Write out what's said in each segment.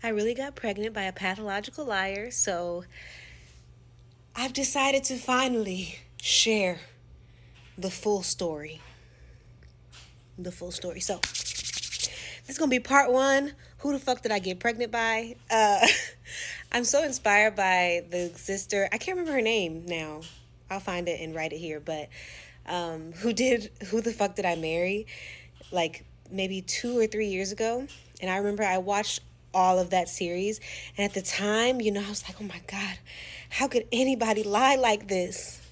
I really got pregnant by a pathological liar, so I've decided to finally share the full story. The full story. So, this is going to be part one. Who the fuck did I get pregnant by? I'm so inspired by the sister. I can't remember her name now. I'll find it and write it here. But who the fuck did I marry? Like maybe 2 or 3 years ago. And I remember I watched all of that series. And at the time, I was like, oh my God, how could anybody lie like this?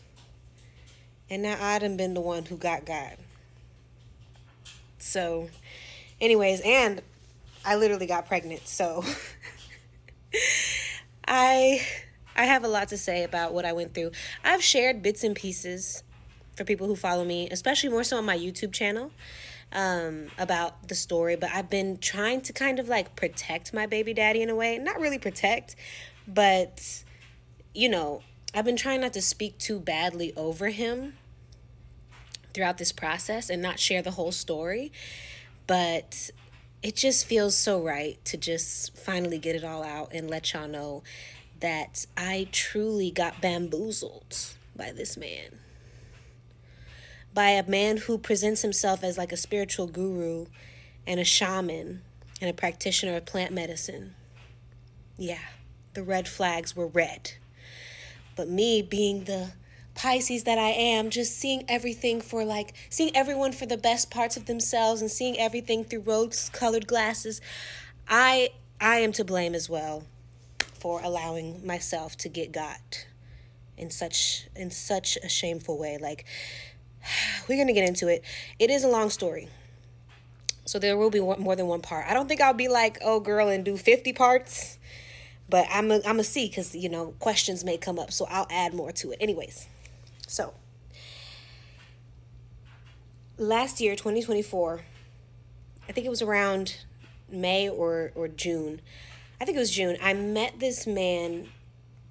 And now I done been the one who got God. So, anyways, and I literally got pregnant. So, I have a lot to say about what I went through. I've shared bits and pieces for people who follow me, especially more so on my YouTube channel, about the story. But I've been trying to kind of like protect my baby daddy in a way. Not really protect, but, I've been trying not to speak too badly over him throughout this process and not share the whole story. But it just feels so right to just finally get it all out and let y'all know that I truly got bamboozled by this man. By a man who presents himself as like a spiritual guru and a shaman and a practitioner of plant medicine. Yeah, the red flags were red. But me being the Pisces that I am, just seeing everything seeing everyone for the best parts of themselves and seeing everything through rose-colored glasses, I am to blame as well for allowing myself to get got in such a shameful way. Like, we're going to get into it. It is a long story. So there will be more than one part. I don't think I'll be like, oh girl, and do 50 parts. But I'm a see because, questions may come up. So I'll add more to it. Anyways, so last year, 2024, I think it was around May or June. I think it was June. I met this man,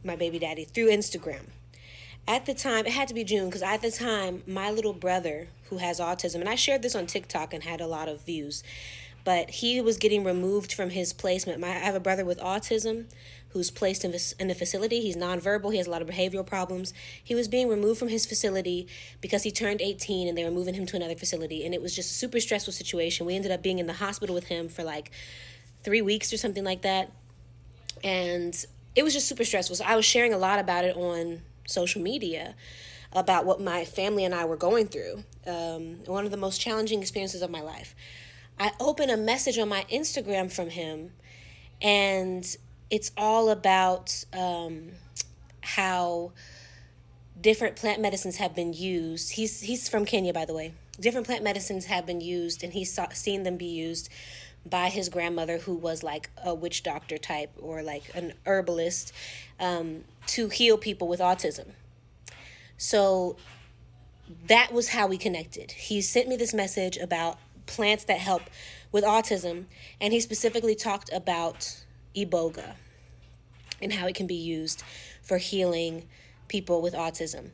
my baby daddy, through Instagram. At the time, it had to be June because at the time, my little brother who has autism, and I shared this on TikTok and had a lot of views, but he was getting removed from his placement. I have a brother with autism who's placed in a facility. He's nonverbal. He has a lot of behavioral problems. He was being removed from his facility because he turned 18 and they were moving him to another facility. And it was just a super stressful situation. We ended up being in the hospital with him for like 3 weeks or something like that. And it was just super stressful. So I was sharing a lot about it on social media about what my family and I were going through. One of the most challenging experiences of my life. I opened a message on my Instagram from him, and it's all about how different plant medicines have been used. He's from Kenya, by the way. Different plant medicines have been used, and he's seen them be used by his grandmother, who was like a witch doctor type or like an herbalist, to heal people with autism. So that was how we connected. He sent me this message about plants that help with autism, and he specifically talked about iboga and how it can be used for healing people with autism.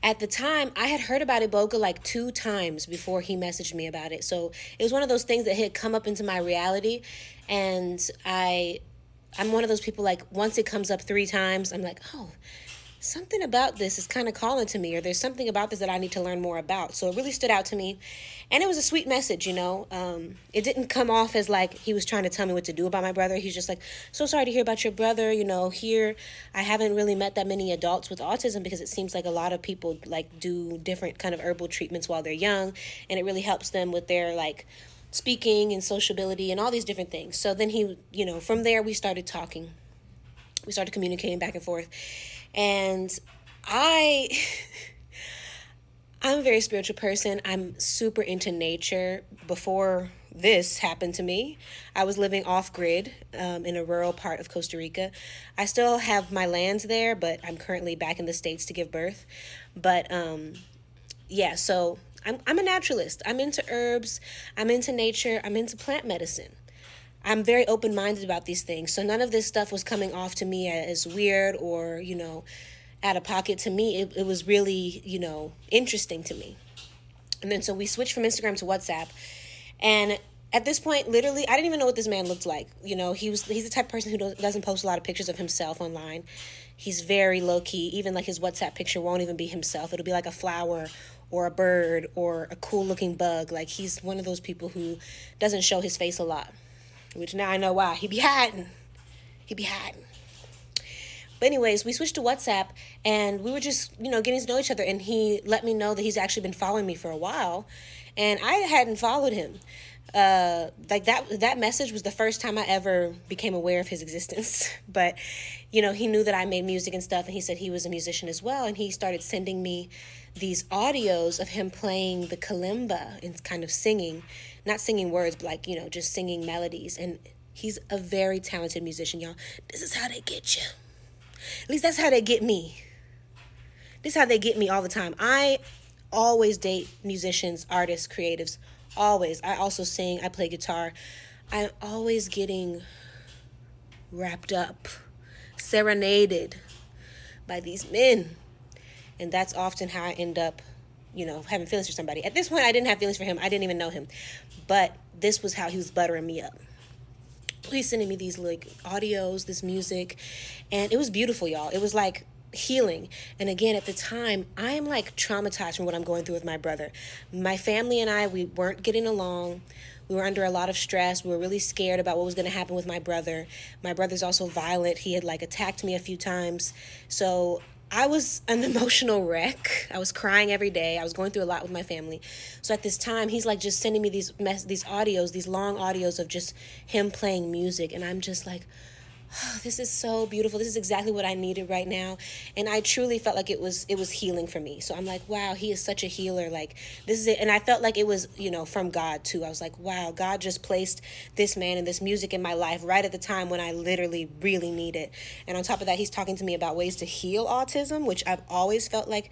At the time, I had heard about iboga like 2 times before he messaged me about it. So it was one of those things that had come up into my reality, and I'm one of those people, like, once it comes up 3 times, I'm like, oh, something about this is kind of calling to me, or there's something about this that I need to learn more about. So it really stood out to me. And it was a sweet message, It didn't come off as like he was trying to tell me what to do about my brother. He's just like, so sorry to hear about your brother. Here, I haven't really met that many adults with autism because it seems like a lot of people like do different kind of herbal treatments while they're young. And it really helps them with their like speaking and sociability and all these different things. So then he, from there we started talking. We started communicating back and forth. And I'm a very spiritual person. I'm super into nature. Before this happened to me, I was living off-grid in a rural part of Costa Rica. I still have my lands there, but I'm currently back in the States to give birth. But so I'm a naturalist. I'm into herbs. I'm into nature. I'm into plant medicine. I'm very open-minded about these things. So none of this stuff was coming off to me as weird or, out of pocket. To me, it was really, interesting to me. And then so we switched from Instagram to WhatsApp. And At this point, literally, I didn't even know what this man looked like. He's the type of person who doesn't post a lot of pictures of himself online. He's very low key. Even like his WhatsApp picture won't even be himself. It'll be like a flower or a bird or a cool looking bug. Like, he's one of those people who doesn't show his face a lot, which now I know why. He be hiding. But anyways, we switched to WhatsApp, and we were just, getting to know each other. And he let me know that he's actually been following me for a while, and I hadn't followed him. Like that message was the first time I ever became aware of his existence. But he knew that I made music and stuff, and he said he was a musician as well, and he started sending me these audios of him playing the kalimba and kind of singing, not singing words, but like, just singing melodies. And he's a very talented musician, y'all. This is how they get you. At least that's how they get me. This is how they get me all the time. I always date musicians, artists, creatives. Always. I also sing. I play guitar. I'm always getting wrapped up, serenaded by these men. And that's often how I end up, having feelings for somebody. At this point, I didn't have feelings for him. I didn't even know him. But this was how he was buttering me up. He's sending me these like audios, this music, and it was beautiful, y'all. It was like healing. And again, at the time, I am like traumatized from what I'm going through with my brother. My family and I, we weren't getting along. We were under a lot of stress. We were really scared about what was going to happen with my brother. My brother's also violent. He had like attacked me a few times. So I was an emotional wreck. I was crying every day. I was going through a lot with my family. So at this time, he's like just sending me these audios, these long audios of just him playing music. And I'm just like, oh, this is so beautiful. This is exactly what I needed right now. And I truly felt like it was healing for me. So I'm like, wow, he is such a healer. Like, this is it. And I felt like it was, from God too. I was like, wow, God just placed this man and this music in my life right at the time when I literally really need it. And on top of that, he's talking to me about ways to heal autism, which I've always felt like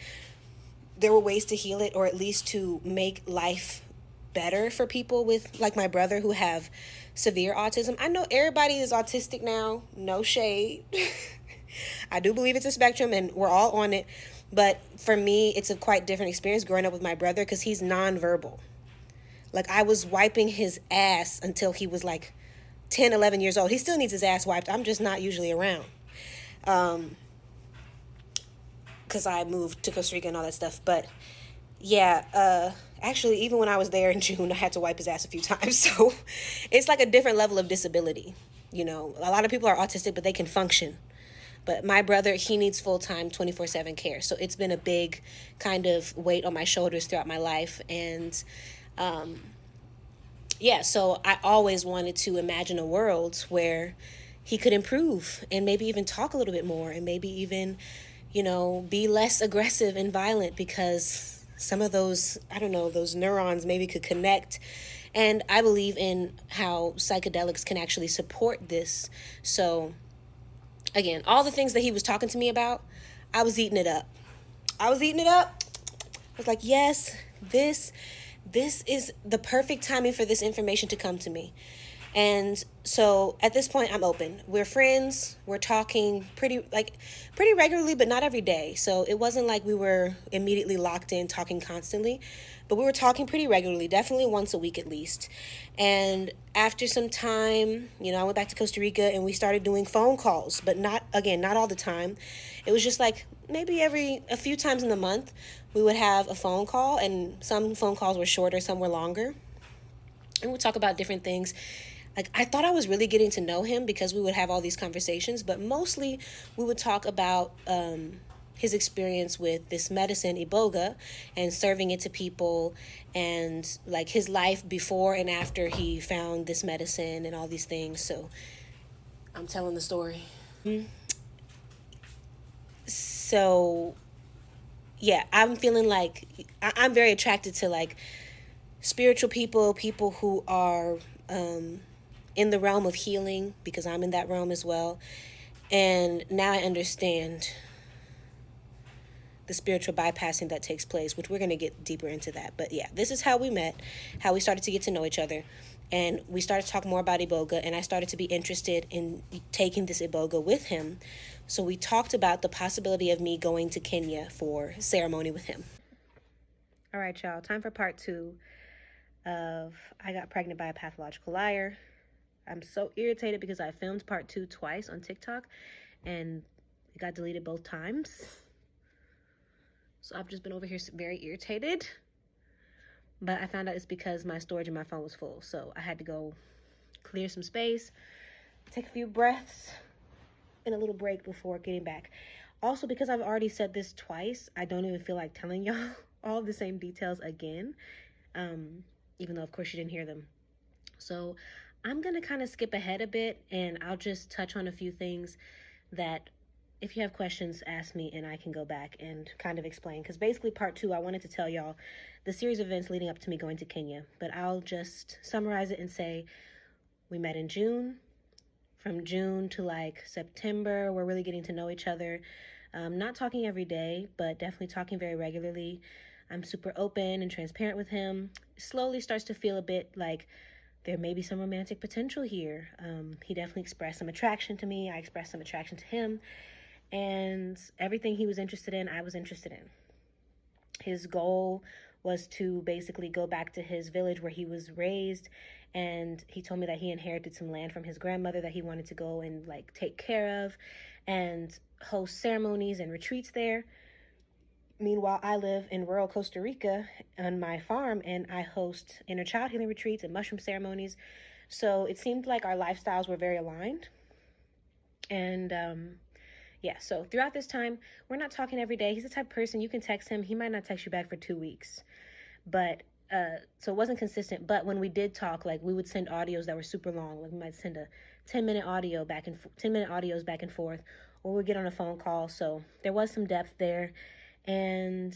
there were ways to heal it, or at least to make life better for people with, like my brother, who have severe autism. I know everybody is autistic now, no shade. I do believe it's a spectrum and we're all on it. But for me, it's a quite different experience growing up with my brother because he's nonverbal. Like, I was wiping his ass until he was like 10, 11 years old. He still needs his ass wiped. I'm just not usually around. Because I moved to Costa Rica and all that stuff. But yeah, actually, even when I was there in June, I had to wipe his ass a few times. So it's like a different level of disability. A lot of people are autistic, but they can function. But my brother, he needs full-time 24/7 care. So it's been a big kind of weight on my shoulders throughout my life. And so I always wanted to imagine a world where he could improve and maybe even talk a little bit more and maybe even, be less aggressive and violent, because some of those, those neurons maybe could connect. And I believe in how psychedelics can actually support this. So again, all the things that he was talking to me about, I was eating it up. I was like, yes, this is the perfect timing for this information to come to me. And so at this point, I'm open. We're friends. We're talking pretty regularly, but not every day. So it wasn't like we were immediately locked in talking constantly, but we were talking pretty regularly, definitely once a week at least. And after some time, I went back to Costa Rica and we started doing phone calls, but not all the time. It was just like maybe a few times in the month we would have a phone call, and some phone calls were shorter, some were longer. And we'd talk about different things. Like, I thought I was really getting to know him because we would have all these conversations, but mostly we would talk about his experience with this medicine, Iboga, and serving it to people, and like his life before and after he found this medicine and all these things. So I'm telling the story. So yeah, I'm feeling like I'm very attracted to like spiritual people who are in the realm of healing, because I'm in that realm as well. And now I understand the spiritual bypassing that takes place, which we're going to get deeper into that. But yeah, this is how we met, how we started to get to know each other. And we started to talk more about Iboga, and I started to be interested in taking this Iboga with him. So we talked about the possibility of me going to Kenya for ceremony with him. All right, y'all, time for part 2. of I got pregnant by a pathological liar. I'm so irritated because I filmed part 2 twice on TikTok and it got deleted both times. So I've just been over here very irritated. But I found out it's because my storage in my phone was full. So I had to go clear some space, take a few breaths, and a little break before getting back. Also, because I've already said this twice, I don't even feel like telling y'all all the same details again. Even though, of course, you didn't hear them. So I'm going to kind of skip ahead a bit, and I'll just touch on a few things that if you have questions, ask me, and I can go back and kind of explain. Because basically, part 2, I wanted to tell y'all the series of events leading up to me going to Kenya. But I'll just summarize it and say we met in June. From June to like September, we're really getting to know each other. Not talking every day, but definitely talking very regularly. I'm super open and transparent with him. Slowly starts to feel a bit like there may be some romantic potential here. He definitely expressed some attraction to me. I expressed some attraction to him. And everything he was interested in, I was interested in. His goal was to basically go back to his village where he was raised. And he told me that he inherited some land from his grandmother that he wanted to go and like take care of and host ceremonies and retreats there. Meanwhile, I live in rural Costa Rica on my farm, and I host inner child healing retreats and mushroom ceremonies. So it seemed like our lifestyles were very aligned. And so throughout this time, we're not talking every day. He's the type of person you can text him. He might not text you back for 2 weeks. But so it wasn't consistent. But when we did talk, like we would send audios that were super long. Like we might send a 10-minute audio 10-minute audios back and forth, or we'd get on a phone call. So there was some depth there. And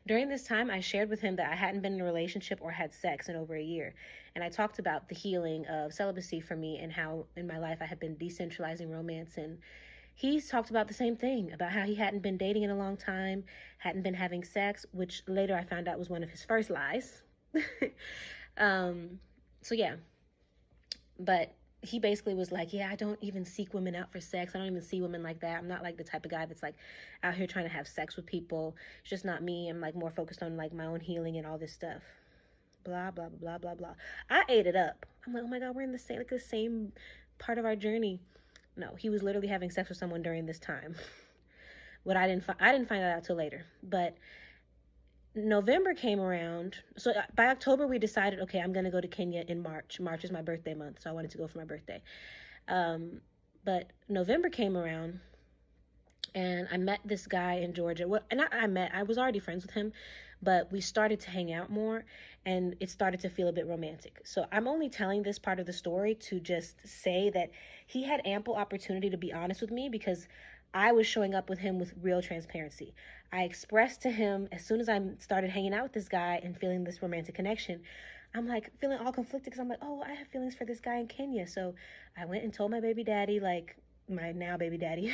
during this time, I shared with him that I hadn't been in a relationship or had sex in over a year. And I talked about the healing of celibacy for me and how in my life I had been decentralizing romance. And he's talked about the same thing, about how he hadn't been dating in a long time, hadn't been having sex, which later I found out was one of his first lies. But he basically was like, yeah, I don't even seek women out for sex. I don't even see women like that. I'm not like the type of guy that's like out here trying to have sex with people. It's just not me. I'm like more focused on like my own healing and all this stuff. Blah, blah, blah, blah, blah. I ate it up. I'm like, oh my God, we're in the same part of our journey. No, he was literally having sex with someone during this time. What I didn't find that out till later. But November came around. So by October, we decided, okay, I'm going to go to Kenya in March. March is my birthday month, so I wanted to go for my birthday. But November came around, and I met this guy in Georgia. Well, I was already friends with him, but we started to hang out more, and it started to feel a bit romantic. So I'm only telling this part of the story to just say that he had ample opportunity to be honest with me because I was showing up with him with real transparency. I expressed to him as soon as I started hanging out with this guy and feeling this romantic connection, I'm like feeling all conflicted because I'm like, oh, I have feelings for this guy in Kenya. So I went and told my baby daddy, like my now baby daddy,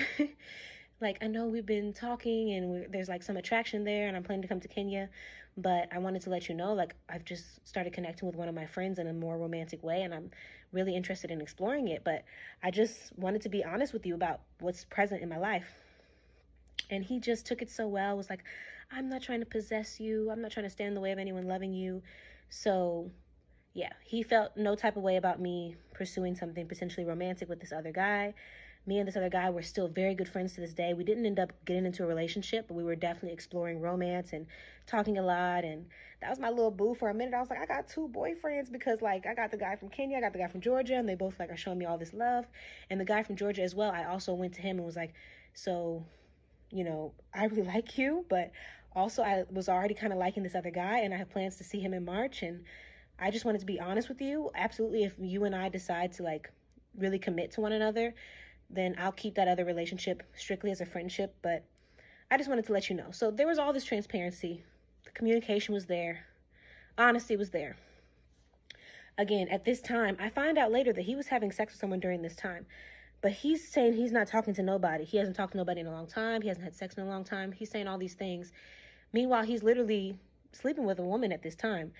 like, I know we've been talking and there's like some attraction there and I'm planning to come to Kenya, but I wanted to let you know, like, I've just started connecting with one of my friends in a more romantic way and I'm really interested in exploring it, but I just wanted to be honest with you about what's present in my life. And he just took it so well, was like, I'm not trying to possess you. I'm not trying to stand in the way of anyone loving you. So yeah, he felt no type of way about me pursuing something potentially romantic with this other guy. Me and this other guy were still very good friends to this day. We didn't end up getting into a relationship, but we were definitely exploring romance and talking a lot. And that was my little boo for a minute. I was like, I got 2 boyfriends because like I got the guy from Kenya, I got the guy from Georgia, and they both like are showing me all this love. And the guy from Georgia as well, I also went to him and was like, so, you know, I really like you, but also I was already kind of liking this other guy and I have plans to see him in March. And I just wanted to be honest with you. Absolutely, if you and I decide to like really commit to one another, then I'll keep that other relationship strictly as a friendship. But I just wanted to let you know. So there was all this transparency. The communication was there. Honesty was there. Again, at this time, I find out later that he was having sex with someone during this time. But he's saying he's not talking to nobody. He hasn't talked to nobody in a long time. He hasn't had sex in a long time. He's saying all these things. Meanwhile, he's literally sleeping with a woman at this time.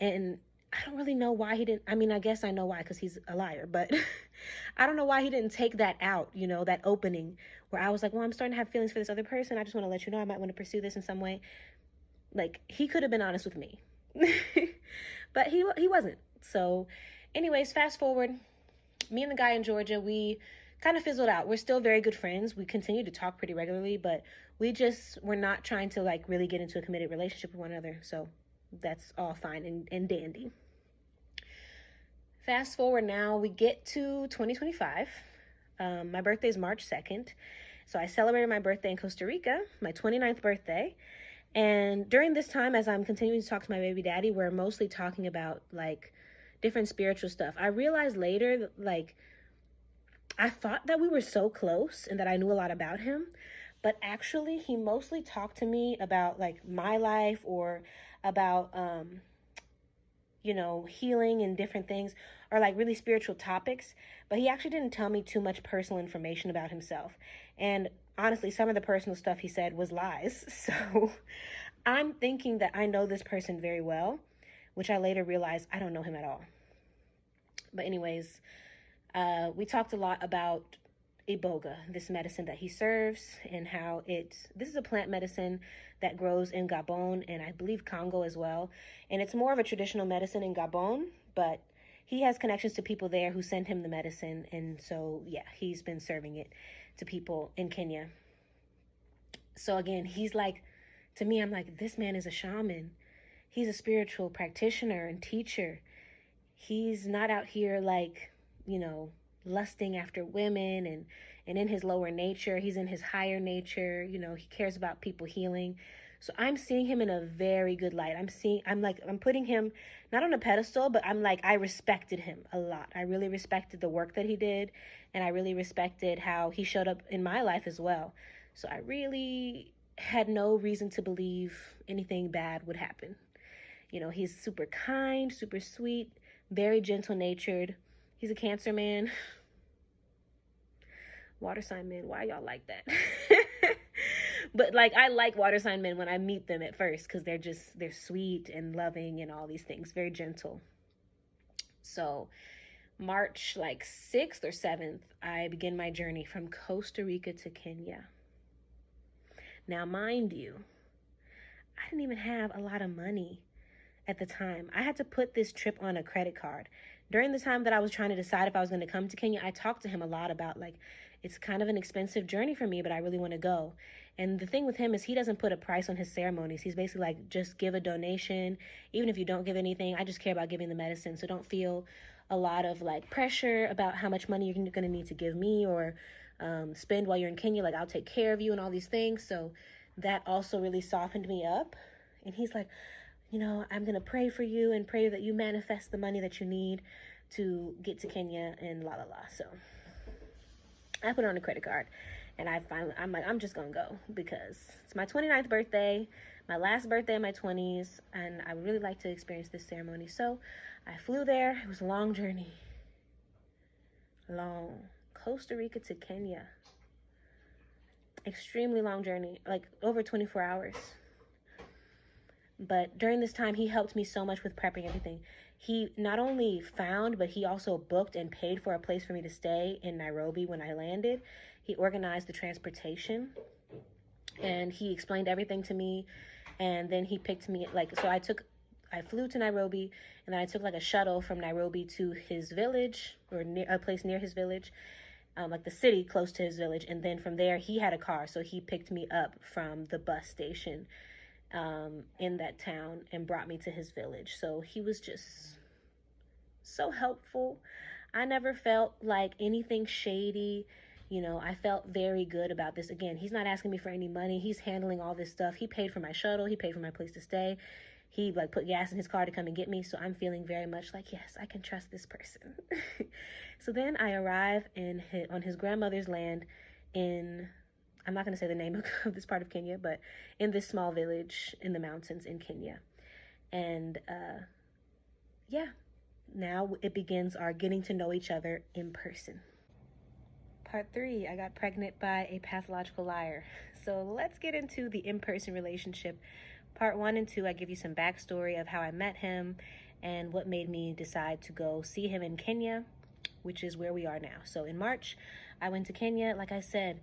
And I don't really know why he didn't. I mean, I guess I know why, because he's a liar. But I don't know why he didn't take that out, you know, that opening where I was like, well, I'm starting to have feelings for this other person. I just want to let you know I might want to pursue this in some way. Like, he could have been honest with me. But he wasn't. So anyways, fast forward, me and the guy in Georgia, we kind of fizzled out. We're still very good friends. We continue to talk pretty regularly, but we're not trying to like really get into a committed relationship with one another. So that's all fine and dandy. Fast forward now, we get to 2025. My birthday is March 2nd. So I celebrated my birthday in Costa Rica, my 29th birthday. And during this time, as I'm continuing to talk to my baby daddy, we're mostly talking about like different spiritual stuff. I realized later, like, I thought that we were so close and that I knew a lot about him, but actually he mostly talked to me about like my life or about, healing and different things, or like really spiritual topics. But he actually didn't tell me too much personal information about himself. And honestly, some of the personal stuff he said was lies. So I'm thinking that I know this person very well, which I later realized I don't know him at all. But anyways, we talked a lot about iboga, this medicine that he serves, and how this is a plant medicine that grows in Gabon and I believe Congo as well. And it's more of a traditional medicine in Gabon, but he has connections to people there who send him the medicine. And so, yeah, he's been serving it to people in Kenya. So again, he's like, to me, I'm like, this man is a shaman. He's a spiritual practitioner and teacher. He's not out here like, lusting after women and in his lower nature. He's in his higher nature. He cares about people healing. So I'm seeing him in a very good light. I'm putting him not on a pedestal, but I respected him a lot. I really respected the work that he did, and I really respected how he showed up in my life as well. So I really had no reason to believe anything bad would happen. He's super kind, super sweet, very gentle-natured. He's a Cancer man. Water sign men, why y'all like that? But I like water sign men when I meet them at first, because they're sweet and loving and all these things, very gentle. So March 6th or 7th, I begin my journey from Costa Rica to Kenya. Now, mind you, I didn't even have a lot of money at the time. I had to put this trip on a credit card. During the time that I was trying to decide if I was going to come to Kenya, I talked to him a lot about it's kind of an expensive journey for me, but I really want to go. And the thing with him is he doesn't put a price on his ceremonies. He's basically just give a donation. Even if you don't give anything, I just care about giving the medicine. So don't feel a lot of pressure about how much money you're going to need to give me or spend while you're in Kenya. I'll take care of you and all these things. So that also really softened me up. And he's like, I'm going to pray for you and pray that you manifest the money that you need to get to Kenya and la la la. So I put it on a credit card, and I'm like, I'm just going to go because it's my 29th birthday, my last birthday in my 20s, and I would really like to experience this ceremony. So I flew there. It was a long journey. Long. Costa Rica to Kenya. Extremely long journey, over 24 hours. But during this time, he helped me so much with prepping everything. He not only found, but he also booked and paid for a place for me to stay in Nairobi when I landed. He organized the transportation, and he explained everything to me. And then he picked me, I flew to Nairobi, and then I took a shuttle from Nairobi to his village, or a place near his village, the city close to his village. And then from there, he had a car, so he picked me up from the bus station in that town and brought me to his village. So he was just so helpful. I never felt like anything shady. I felt very good about this. Again, he's not asking me for any money. He's handling all this stuff. He paid for my shuttle. He paid for my place to stay. He put gas in his car to come and get me. So I'm feeling very much yes, I can trust this person. So then I arrive on his grandmother's land in, I'm not going to say the name of this part of Kenya, but in this small village in the mountains in Kenya. And now it begins our getting to know each other in person. Part 3, I got pregnant by a pathological liar. So let's get into the in-person relationship. Part 1 and 2, I give you some backstory of how I met him and what made me decide to go see him in Kenya, which is where we are now. So in March, I went to Kenya. Like I said,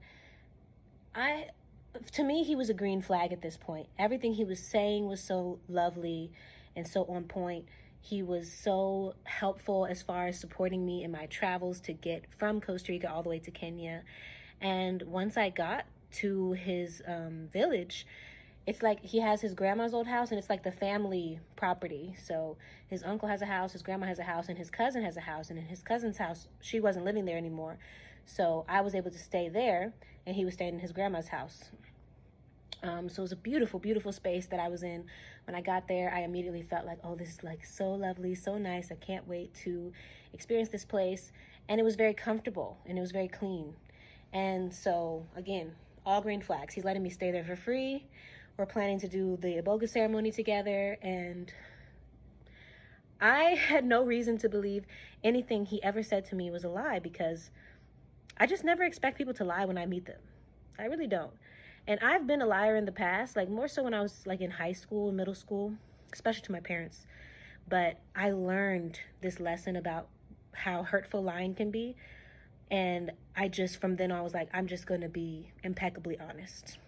to me, he was a green flag at this point. Everything he was saying was so lovely and so on point. He was so helpful as far as supporting me in my travels to get from Costa Rica all the way to Kenya. And once I got to his village, it's like he has his grandma's old house, and it's like the family property. So his uncle has a house, his grandma has a house, and his cousin has a house. And in his cousin's house, she wasn't living there anymore. So I was able to stay there, and he was staying in his grandma's house. So it was a beautiful, beautiful space that I was in. When I got there, I immediately felt like, oh, this is like so lovely, so nice. I can't wait to experience this place. And it was very comfortable, and it was very clean. And so, again, all green flags. He's letting me stay there for free. We're planning to do the iboga ceremony together, and I had no reason to believe anything he ever said to me was a lie, because I just never expect people to lie when I meet them. I really don't. And I've been a liar in the past, like more so when I was like in high school, middle school, especially to my parents. But I learned this lesson about how hurtful lying can be. And I just, from then on, was like, I'm just going to be impeccably honest.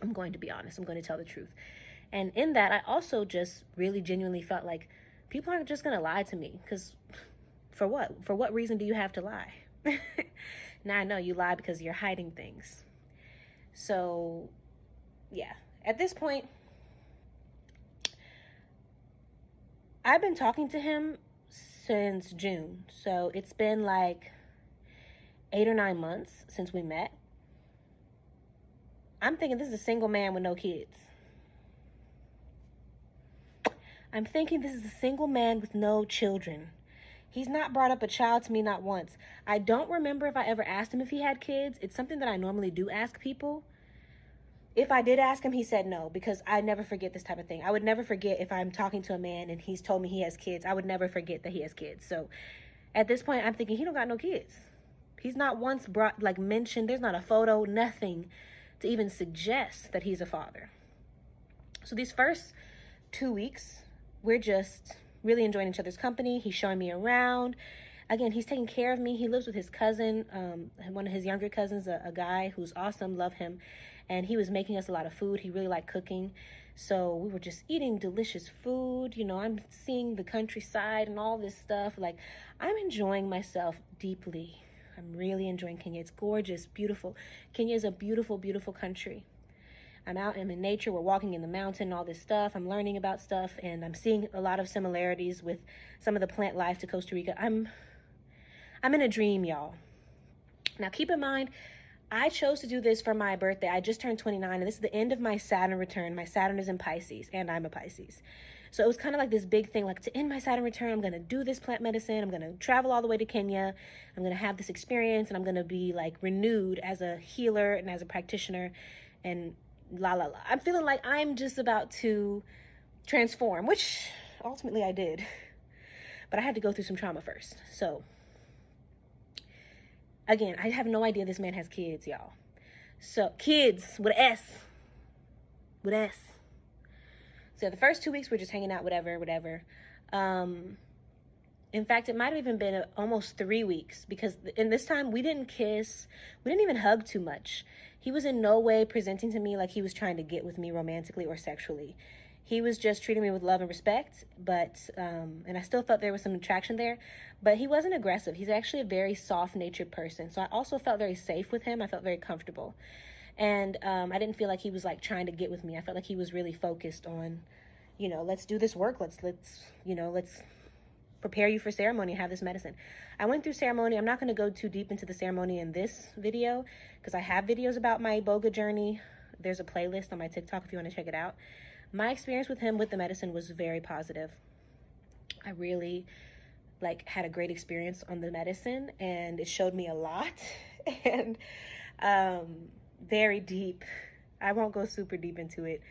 I'm going to be honest. I'm going to tell the truth. And in that, I also just really genuinely felt like people aren't just going to lie to me. Because for what? For what reason do you have to lie? Now I know you lie because you're hiding things. So, yeah. At this point, I've been talking to him since June. So it's been like 8 or 9 months since we met. I'm thinking this is a single man with no kids. I'm thinking this is a single man with no children. He's not brought up a child to me, not once. I don't remember if I ever asked him if he had kids. It's something that I normally do ask people. If I did ask him, he said no, because I never forget this type of thing. I would never forget if I'm talking to a man and he's told me he has kids. I would never forget that he has kids. So at this point, I'm thinking he don't got no kids. He's not once mentioned. There's not a photo, nothing to even suggest that he's a father. So these first 2 weeks, we're just really enjoying each other's company. He's showing me around. Again, he's taking care of me. He lives with his cousin, one of his younger cousins, a guy who's awesome, love him. And he was making us a lot of food. He really liked cooking. So we were just eating delicious food. You know, I'm seeing the countryside and all this stuff. Like, I'm enjoying myself deeply. I'm really enjoying Kenya. It's gorgeous, beautiful. Kenya is a beautiful, beautiful country. I'm out in nature. We're walking in the mountain, all this stuff. I'm learning about stuff, and I'm seeing a lot of similarities with some of the plant life to Costa Rica. I'm in a dream, y'all. Now, keep in mind, I chose to do this for my birthday. I just turned 29, and this is the end of my Saturn return. My Saturn is in Pisces, and I'm a Pisces. So it was kind of like this big thing, like to end my Saturn return, I'm going to do this plant medicine. I'm going to travel all the way to Kenya. I'm going to have this experience, and I'm going to be like renewed as a healer and as a practitioner, and la la la. I'm feeling like I'm just about to transform, which ultimately I did. But I had to go through some trauma first. So again, I have no idea this man has kids, y'all. So kids with an S. With an S. So the first 2 weeks we're just hanging out, whatever. In fact, it might have even been almost 3 weeks, because in this time we didn't kiss. We didn't even hug too much. He was in no way presenting to me like he was trying to get with me romantically or sexually. He was just treating me with love and respect, but, and I still felt there was some attraction there, but he wasn't aggressive. He's actually a very soft-natured person. So I also felt very safe with him. I felt very comfortable. And I didn't feel like he was like trying to get with me. I felt like he was really focused on, you know, let's do this work. Let's prepare you for ceremony, have this medicine. I went through ceremony. I'm not going to go too deep into the ceremony in this video, because I have videos about my iboga journey. There's a playlist on my TikTok if you want to check it out. My experience with him with the medicine was very positive. I really had a great experience on the medicine, and it showed me a lot. And very deep. I won't go super deep into it.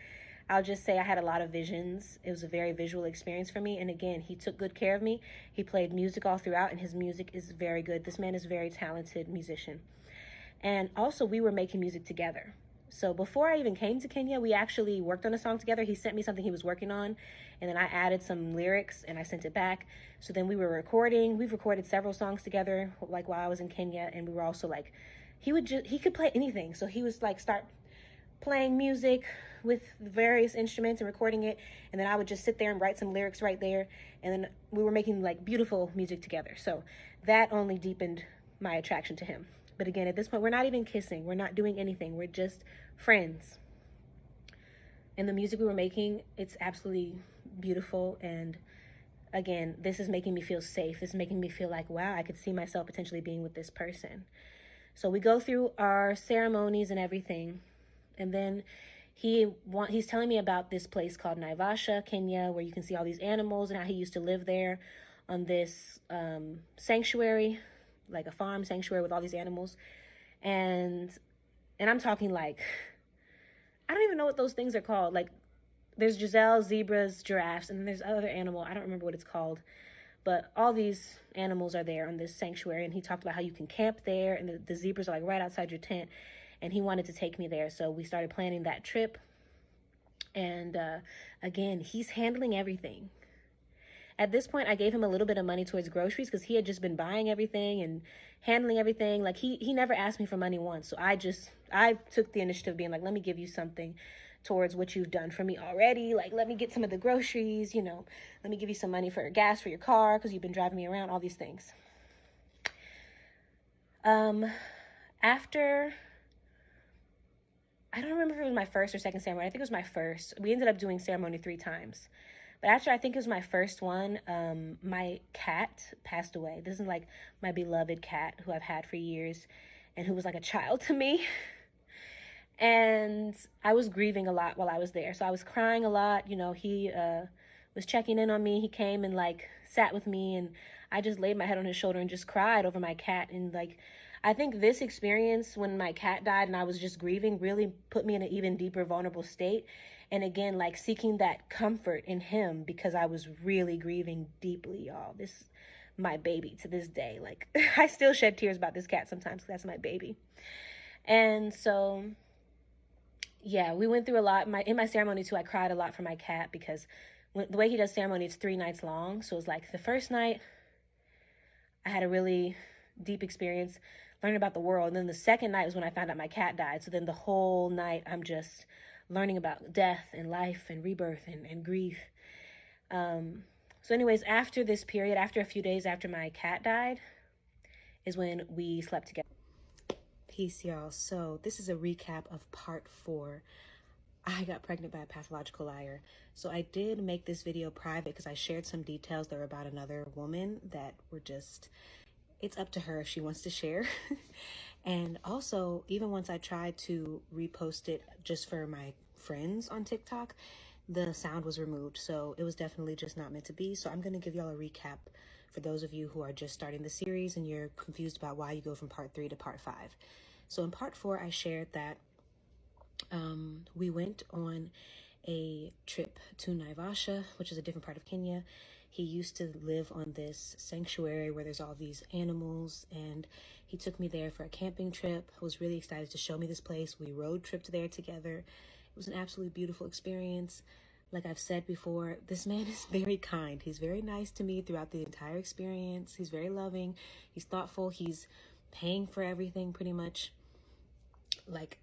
I'll just say I had a lot of visions. It was a very visual experience for me. And again, he took good care of me. He played music all throughout, and his music is very good. This man is a very talented musician. And also, we were making music together. So before I even came to Kenya, we actually worked on a song together. He sent me something he was working on, and then I added some lyrics and I sent it back. So then we were recording. We've recorded several songs together, like while I was in Kenya, and we were also like, he could play anything. So he was like, start playing music. with various instruments and recording it, and then I would just sit there and write some lyrics right there, and then we were making like beautiful music together. So that only deepened my attraction to him. But again, at this point, we're not even kissing, we're not doing anything, we're just friends. And the music we were making, it's absolutely beautiful. And again, this is making me feel safe. This is making me feel like, wow, I could see myself potentially being with this person. So we go through our ceremonies and everything. And then he's telling me about this place called Naivasha, Kenya, where you can see all these animals, and how he used to live there on this sanctuary, like a farm sanctuary with all these animals. And I'm talking like, I don't even know what those things are called. Like, there's gazelles, zebras, giraffes, and then there's other animal. I don't remember what it's called. But all these animals are there on this sanctuary. And he talked about how you can camp there. And the zebras are like right outside your tent. And he wanted to take me there. So we started planning that trip. And again, he's handling everything. At this point, I gave him a little bit of money towards groceries because he had just been buying everything and handling everything. Like, he never asked me for money once. So I took the initiative being like, let me give you something towards what you've done for me already. Like, let me get some of the groceries, let me give you some money for gas for your car because you've been driving me around, all these things. After, I don't remember if it was my first or second ceremony. I think it was my first. We ended up doing ceremony 3 times. But after, I think it was my first one, my cat passed away. This is like my beloved cat who I've had for years and who was like a child to me. And I was grieving a lot while I was there. So I was crying a lot. He was checking in on me. He came and like sat with me, and I just laid my head on his shoulder and just cried over my cat. And like, I think this experience when my cat died and I was just grieving really put me in an even deeper vulnerable state. And again, like seeking that comfort in him because I was really grieving deeply, y'all. This my baby to this day. Like, I still shed tears about this cat sometimes because that's my baby. And so, yeah, we went through a lot. In my ceremony too, I cried a lot for my cat because the way he does ceremony, it's 3 nights long. So it's like the first night, I had a really deep experience learning about the world. And then the second night was when I found out my cat died. So then the whole night, I'm just learning about death and life and rebirth and grief. So anyways, after this period, after a few days after my cat died, is when we slept together. Peace, y'all. So this is a recap of part 4. I got pregnant by a pathological liar. So I did make this video private because I shared some details that were about another woman that were just, it's up to her if she wants to share. And also, even once I tried to repost it just for my friends on TikTok, the sound was removed. So it was definitely just not meant to be. So I'm going to give y'all a recap for those of you who are just starting the series and you're confused about why you go from part 3 to part 5. So in part 4, I shared that we went on a trip to Naivasha, which is a different part of Kenya. He used to live on this sanctuary where there's all these animals, and he took me there for a camping trip. I was really excited to show me this place. We road tripped there together. It was an absolutely beautiful experience. Like I've said before, this man is very kind. He's very nice to me throughout the entire experience. He's very loving. He's thoughtful. He's paying for everything pretty much. Like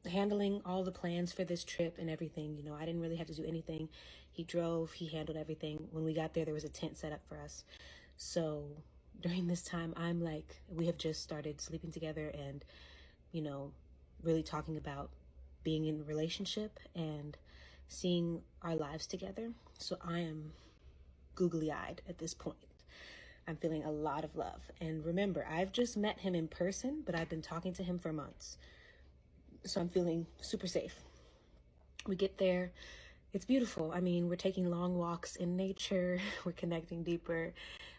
handling all the plans for this trip and everything. I didn't really have to do anything. He drove, he handled everything. When we got there was a tent set up for us. So during this time, I'm like, we have just started sleeping together and, really talking about being in a relationship and seeing our lives together. So I am googly-eyed at this point. I'm feeling a lot of love. And remember, I've just met him in person, but I've been talking to him for months. So I'm feeling super safe. We get there. It's beautiful. I mean, we're taking long walks in nature. We're connecting deeper,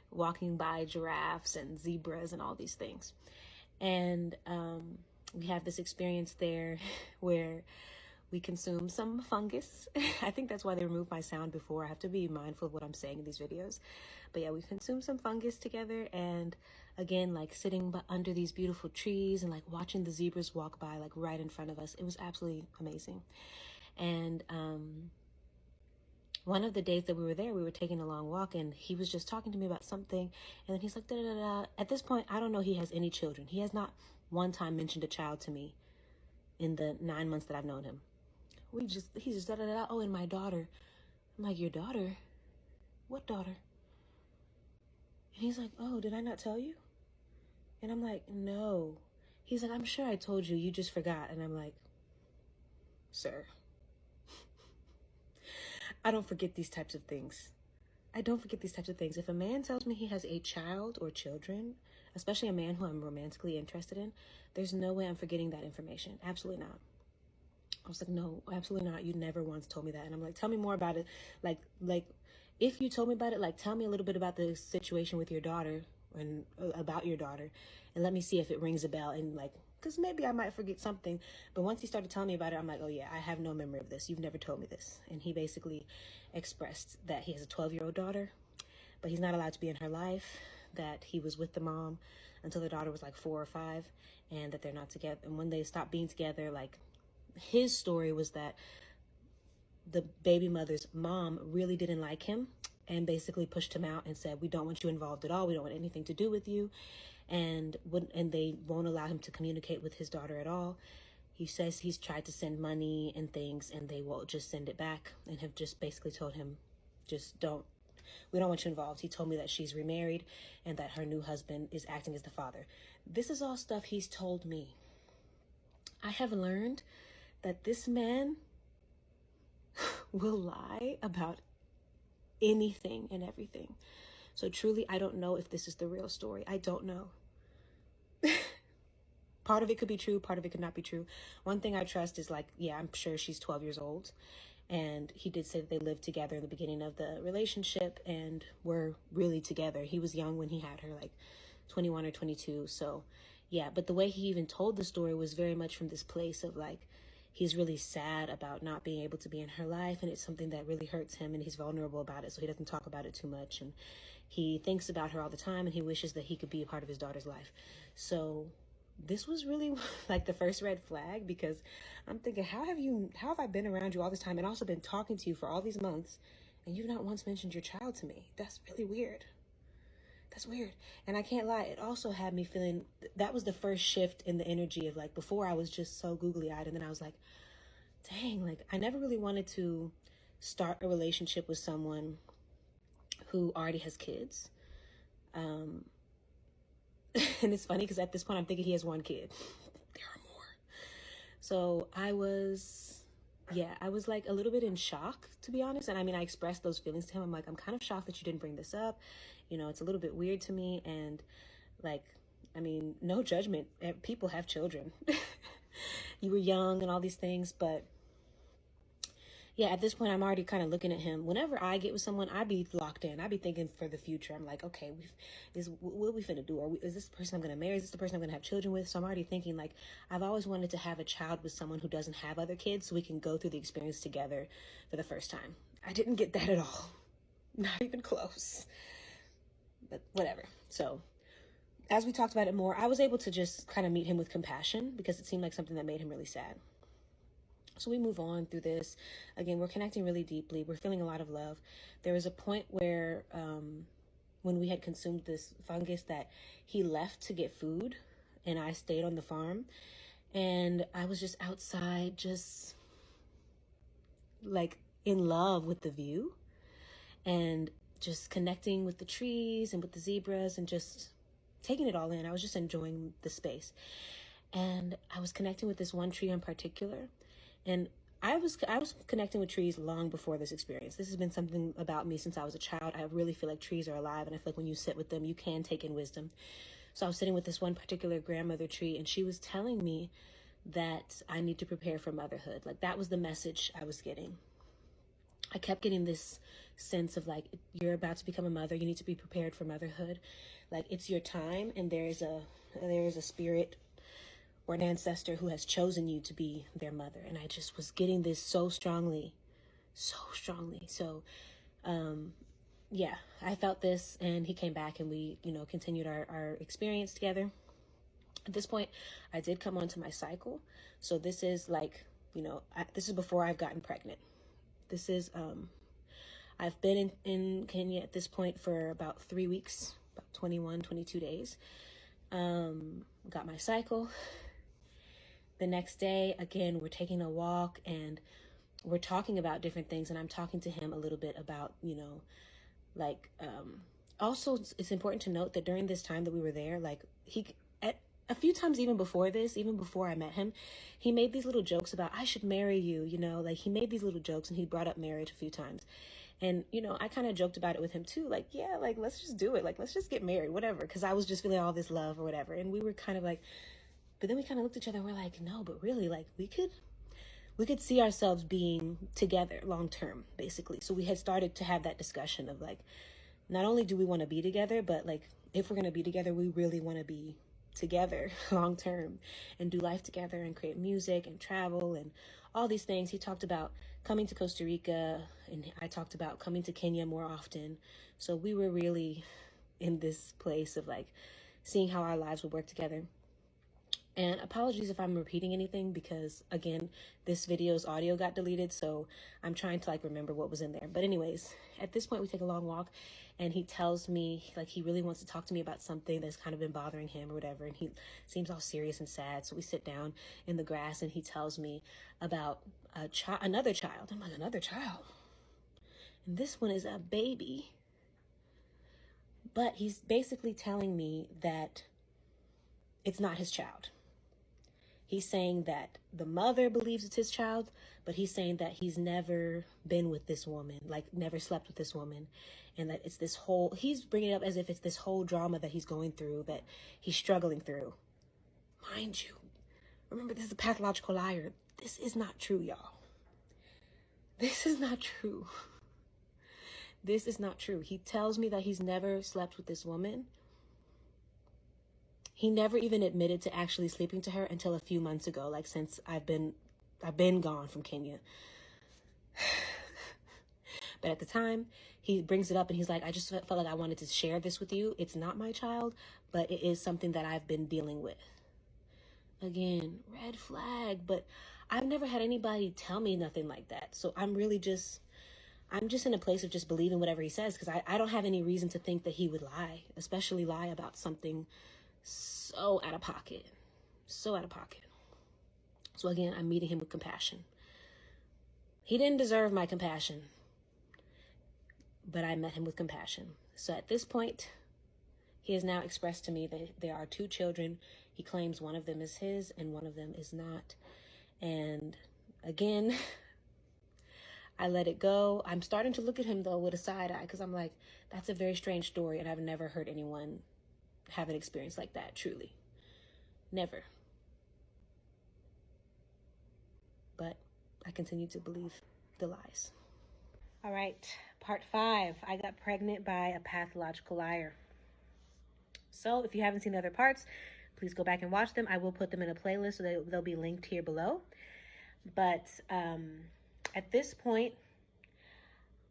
walking by giraffes and zebras and all these things. And we have this experience there where we consume some fungus. I think that's why they removed my sound before. I have to be mindful of what I'm saying in these videos. But yeah, we consumed some fungus together, and again, like sitting under these beautiful trees and like watching the zebras walk by like right in front of us. It was absolutely amazing. And one of the days that we were there, we were taking a long walk, and he was just talking to me about something, and then he's like, da da da da. At this point, I don't know he has any children. He has not one time mentioned a child to me in the 9 months that I've known him. He's just da-da-da. Oh, and my daughter. I'm like, your daughter? What daughter? And he's like, oh, did I not tell you? And I'm like, no. He's like, I'm sure I told you. You just forgot. And I'm like, sir, I don't forget these types of things. I don't forget these types of things. If a man tells me he has a child or children, especially a man who I'm romantically interested in, there's no way I'm forgetting that information. Absolutely not. I was like, no, absolutely not. You never once told me that. And I'm like, tell me more about it. Like, if you told me about it, like, tell me a little bit about the situation with your daughter and about your daughter, and let me see if it rings a bell. And like, because maybe I might forget something. But once he started telling me about it, I'm like, oh yeah, I have no memory of this. You've never told me this. And he basically expressed that he has a 12-year-old daughter, but he's not allowed to be in her life, that he was with the mom until the daughter was like 4 or 5, and that they're not together. And when they stopped being together, like, his story was that the baby mother's mom really didn't like him and basically pushed him out and said, we don't want you involved at all. We don't want anything to do with you. And they won't allow him to communicate with his daughter at all. He says he's tried to send money and things, and they will just send it back, and have just basically told him, we don't want you involved. He told me that she's remarried and that her new husband is acting as the father. This is all stuff he's told me. I have learned that this man will lie about anything and everything. So truly, I don't know if this is the real story. I don't know. Part of it could be true. Part of it could not be true. One thing I trust is, like, yeah, I'm sure she's 12 years old. And he did say that they lived together in the beginning of the relationship and were really together. He was young when he had her, like 21 or 22. So yeah, but the way he even told the story was very much from this place of like, he's really sad about not being able to be in her life, and it's something that really hurts him, and he's vulnerable about it, so he doesn't talk about it too much, and he thinks about her all the time, and he wishes that he could be a part of his daughter's life. So this was really like the first red flag, because I'm thinking, how have I been around you all this time and also been talking to you for all these months, and you've not once mentioned your child to me? That's really weird. That's weird. And I can't lie, it also had me feeling, that was the first shift in the energy of like, before I was just so googly eyed, and then I was like, dang, like I never really wanted to start a relationship with someone who already has kids. And it's funny because at this point I'm thinking he has one kid. There are more. So I was like a little bit in shock, to be honest. And I mean, I expressed those feelings to him. I'm like, I'm kind of shocked that you didn't bring this up. You know, it's a little bit weird to me. And like, I mean, no judgment. People have children. You were young and all these things. But yeah, at this point, I'm already kind of looking at him. Whenever I get with someone, I be locked in. I be thinking for the future. I'm like, okay, what are we finna do? Is this the person I'm going to marry? Is this the person I'm going to have children with? So I'm already thinking, like, I've always wanted to have a child with someone who doesn't have other kids, so we can go through the experience together for the first time. I didn't get that at all. Not even close. But whatever. So as we talked about it more, I was able to just kind of meet him with compassion, because it seemed like something that made him really sad. So we move on through this. Again, we're connecting really deeply. We're feeling a lot of love. There was a point where when we had consumed this fungus that he left to get food, and I stayed on the farm, and I was just outside, just like in love with the view and just connecting with the trees and with the zebras and just taking it all in. I was just enjoying the space. And I was connecting with this one tree in particular. And I was connecting with trees long before this experience. This has been something about me since I was a child. I really feel like trees are alive, and I feel like when you sit with them, you can take in wisdom. So I was sitting with this one particular grandmother tree, and she was telling me that I need to prepare for motherhood. Like, that was the message I was getting. I kept getting this sense of like, you're about to become a mother. You need to be prepared for motherhood. Like, it's your time, and there is a spirit or an ancestor who has chosen you to be their mother. And I just was getting this so strongly. So, yeah, I felt this, and he came back, and we, continued our experience together. At this point, I did come onto my cycle. So this is like, this is before I've gotten pregnant. This is, I've been in Kenya at this point for about 3 weeks, about 21, 22 days. Got my cycle. The next day, again, we're taking a walk, and we're talking about different things, and I'm talking to him a little bit about, like, also it's important to note that during this time that we were there, like, at a few times even before this, even before I met him, he made these little jokes about, I should marry you, like he made these little jokes, and he brought up marriage a few times. And, I kind of joked about it with him too. Like, yeah, like, let's just do it. Like, let's just get married, whatever. Cause I was just feeling all this love or whatever. And we were kind of like, but then we kind of looked at each other and we're like, no, but really, like, we could see ourselves being together long term, basically. So we had started to have that discussion of like, not only do we want to be together, but like, if we're going to be together, we really want to be together long term and do life together and create music and travel and all these things. He talked about coming to Costa Rica, and I talked about coming to Kenya more often. So we were really in this place of like seeing how our lives would work together. And apologies if I'm repeating anything, because again, this video's audio got deleted, so I'm trying to like remember what was in there. But anyways, at this point we take a long walk, and he tells me like he really wants to talk to me about something that's kind of been bothering him or whatever, and he seems all serious and sad. So we sit down in the grass, and he tells me about another child. I'm like, another child? And this one is a baby. But he's basically telling me that it's not his child. He's saying that the mother believes it's his child, but he's saying that he's never been with this woman, like never slept with this woman. And that it's this whole, he's bringing it up as if it's this whole drama that he's going through, that he's struggling through. Mind you, remember, this is a pathological liar. This is not true, y'all. This is not true. This is not true. He tells me that he's never slept with this woman. He never even admitted to actually sleeping to her until a few months ago, like since I've been gone from Kenya. But at the time, he brings it up and he's like, I just felt like I wanted to share this with you. It's not my child, but it is something that I've been dealing with. Again, red flag, but I've never had anybody tell me nothing like that. So I'm just in a place of just believing whatever he says, because I don't have any reason to think that he would lie, especially lie about something so out of pocket. So again, I'm meeting him with compassion. He didn't deserve my compassion, but I met him with compassion. So at this point, he has now expressed to me that there are 2 children. He claims one of them is his and one of them is not. And again, I let it go. I'm starting to look at him though with a side eye, because I'm like, that's a very strange story, and I've never heard anyone have an experience like that, truly. Never. But I continue to believe the lies. All right, part 5. I got pregnant by a pathological liar. So if you haven't seen the other parts, please go back and watch them. I will put them in a playlist, so they'll be linked here below. But at this point,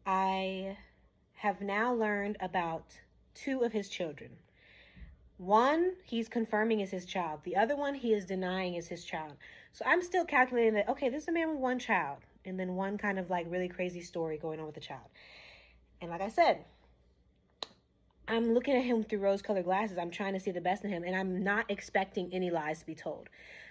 I have now learned about 2 of his children. One, he's confirming is his child. The other one, he is denying is his child. So I'm still calculating that, okay, this is a man with 1 child, and then one kind of like really crazy story going on with the child. And like I said, I'm looking at him through rose-colored glasses. I'm trying to see the best in him, and I'm not expecting any lies to be told,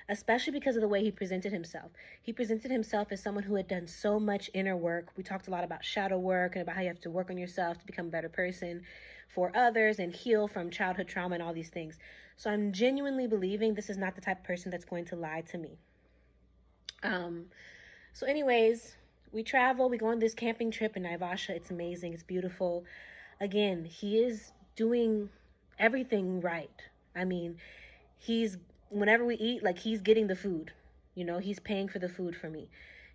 especially because of the way he presented himself. He presented himself as someone who had done so much inner work. We talked a lot about shadow work and about how you have to work on yourself to become a better person for others and heal from childhood trauma and all these things. So I'm genuinely believing this is not the type of person that's going to lie to me. So anyways, we travel. We go on this camping trip in Naivasha. It's amazing. It's beautiful. Again, he is doing everything right. I mean, whenever we eat, like, he's getting the food. He's paying for the food for me.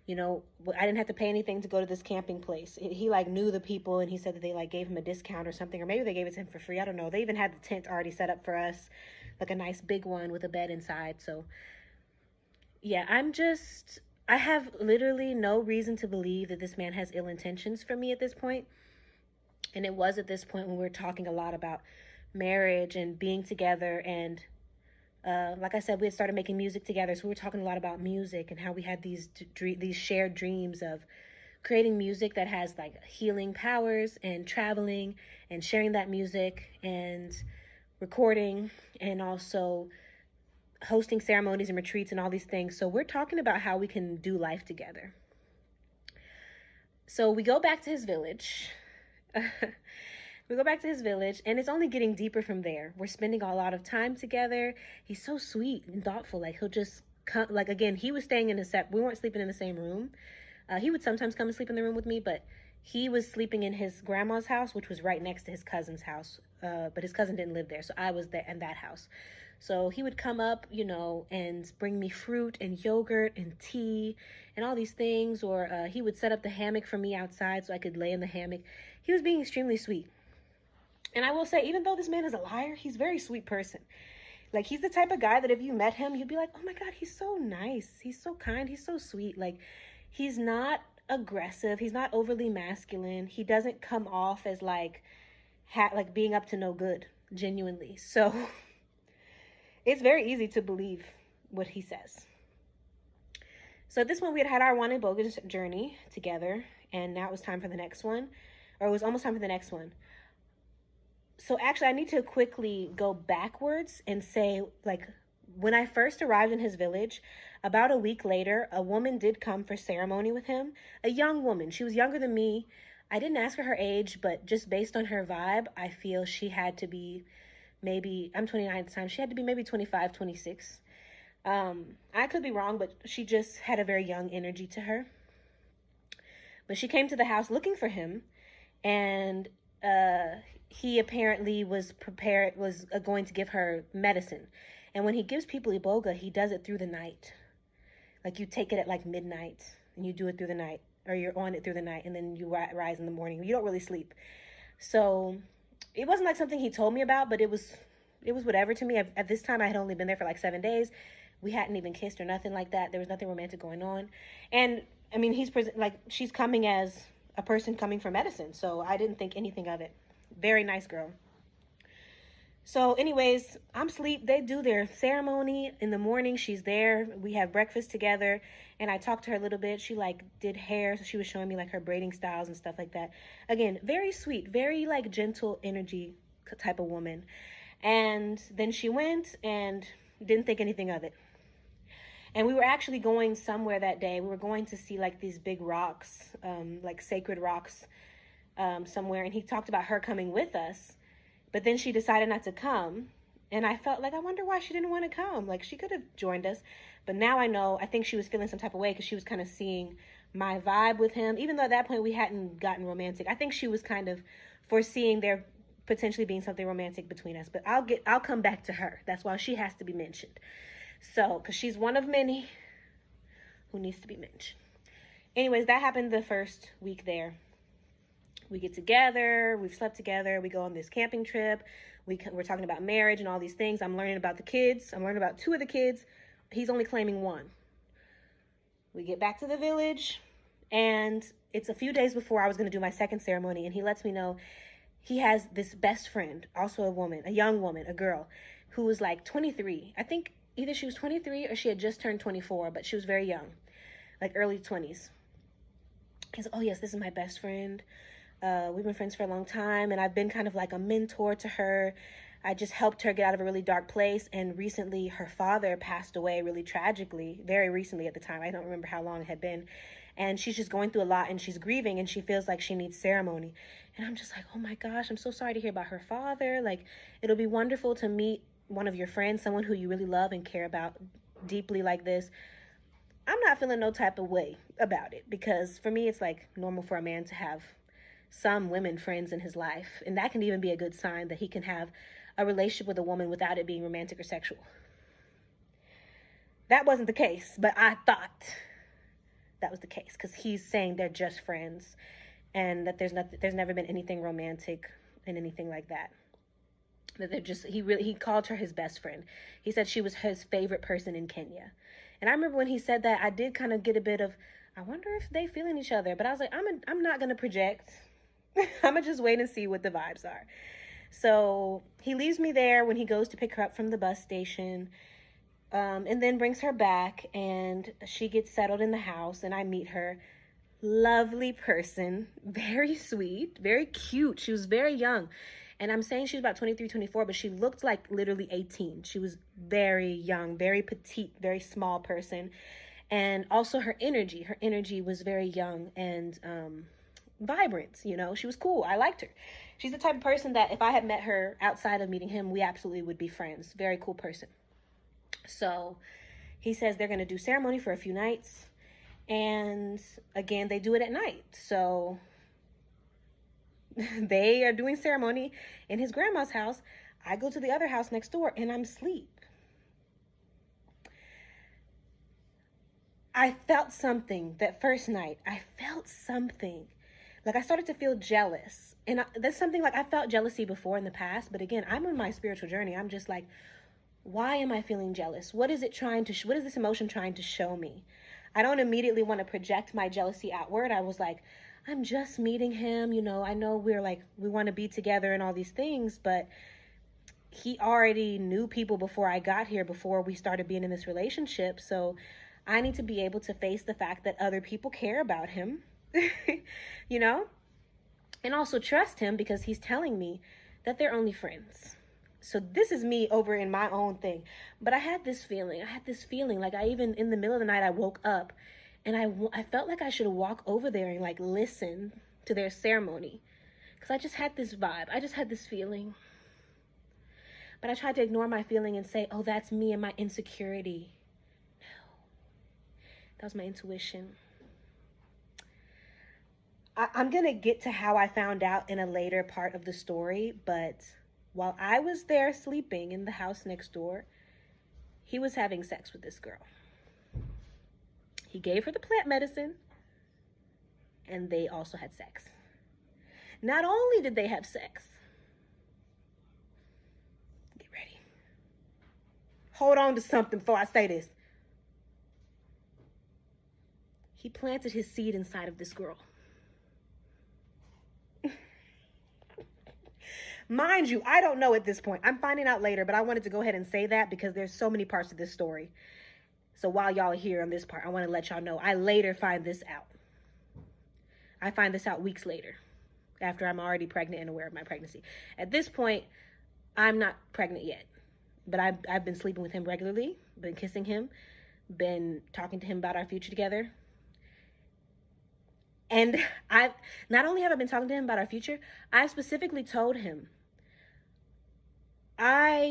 I didn't have to pay anything to go to this camping place. He like knew the people, and he said that they like gave him a discount or something, or maybe they gave it to him for free. I don't know. They even had the tent already set up for us, like a nice big one with a bed inside. So yeah, I have literally no reason to believe that this man has ill intentions for me at this point. And it was at this point when we were talking a lot about marriage and being together. And like I said, we had started making music together. So we were talking a lot about music and how we had these shared dreams of creating music that has like healing powers, and traveling and sharing that music and recording, and also hosting ceremonies and retreats and all these things. So we're talking about how we can do life together. So we go back to his village. We go back to his village, and it's only getting deeper from there. We're spending a lot of time together. He's so sweet and thoughtful. Like, he'll just come, like, again, he was staying in we weren't sleeping in the same room. He would sometimes come and sleep in the room with me, but he was sleeping in his grandma's house, which was right next to his cousin's house. But his cousin didn't live there, so I was there in that house. So he would come up, and bring me fruit and yogurt and tea and all these things. Or he would set up the hammock for me outside so I could lay in the hammock. He was being extremely sweet. And I will say, even though this man is a liar, he's a very sweet person. Like, he's the type of guy that if you met him, you'd be like, oh my God, he's so nice. He's so kind. He's so sweet. Like, he's not aggressive. He's not overly masculine. He doesn't come off as like being up to no good, genuinely. So it's very easy to believe what he says. So at this point, we had our wine and bogus journey together, and now it was time for the next one, or it was almost time for the next one. So actually, I need to quickly go backwards and say, like, when I first arrived in his village, about a week later, a woman did come for ceremony with him. A young woman. She was younger than me. I didn't ask her age, but just based on her vibe, I feel she had to be maybe, I'm 29 at the time, she had to be maybe 25, 26. I could be wrong, but she just had a very young energy to her. But she came to the house looking for him, and he apparently was going to give her medicine. And when he gives people iboga, he does it through the night. Like, you take it at like midnight and you do it through the night, or you're on it through the night, and then you rise in the morning. You don't really sleep. So it wasn't like something he told me about, but it was whatever to me. At this time, I had only been there for like 7 days. We hadn't even kissed or nothing like that. There was nothing romantic going on. And I mean, she's coming as a person coming for medicine. So I didn't think anything of it. Very nice girl. So anyways, I'm asleep. They do their ceremony in the morning. She's there. We have breakfast together, and I talked to her a little bit. She like did hair. So she was showing me like her braiding styles and stuff like that. Again, very sweet, very like gentle energy type of woman. And then she went and didn't think anything of it. And we were actually going somewhere that day. We were going to see like these big rocks, like sacred rocks somewhere. And he talked about her coming with us. But then she decided not to come. And I felt like, I wonder why she didn't want to come. Like, she could have joined us. But now I know, I think she was feeling some type of way because she was kind of seeing my vibe with him. Even though at that point we hadn't gotten romantic. I think she was kind of foreseeing there potentially being something romantic between us. But I'll come back to her. That's why she has to be mentioned. So, because she's one of many who needs to be mentioned. Anyways, that happened the first week there. We get together, we've slept together, we go on this camping trip, we're talking about marriage and all these things. I'm learning about the kids. I'm learning about 2 of the kids. He's only claiming 1. We get back to the village, and it's a few days before I was going to do my second ceremony, and he lets me know he has this best friend, also a woman, a young woman, a girl, who was like 23. I think either she was 23 or she had just turned 24, but she was very young, like early 20s. He's like, oh yes, this is my best friend. We've been friends for a long time, and I've been kind of like a mentor to her. I just helped her get out of a really dark place, and recently her father passed away really tragically, very recently at the time. I don't remember how long it had been, and she's just going through a lot, and she's grieving, and she feels like she needs ceremony. And I'm just like, oh my gosh, I'm so sorry to hear about her father. Like, it'll be wonderful to meet one of your friends, someone who you really love and care about deeply like this. I'm not feeling no type of way about it, because for me, it's like normal for a man to have some women friends in his life, and that can even be a good sign that he can have a relationship with a woman without it being romantic or sexual. That wasn't the case, but I thought that was the case, because he's saying they're just friends, and that there's never been anything romantic and anything like that. That they're just, he called her his best friend. He said she was his favorite person in Kenya. And I remember when he said that, I did kind of get a bit of, I wonder if they feeling each other. But I was like, I'm not going to project. I'm going to just wait and see what the vibes are. So he leaves me there when he goes to pick her up from the bus station, and then brings her back, and she gets settled in the house, and I meet her. Lovely person, very sweet, very cute. She was very young. And I'm saying she was about 23, 24, but she looked like literally 18. She was very young, very petite, very small person. And also her energy was very young and vibrant, she was cool. I liked her. She's the type of person that if I had met her outside of meeting him, we absolutely would be friends. Very cool person. So he says they're going to do ceremony for a few nights. And again, they do it at night. So they are doing ceremony in his grandma's house. I go to the other house next door and I'm asleep. I felt something that first night. I felt something. Like I started to feel jealous. And that's something like I felt jealousy before in the past. But again, I'm on my spiritual journey. I'm just like, why am I feeling jealous? What is it trying to, what is this emotion trying to show me? I don't immediately want to project my jealousy outward. I was like, I'm just meeting him. I know we want to be together and all these things, but he already knew people before I got here, before we started being in this relationship. So I need to be able to face the fact that other people care about him, and also trust him because he's telling me that they're only friends. So this is me over in my own thing. But I had this feeling like I even in the middle of the night, I woke up and I felt like I should walk over there and like listen to their ceremony. Because I just had this vibe. I just had this feeling. But I tried to ignore my feeling and say, oh, that's me and my insecurity. No, that was my intuition. I'm going to get to how I found out in a later part of the story, but while I was there sleeping in the house next door, he was having sex with this girl. He gave her the plant medicine, and they also had sex. Not only did they have sex, get ready. Hold on to something before I say this. He planted his seed inside of this girl. Mind you, I don't know at this point. I'm finding out later, but I wanted to go ahead and say that because there's so many parts of this story. So while y'all are here on this part, I want to let y'all know I later find this out. I find this out weeks later after I'm already pregnant and aware of my pregnancy. At this point, I'm not pregnant yet, but I've been sleeping with him regularly, been kissing him, been talking to him about our future together. And I've not only have I been talking to him about our future, I specifically told him,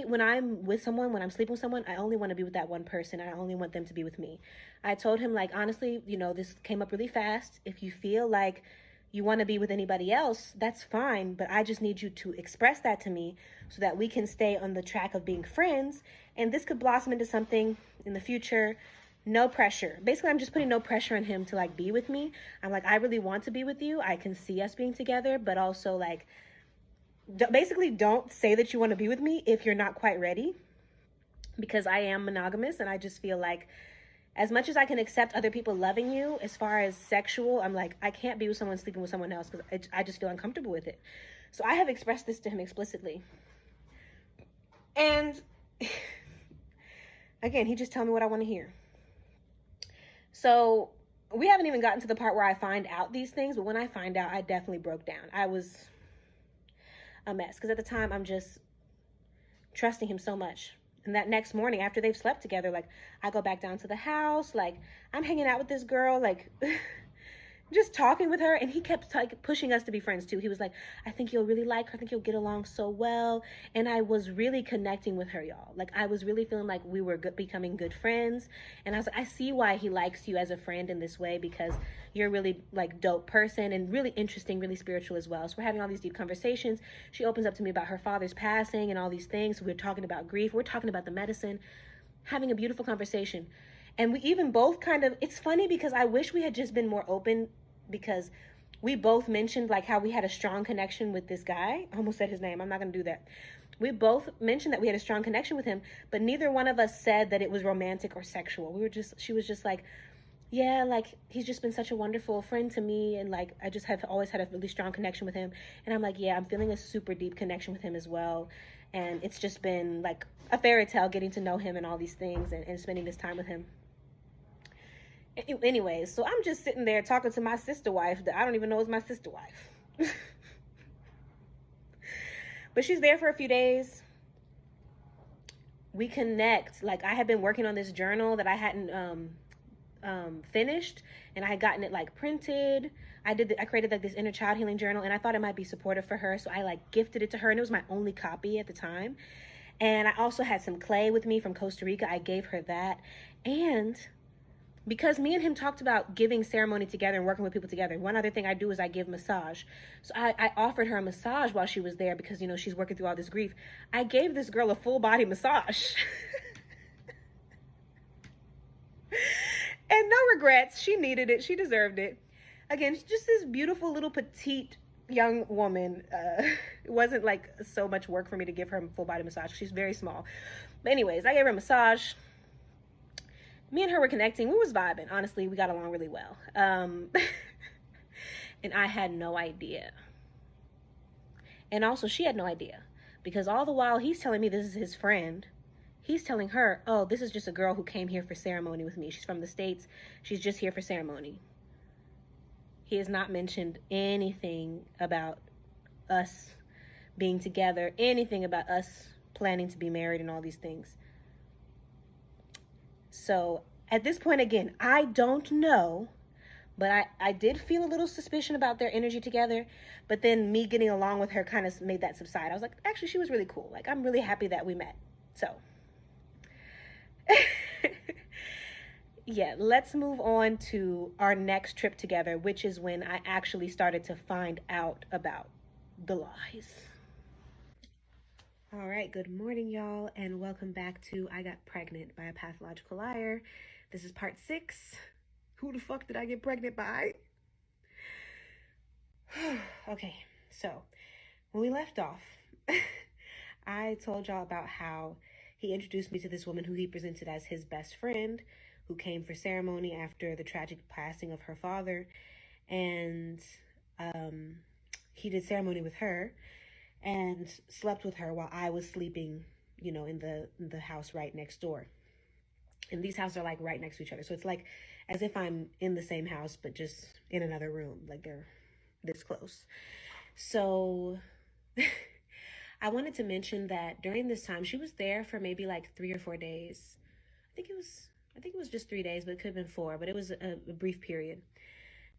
when I'm with someone, when I'm sleeping with someone, I only want to be with that one person. I only want them to be with me. I told him, like, honestly, this came up really fast. If you feel like you want to be with anybody else, that's fine. But I just need you to express that to me so that we can stay on the track of being friends. And this could blossom into something in the future. No pressure. Basically, I'm just putting no pressure on him to like be with me. I'm like, I really want to be with you. I can see us being together, but also like, basically don't say that you want to be with me if you're not quite ready, because I am monogamous and I just feel like as much as I can accept other people loving you as far as sexual, I'm like, I can't be with someone sleeping with someone else because I just feel uncomfortable with it. So I have expressed this to him explicitly. And again, he just tell me what I want to hear. So we haven't even gotten to the part where I find out these things, but when I find out, I definitely broke down. I was a mess because at the time I'm just trusting him so much. And that next morning after they've slept together, like I go back down to the house, like I'm hanging out with this girl, like just talking with her, and he kept pushing us to be friends too. He was like, I think you'll really like her. I think you'll get along so well. And I was really connecting with her, y'all. Like I was really feeling like we were becoming good friends. And I was like, I see why he likes you as a friend in this way, because you're a really like dope person and really interesting, really spiritual as well. So we're having all these deep conversations. She opens up to me about her father's passing and all these things. We're talking about grief. We're talking about the medicine, having a beautiful conversation. And we even both it's funny because I wish we had just been more open, because we both mentioned like how we had a strong connection with this guy. I almost said his name. I'm not going to do that. We both mentioned that we had a strong connection with him, but neither one of us said that it was romantic or sexual. She was just like, yeah, like he's just been such a wonderful friend to me. And like, I just have always had a really strong connection with him. And I'm like, yeah, I'm feeling a super deep connection with him as well. And it's just been like a fairy tale getting to know him and all these things and spending this time with him. Anyways, so I'm just sitting there talking to my sister wife that I don't even know is my sister wife. But she's there for a few days. We connect. Like I had been working on this journal that I hadn't finished, and I had gotten it like printed. I created like this inner child healing journal, and I thought it might be supportive for her. So I like gifted it to her, and it was my only copy at the time. And I also had some clay with me from Costa Rica. I gave her that. And because me and him talked about giving ceremony together and working with people together, one other thing I do is I give massage. So I offered her a massage while she was there because, you know, she's working through all this grief. I gave this girl a full body massage. And no regrets. She needed it. She deserved it. Again, just this beautiful little petite young woman. It wasn't like so much work for me to give her a full body massage. She's very small. But anyways, I gave her a massage. Me and her were connecting. We was vibing. Honestly, we got along really well. And I had no idea. And also, she had no idea. Because all the while, he's telling me this is his friend. He's telling her, oh, this is just a girl who came here for ceremony with me. She's from the States. She's just here for ceremony. He has not mentioned anything about us being together, anything about us planning to be married and all these things. So at this point, again, I don't know, but I did feel a little suspicion about their energy together. But then me getting along with her kind of made that subside. I was like, actually, she was really cool. Like, I'm really happy that we met. So yeah, let's move on to our next trip together, which is when I actually started to find out about the lies. All right, good morning, y'all, and welcome back to I Got Pregnant by a Pathological Liar. This is part 6. Who the fuck did I get pregnant by? Okay, so when we left off, I told y'all about how he introduced me to this woman who he presented as his best friend, who came for ceremony after the tragic passing of her father. And he did ceremony with her and slept with her while I was sleeping, you know, in the house right next door. And these houses are like right next to each other. So it's like as if I'm in the same house, but just in another room. Like they're this close. So I wanted to mention that during this time, she was there for maybe like 3 or 4 days. I think it was just 3 days, but it could have been 4, but it was a brief period.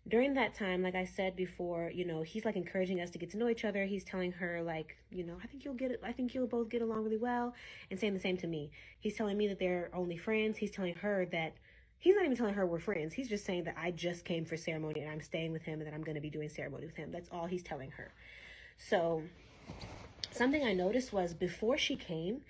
During that time, like I said before, you know, he's like encouraging us to get to know each other. He's telling her like, you know, I think you'll both get along really well, and saying the same to me. He's telling me that they're only friends. He's telling her that he's not even telling her we're friends. He's just saying that I just came for ceremony and I'm staying with him and that I'm going to be doing ceremony with him. That's all he's telling her. So something I noticed was before she came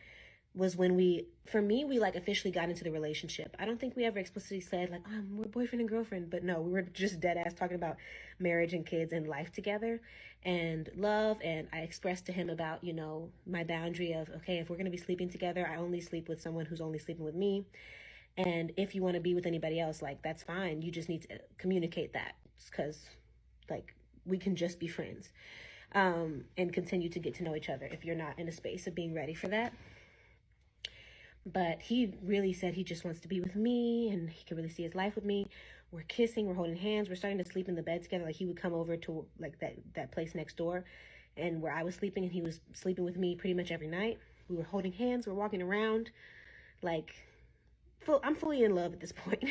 was when we like officially got into the relationship. I don't think we ever explicitly said like, we're boyfriend and girlfriend, but no, we were just dead ass talking about marriage and kids and life together and love. And I expressed to him about, you know, my boundary of, okay, if we're going to be sleeping together, I only sleep with someone who's only sleeping with me. And if you want to be with anybody else, like, that's fine. You just need to communicate that, because like we can just be friends, and continue to get to know each other if you're not in a space of being ready for that. But he really said he just wants to be with me and he can really see his life with me. We're kissing, we're holding hands, we're starting to sleep in the bed together. Like he would come over to like that place next door and where I was sleeping, and he was sleeping with me pretty much every night. We were holding hands, we're walking around. Like, I'm fully in love at this point.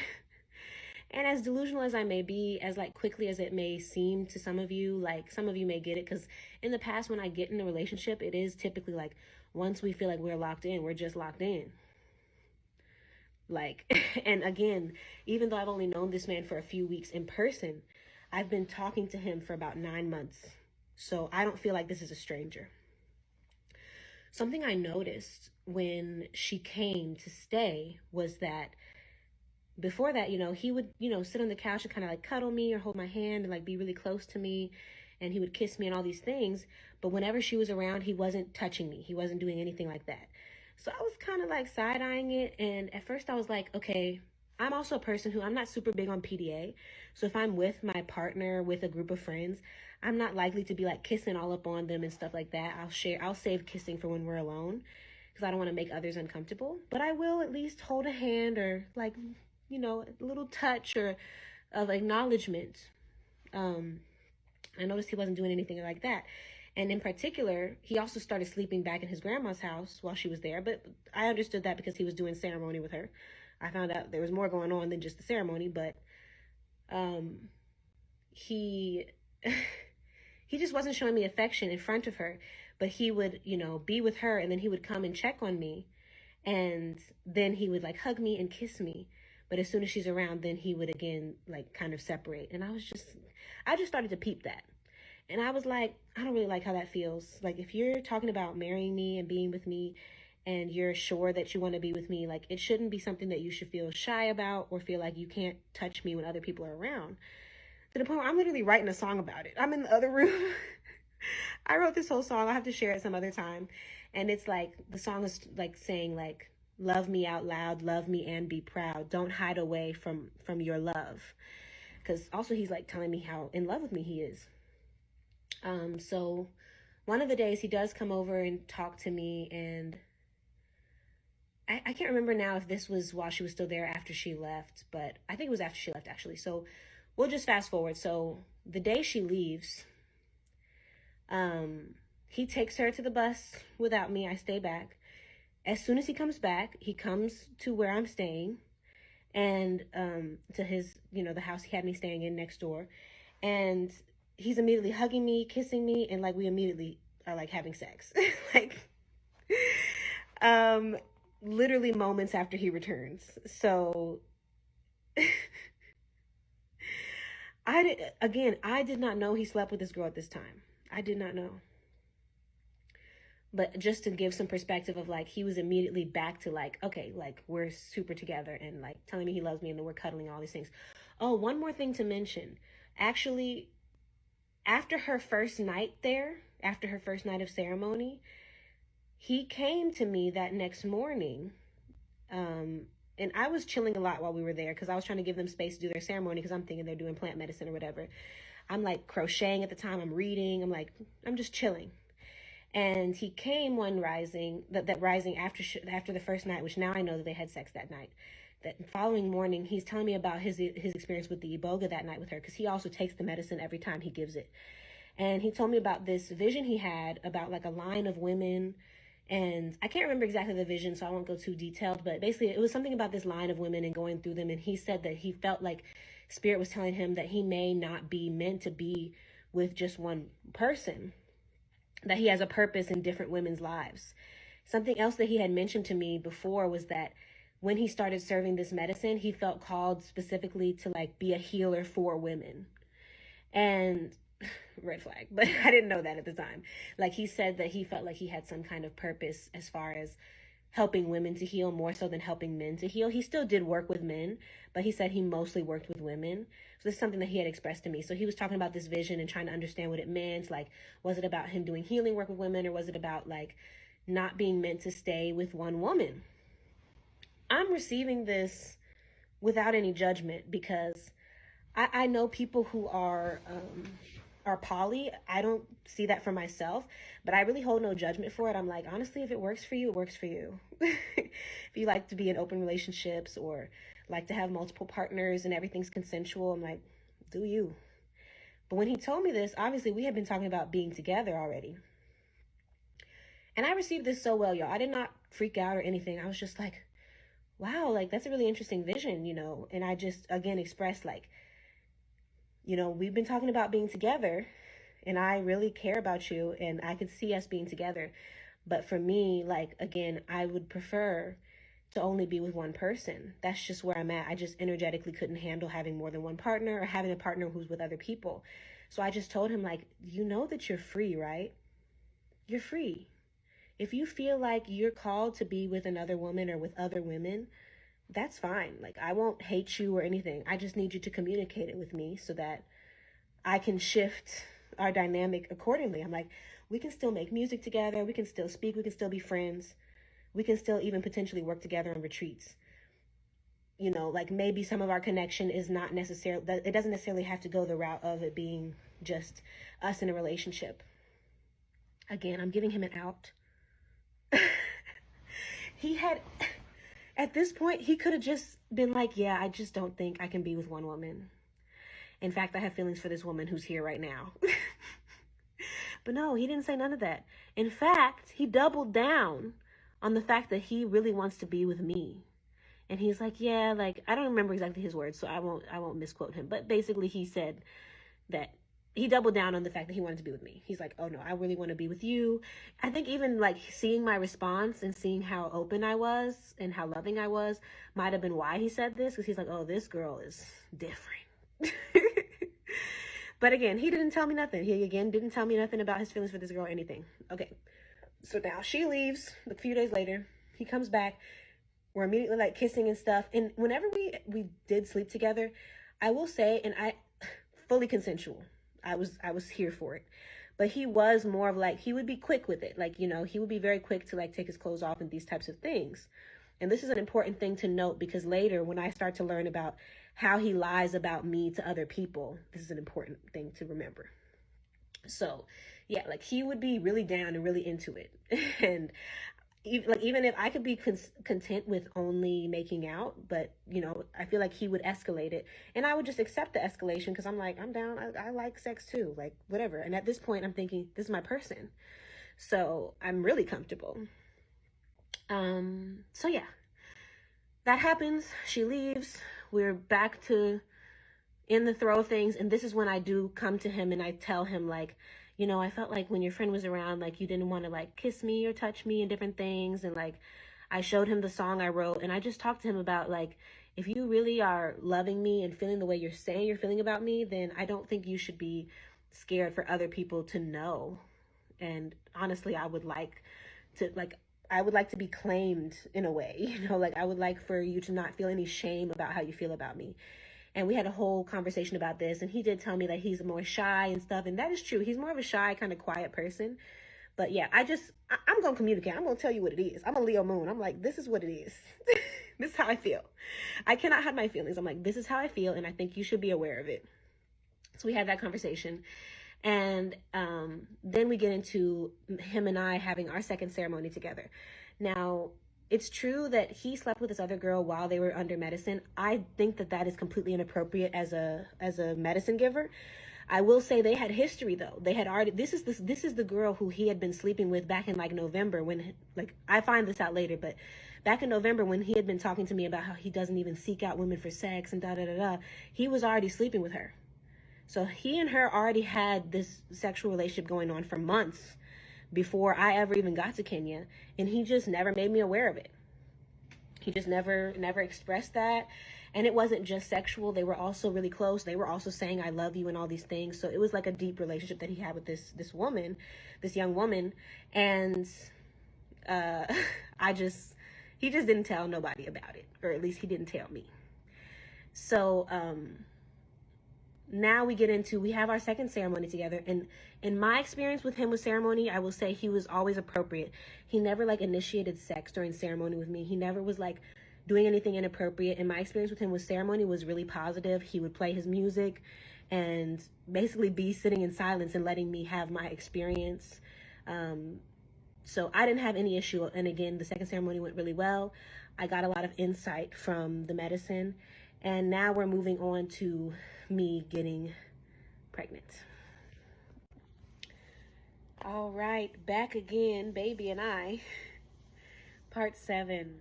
And as delusional as I may be, as like quickly as it may seem to some of you, like some of you may get it, because in the past when I get in a relationship, it is typically like once we feel like we're locked in, we're just locked in. Like, and again, even though I've only known this man for a few weeks in person, I've been talking to him for about 9 months. So I don't feel like this is a stranger. Something I noticed when she came to stay was that before that, you know, he would, you know, sit on the couch and kind of like cuddle me or hold my hand and like be really close to me. And he would kiss me and all these things. But whenever she was around, he wasn't touching me. He wasn't doing anything like that. So I was kind of like side-eyeing it. And at first I was like, okay, I'm also a person who I'm not super big on PDA. So if I'm with my partner, with a group of friends, I'm not likely to be like kissing all up on them and stuff like that. I'll save kissing for when we're alone, because I don't want to make others uncomfortable. But I will at least hold a hand or like, you know, a little touch or of acknowledgement. I noticed he wasn't doing anything like that. And in particular, he also started sleeping back in his grandma's house while she was there. But I understood that because he was doing ceremony with her. I found out there was more going on than just the ceremony. But he he just wasn't showing me affection in front of her, but he would, be with her, and then he would come and check on me, and then he would like hug me and kiss me. But as soon as she's around, then he would again like kind of separate. And I just started to peep that. And I was like, I don't really like how that feels. Like, if you're talking about marrying me and being with me, and you're sure that you want to be with me, like, it shouldn't be something that you should feel shy about or feel like you can't touch me when other people are around. To the point where I'm literally writing a song about it. I'm in the other room. I wrote this whole song. I'll have to share it some other time. And it's like, the song is like saying like, love me out loud, love me and be proud. Don't hide away from your love. Because also he's like telling me how in love with me he is. So one of the days he does come over and talk to me, and I can't remember now if this was while she was still there after she left, but I think it was after she left actually. So we'll just fast forward. So the day she leaves, he takes her to the bus without me. I stay back. As soon as he comes back, he comes to where I'm staying, and to his, the house he had me staying in next door. And he's immediately hugging me, kissing me, and like we immediately are like having sex. Like, literally moments after he returns. So I did not know he slept with this girl at this time. I did not know. But just to give some perspective of like, he was immediately back to like, okay, like we're super together, and like telling me he loves me, and then we're cuddling, all these things. Oh, one more thing to mention. Actually, after her first night there, after her first night of ceremony, he came to me that next morning. And I was chilling a lot while we were there because I was trying to give them space to do their ceremony, because I'm thinking they're doing plant medicine or whatever. I'm like crocheting at the time. I'm reading. I'm just chilling. And he came one rising, that rising after the first night, which now I know that they had sex that night. That following morning, he's telling me about his experience with the iboga that night with her, because he also takes the medicine every time he gives it. And he told me about this vision he had about like a line of women. And I can't remember exactly the vision, so I won't go too detailed. But basically, it was something about this line of women and going through them. And he said that he felt like Spirit was telling him that he may not be meant to be with just one person, that he has a purpose in different women's lives. Something else that he had mentioned to me before was that when he started serving this medicine, he felt called specifically to like be a healer for women. And red flag, but I didn't know that at the time. Like, he said that he felt like he had some kind of purpose as far as helping women to heal more so than helping men to heal. He still did work with men, but he said he mostly worked with women. So this is something that he had expressed to me. So he was talking about this vision and trying to understand what it meant. Like, was it about him doing healing work with women, or was it about like not being meant to stay with one woman? I'm receiving this without any judgment, because I know people who are poly. I don't see that for myself, but I really hold no judgment for it. I'm like, honestly, if it works for you, it works for you. If you like to be in open relationships or like to have multiple partners and everything's consensual, I'm like, do you? But when he told me this, obviously we had been talking about being together already. And I received this so well, y'all. I did not freak out or anything. I was just like, wow, like that's a really interesting vision, And I just, again, expressed like, we've been talking about being together, and I really care about you, and I could see us being together. But for me, like, again, I would prefer to only be with one person. That's just where I'm at. I just energetically couldn't handle having more than one partner, or having a partner who's with other people. So I just told him, like, you know that you're free, right? You're free. If you feel like you're called to be with another woman or with other women, that's fine. Like, I won't hate you or anything. I just need you to communicate it with me so that I can shift our dynamic accordingly. I'm like, we can still make music together. We can still speak. We can still be friends. We can still even potentially work together on retreats. Like maybe some of our connection is not necessarily, it doesn't necessarily have to go the route of it being just us in a relationship. Again, I'm giving him an out. At this point, he could have just been like, yeah, I just don't think I can be with one woman. In fact, I have feelings for this woman who's here right now. But no, he didn't say none of that. In fact, he doubled down on the fact that he really wants to be with me. And he's like, yeah, like, I don't remember exactly his words, so I won't misquote him. But basically he said, that he doubled down on the fact that he wanted to be with me. He's like, oh no, I really want to be with you. I think even like seeing my response and seeing how open I was and how loving I was might have been why he said this, because he's like, oh, this girl is different. But again, he didn't tell me nothing. He again didn't tell me nothing about his feelings for this girl or anything. Okay, so now she leaves a few days later. He comes back. We're immediately like kissing and stuff. And whenever we did sleep together, I will say, and I fully consensual. I was here for it. But he was more of like, he would be quick with it. Like, you know, he would be very quick to like take his clothes off and these types of things. And this is an important thing to note, because later when I start to learn about how he lies about me to other people, this is an important thing to remember. So yeah, like he would be really down and really into it. And even if I could be content with only making out, but you know, I feel like he would escalate it, and I would just accept the escalation because I'm like, I'm down. I like sex too, like whatever. And at this point, I'm thinking this is my person, so I'm really comfortable. So yeah, that happens. She leaves. We're back to in the throw of things, and this is when I do come to him and I tell him like, you know, I felt like when your friend was around, like you didn't want to like kiss me or touch me and different things. And like, I showed him the song I wrote, and I just talked to him about like, if you really are loving me and feeling the way you're saying you're feeling about me, then I don't think you should be scared for other people to know. And honestly, I would like to be claimed in a way, you know, like I would like for you to not feel any shame about how you feel about me. And we had a whole conversation about this, and he did tell me that he's more shy and stuff, and that is true. He's more of a shy, kind of quiet person. But yeah, I'm going to communicate. I'm going to tell you what it is. I'm a Leo moon. I'm like, this is what it is. This is how I feel. I cannot hide my feelings. I'm like, this is how I feel, and I think you should be aware of it. So we had that conversation. And then we get into him and I having our second ceremony together. Now, it's true that he slept with this other girl while they were under medicine. I think that that is completely inappropriate as a medicine giver. I will say they had history though. They had already, this is the girl who he had been sleeping with back in like November, when, like, I find this out later, but back in November when he had been talking to me about how he doesn't even seek out women for sex and he was already sleeping with her. So he and her already had this sexual relationship going on for months before I ever even got to Kenya, and he just never made me aware of it. He just never expressed that. And it wasn't just sexual. They were also really close. They were also saying I love you and all these things. So it was like a deep relationship that he had with this woman, this young woman. And he just didn't tell nobody about it, or at least he didn't tell me. So now we have our second ceremony together, and in my experience with him with ceremony, I will say he was always appropriate. He never like initiated sex during ceremony with me. He never was like doing anything inappropriate. And my experience with him with ceremony was really positive. He would play his music and basically be sitting in silence and letting me have my experience. So I didn't have any issue. And again, the second ceremony went really well. I got a lot of insight from the medicine. And now we're moving on to me getting pregnant. All right, back again, baby and I. Part 7.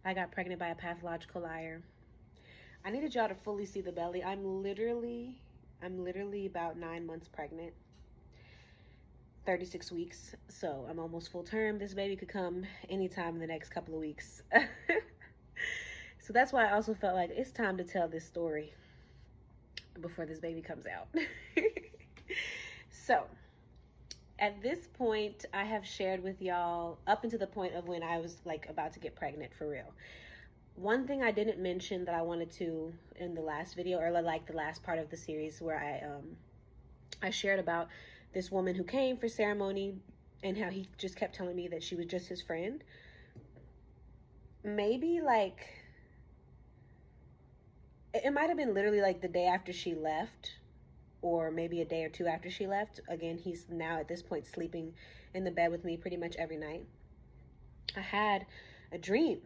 I got pregnant by a pathological liar. I needed y'all to fully see the belly. I'm literally about 9 months pregnant. 36 weeks, so I'm almost full term. This baby could come anytime in the next couple of weeks. So that's why I also felt like it's time to tell this story before this baby comes out. So at this point, I have shared with y'all up until the point of when I was like about to get pregnant for real. One thing I didn't mention that I wanted to in the last video, or like the last part of the series, where I shared about this woman who came for ceremony and how he just kept telling me that she was just his friend. Maybe like, it might have been literally like the day after she left, or maybe a day or two after she left. Again, he's now at this point sleeping in the bed with me pretty much every night. I had a dream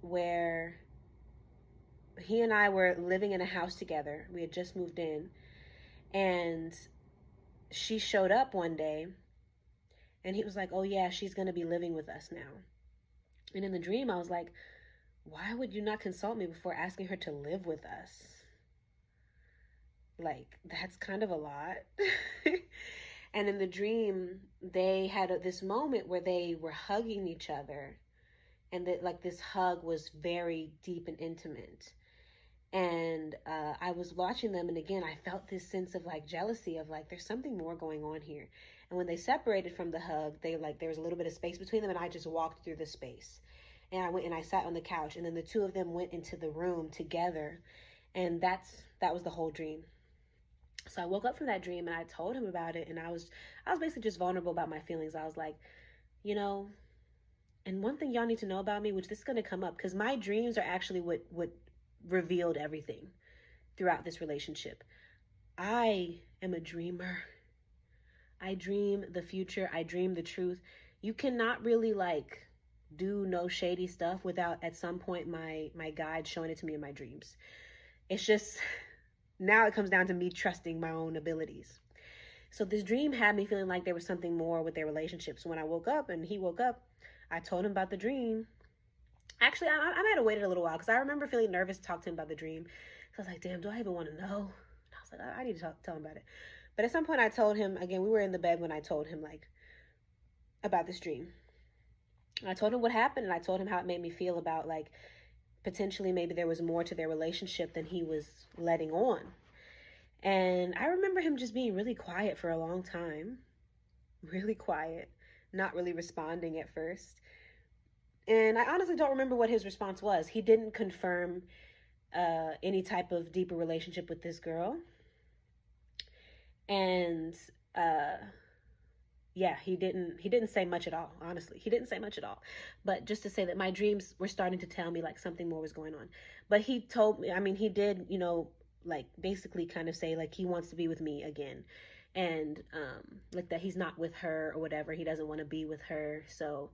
where he and I were living in a house together. We had just moved in, and she showed up one day, and he was like, oh yeah, she's going to be living with us now. And in the dream, I was like, why would you not consult me before asking her to live with us? like, that's kind of a lot. And in the dream, they had this moment where they were hugging each other, and that, like, this hug was very deep and intimate. And I was watching them, and again, I felt this sense of like jealousy of like, there's something more going on here. And when they separated from the hug, they like, there was a little bit of space between them, and I just walked through the space. And I went and I sat on the couch, and then the two of them went into the room together. And that was the whole dream. So I woke up from that dream, and I told him about it, and I was basically just vulnerable about my feelings. I was like, you know, and one thing y'all need to know about me, which this is going to come up, because my dreams are actually what revealed everything throughout this relationship. I am a dreamer. I dream the future. I dream the truth. You cannot really like do no shady stuff without at some point my guide showing it to me in my dreams. It's just, now it comes down to me trusting my own abilities. So this dream had me feeling like there was something more with their relationship. So when I woke up and he woke up, I told him about the dream. Actually, I might have waited a little while because I remember feeling nervous to talk to him about the dream. So I was like, damn, do I even want to know? And I was like, I need to tell him about it. But at some point I told him, again, we were in the bed when I told him like about this dream. I told him what happened, and I told him how it made me feel about like potentially maybe there was more to their relationship than he was letting on. And I remember him just being really quiet for a long time. Really quiet. Not really responding at first. And I honestly don't remember what his response was. He didn't confirm any type of deeper relationship with this girl. And yeah, he didn't say much at all, honestly. He didn't say much at all. But just to say that my dreams were starting to tell me like something more was going on. But he told me, I mean, he did, you know, like basically kind of say like he wants to be with me again. And like that he's not with her or whatever. He doesn't want to be with her. So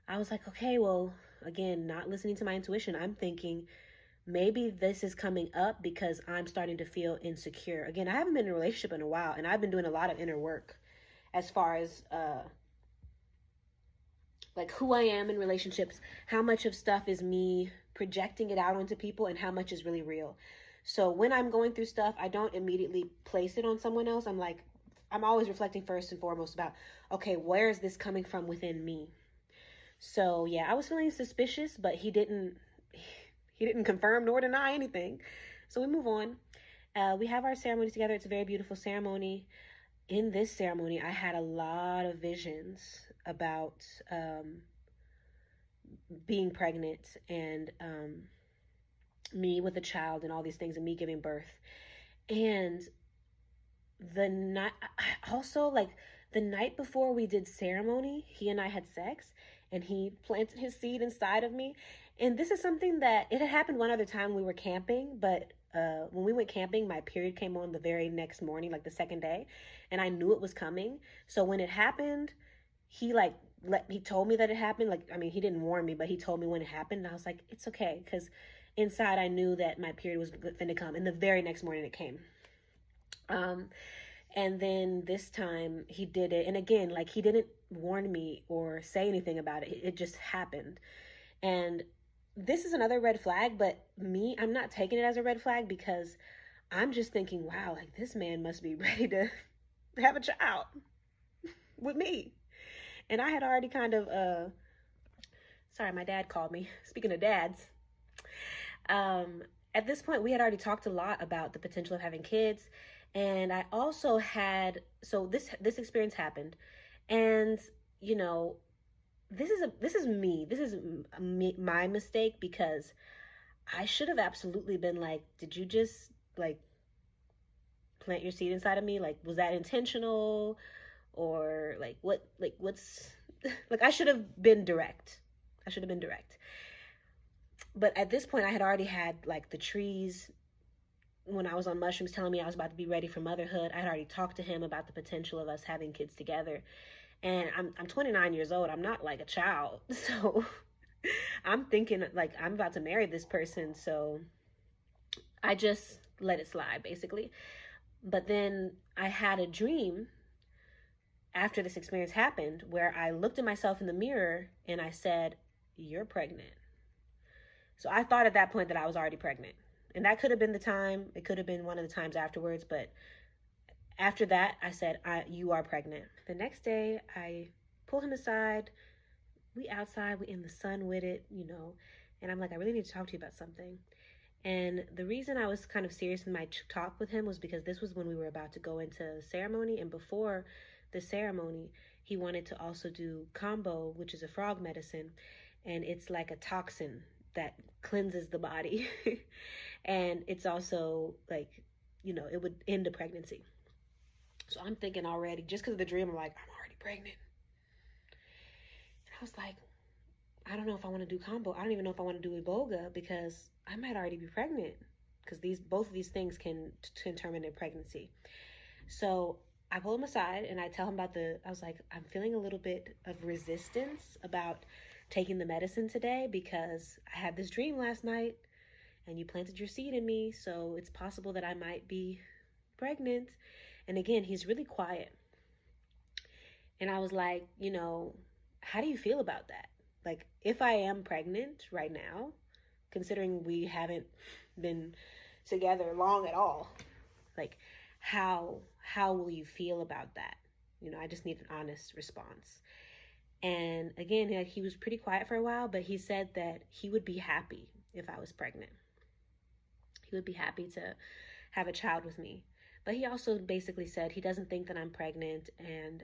I was like, okay, well, again, not listening to my intuition. I'm thinking maybe this is coming up because I'm starting to feel insecure. Again, I haven't been in a relationship in a while, and I've been doing a lot of inner work as far as like who I am in relationships, how much of stuff is me projecting it out onto people, and how much is really real. So when I'm going through stuff, I don't immediately place it on someone else. I'm always reflecting first and foremost about, okay, where is this coming from within me? So yeah, I was feeling suspicious, but he didn't confirm nor deny anything. So we move on. We have our ceremony together. It's a very beautiful ceremony. In this ceremony, I had a lot of visions about being pregnant and me with a child and all these things, and me giving birth. And the night, also like the night before we did ceremony, he and I had sex, and he planted his seed inside of me. And this is something that, it had happened one other time we were camping, but when we went camping, my period came on the very next morning, like the second day, and I knew it was coming. So when it happened, he told me that it happened. Like, I mean, he didn't warn me, but he told me when it happened, and I was like, it's okay, because inside I knew that my period was finna come, and the very next morning it came. And then this time he did it. And again, like he didn't warn me or say anything about it. It just happened. And this is another red flag, but I'm not taking it as a red flag because I'm just thinking, wow, like this man must be ready to have a child with me. And I had already kind of, sorry, my dad called me. Speaking of dads, at this point we had already talked a lot about the potential of having kids. And I also had, so this experience happened, and you know, this is my mistake, because I should have absolutely been like, did you just like plant your seed inside of me? Like, was that intentional? Or what's like, I should have been direct. But at this point I had already had like the trees, when I was on mushrooms, telling me I was about to be ready for motherhood. I had already talked to him about the potential of us having kids together. And I'm 29 years old. I'm not like a child. So I'm thinking like I'm about to marry this person. So I just let it slide, basically. But then I had a dream after this experience happened where I looked at myself in the mirror and I said, "You're pregnant." So I thought at that point that I was already pregnant. And that could have been the time. It could have been one of the times afterwards. But after that, I said, you are pregnant. The next day, I pull him aside. We outside, we in the sun with it, and I'm like, I really need to talk to you about something. And the reason I was kind of serious in my talk with him was because this was when we were about to go into the ceremony. And before the ceremony, he wanted to also do combo, which is a frog medicine. And it's like a toxin that cleanses the body. And it's also like, it would end a pregnancy. So I'm thinking already, just because of the dream, I'm like, I'm already pregnant. And I was like, I don't know if I want to do combo. I don't even know if I want to do Iboga because I might already be pregnant, because both of these things can terminate pregnancy. So I pull him aside and I tell him I was like, I'm feeling a little bit of resistance about taking the medicine today because I had this dream last night and you planted your seed in me. So it's possible that I might be pregnant. And again, he's really quiet. And I was like, how do you feel about that? Like, if I am pregnant right now, considering we haven't been together long at all, like, how will you feel about that? I just need an honest response. And again, he was pretty quiet for a while, but he said that he would be happy if I was pregnant. He would be happy to have a child with me. But he also basically said he doesn't think that I'm pregnant, and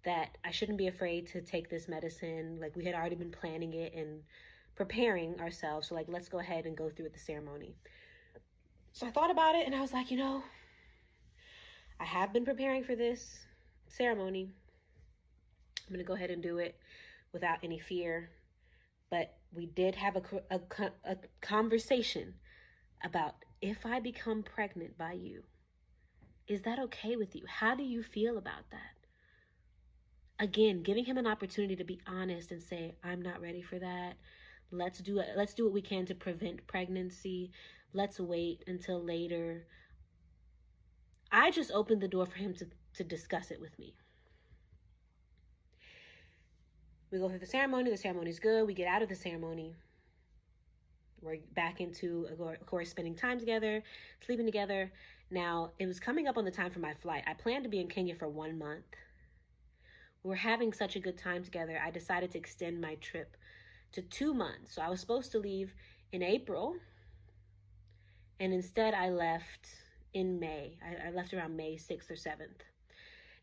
that I shouldn't be afraid to take this medicine. Like, we had already been planning it and preparing ourselves. So, like, let's go ahead and go through with the ceremony. So I thought about it and I was like, I have been preparing for this ceremony. I'm going to go ahead and do it without any fear. But we did have a conversation about, if I become pregnant by you, is that okay with you? How do you feel about that? Again, giving him an opportunity to be honest and say, I'm not ready for that. Let's do what we can to prevent pregnancy. Let's wait until later. I just opened the door for him to discuss it with me. We go through the ceremony. The ceremony's good. We get out of the ceremony. We're back into, of course, spending time together, sleeping together. Now, it was coming up on the time for my flight. I planned to be in Kenya for 1 month. We're having such a good time together, I decided to extend my trip to 2 months. So I was supposed to leave in April, and instead I left in May. I left around May 6th or 7th.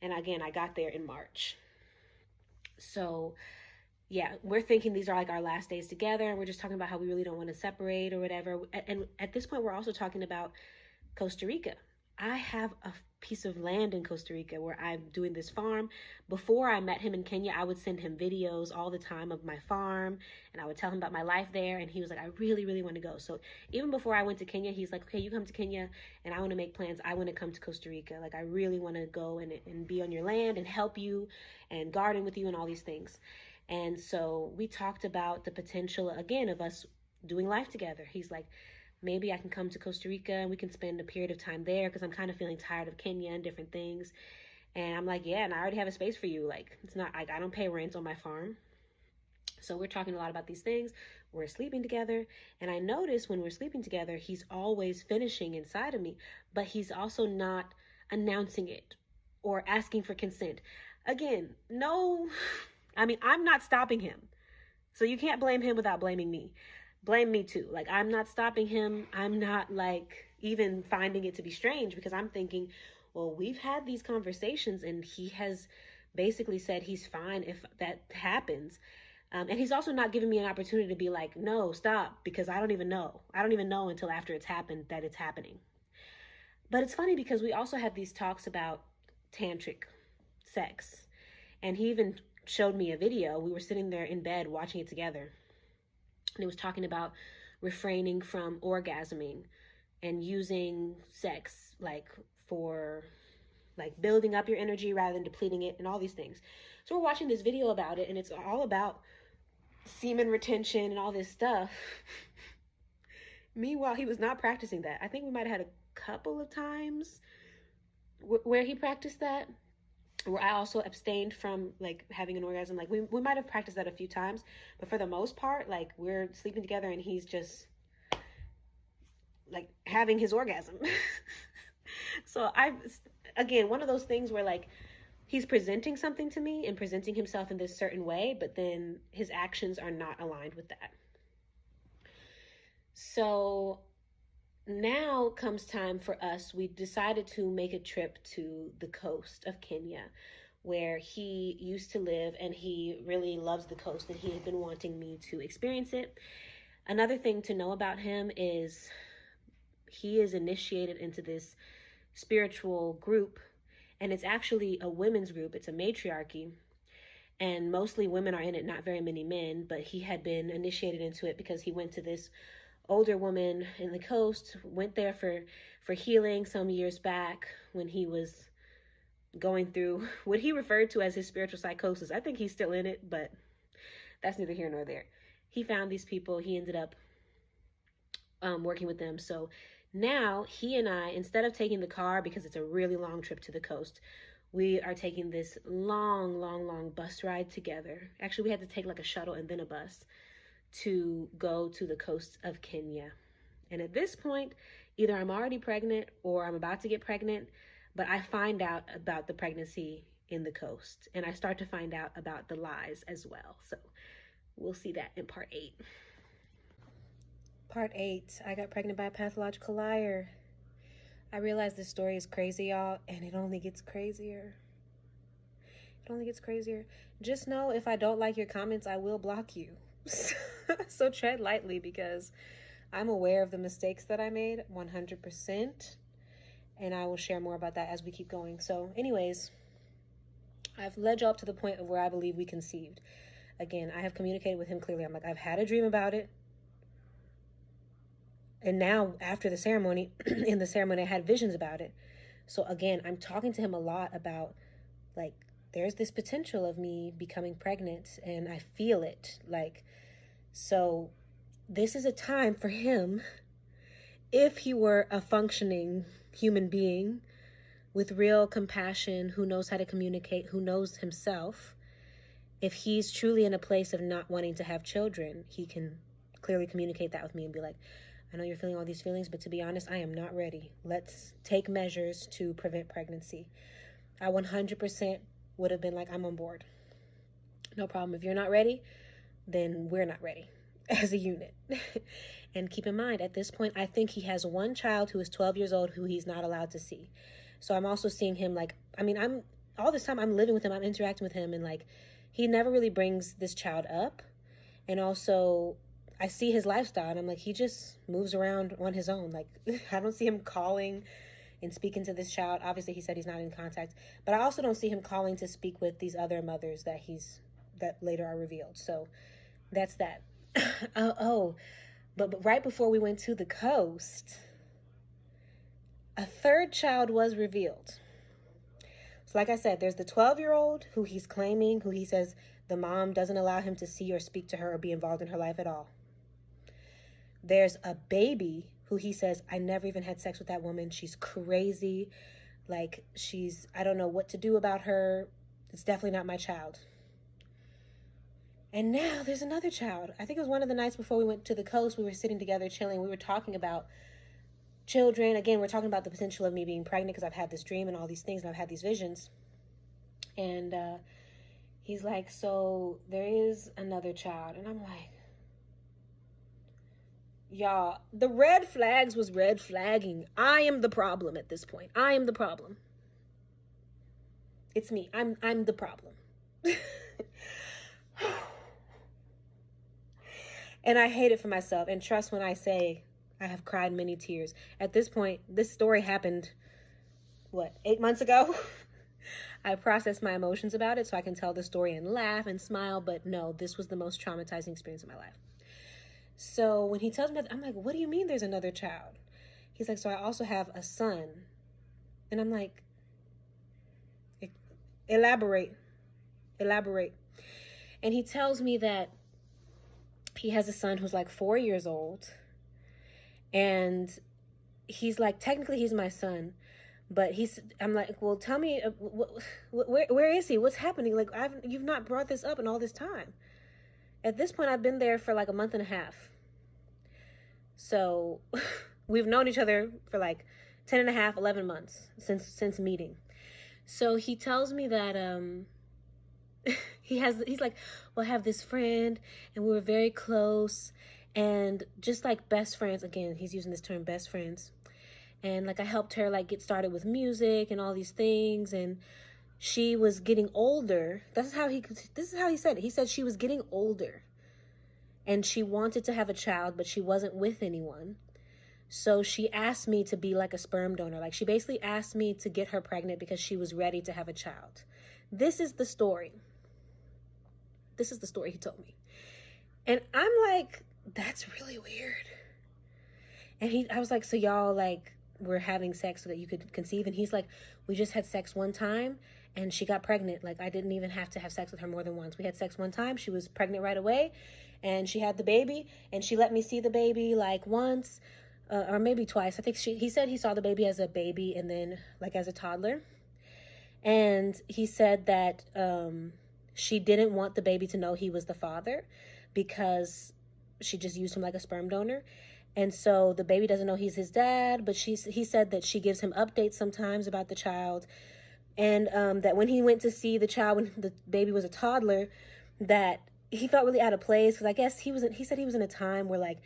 And again, I got there in March. So yeah, we're thinking these are like our last days together. We're just talking about how we really don't want to separate or whatever. And at this point, we're also talking about Costa Rica. I have a piece of land in Costa Rica where I'm doing this farm. Before I met him in Kenya, I would send him videos all the time of my farm, and I would tell him about my life there. And he was like, I really, really want to go. So even before I went to Kenya, he's like, okay, you come to Kenya and I want to make plans. I want to come to Costa Rica. Like, I really want to go and be on your land and help you and garden with you and all these things. And so we talked about the potential, again, of us doing life together. He's like, maybe I can come to Costa Rica and we can spend a period of time there because I'm kind of feeling tired of Kenya and different things. And I'm like, yeah, and I already have a space for you. Like, it's not like I don't pay rent on my farm. So we're talking a lot about these things. We're sleeping together. And I notice when we're sleeping together, he's always finishing inside of me, but he's also not announcing it or asking for consent. Again, no, I mean, I'm not stopping him. So you can't blame him without blaming me. Blame me too. Like, I'm not stopping him. I'm not like even finding it to be strange because I'm thinking, well, we've had these conversations and he has basically said he's fine if that happens. And he's also not giving me an opportunity to be like, no, stop, because I don't even know. I don't even know until after it's happened that it's happening. But it's funny because we also had these talks about tantric sex. And he even showed me a video. We were sitting there in bed watching it together. And it was talking about refraining from orgasming and using sex like for like building up your energy rather than depleting it and all these things. So we're watching this video about it and it's all about semen retention and all this stuff. Meanwhile, he was not practicing that. I think we might have had a couple of times where he practiced that, where I also abstained from like having an orgasm. Like we might have practiced that a few times, but for the most part, like we're sleeping together and he's just like having his orgasm. So again, one of those things where like he's presenting something to me and presenting himself in this certain way, but then his actions are not aligned with that. So now comes time for us. We decided to make a trip to the coast of Kenya, where he used to live, and he really loves the coast, and he had been wanting me to experience it. Another thing to know about him is he is initiated into this spiritual group, and it's actually a women's group. It's a matriarchy, and mostly women are in it, not very many men, but he had been initiated into it because he went to this older woman in the coast, went there for healing some years back when he was going through what he referred to as his spiritual psychosis. I think he's still in it, but that's neither here nor there. He found these people. He ended up working with them. So now he and I, instead of taking the car, because it's a really long trip to the coast, we are taking this long bus ride together. Actually, we had to take like a shuttle and then a bus to go to the coast of Kenya. And at this point, either I'm already pregnant or I'm about to get pregnant, but I find out about the pregnancy in the coast, and I start to find out about the lies as well. So we'll see that in part 8. Part 8, I got pregnant by a pathological liar. I realize this story is crazy, y'all, and it only gets crazier. It only gets crazier. Just know if I don't like your comments, I will block you. So tread lightly, because I'm aware of the mistakes that I made 100%, and I will share more about that as we keep going. So anyways, I've led you up to the point of where I believe we conceived. Again, I have communicated with him clearly. I'm like, I've had a dream about it. And now after the ceremony, in the ceremony, I had visions about it. So again, I'm talking to him a lot about, like, there's this potential of me becoming pregnant, and I feel it. Like, so this is a time for him, if he were a functioning human being with real compassion, who knows how to communicate, who knows himself, if he's truly in a place of not wanting to have children, he can clearly communicate that with me and be like, I know you're feeling all these feelings, but to be honest, I am not ready. Let's take measures to prevent pregnancy. I 100% would have been like, I'm on board. No problem. If you're not ready, then we're not ready as a unit. And keep in mind, at this point, I think he has one child who is 12 years old who he's not allowed to see. So I'm also seeing him like, I'm all this time I'm living with him, I'm interacting with him, and like, he never really brings this child up. And also, I see his lifestyle, and I'm like, he just moves around on his own. Like, I don't see him calling and speaking to this child. Obviously, he said he's not in contact, but I also don't see him calling to speak with these other mothers that later are revealed. So that's that. But right before we went to the coast, a third child was revealed. So like I said, there's the 12-year-old who he's claiming, who he says the mom doesn't allow him to see or speak to her or be involved in her life at all. There's a baby who he says, I never even had sex with that woman. She's crazy. Like, I don't know what to do about her. It's definitely not my child. And now there's another child. I think it was one of the nights before we went to the coast. We were sitting together, chilling. We were talking about children. Again, we're talking about the potential of me being pregnant because I've had this dream and all these things, and I've had these visions. And he's like, so there is another child. And I'm like, y'all, the red flags was red flagging. I am the problem at this point. I am the problem. It's me. I'm the problem. And I hate it for myself. And trust when I say I have cried many tears. At this point, this story happened, 8 months ago? I processed my emotions about it so I can tell the story and laugh and smile. But no, this was the most traumatizing experience of my life. So when he tells me that, I'm like, what do you mean there's another child? He's like, so I also have a son. And I'm like, elaborate. And he tells me that he has a son who's like 4 years old. And he's like, technically he's my son. But I'm like, well, tell me, where is he? What's happening? Like, you've not brought this up in all this time. At this point, I've been there for like a month and a half. So we've known each other for like 10 and a half, 11 months since meeting. So he tells me that he's like, well, I have this friend and we were very close and just like best friends. Again, he's using this term, best friends. And like I helped her like get started with music and all these things, and she was getting older. This is how he said it. He said she was getting older and she wanted to have a child, but she wasn't with anyone. So she asked me to be like a sperm donor. Like she basically asked me to get her pregnant because she was ready to have a child. This is the story. This is the story he told me. And I'm like, that's really weird. And I was like, so y'all like were having sex so that you could conceive? And he's like, we just had sex one time and she got pregnant. Like I didn't even have to have sex with her more than once. We had sex one time. She was pregnant right away and she had the baby, and she let me see the baby like once or maybe twice. I think he said he saw the baby as a baby and then like as a toddler. And he said that she didn't want the baby to know he was the father because she just used him like a sperm donor. And so the baby doesn't know he's his dad, but he said that she gives him updates sometimes about the child. And that when he went to see the child when the baby was a toddler, that he felt really out of place because I guess he said he was in a time where like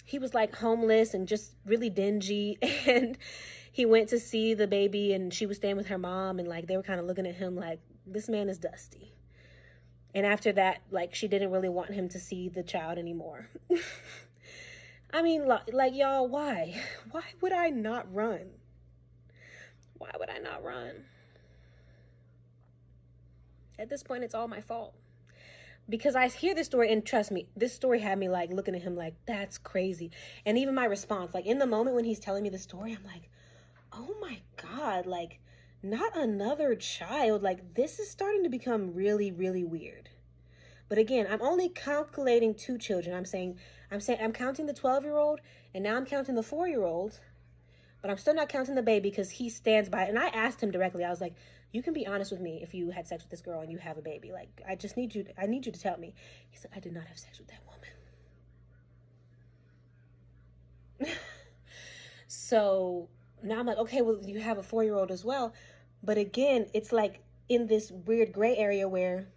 he was like homeless and just really dingy. And he went to see the baby and she was staying with her mom, and like they were kind of looking at him like, this man is dusty. And after that, like she didn't really want him to see the child anymore. I mean, like, y'all, why? Why would I not run? Why would I not run? At this point, it's all my fault. Because I hear this story, and trust me, this story had me, like, looking at him like, that's crazy. And even my response, like, in the moment when he's telling me the story, I'm like, oh, my God, like, not another child. Like, this is starting to become really, really weird. But again, I'm only calculating 2 children. I'm counting the 12-year-old, and now I'm counting the 4-year-old, but I'm still not counting the baby because he stands by it. And I asked him directly. I was like, you can be honest with me if you had sex with this girl and you have a baby. Like, I need you to tell me. He said, I did not have sex with that woman. So now I'm like, okay, well, you have a 4-year-old as well. But again, it's like in this weird gray area where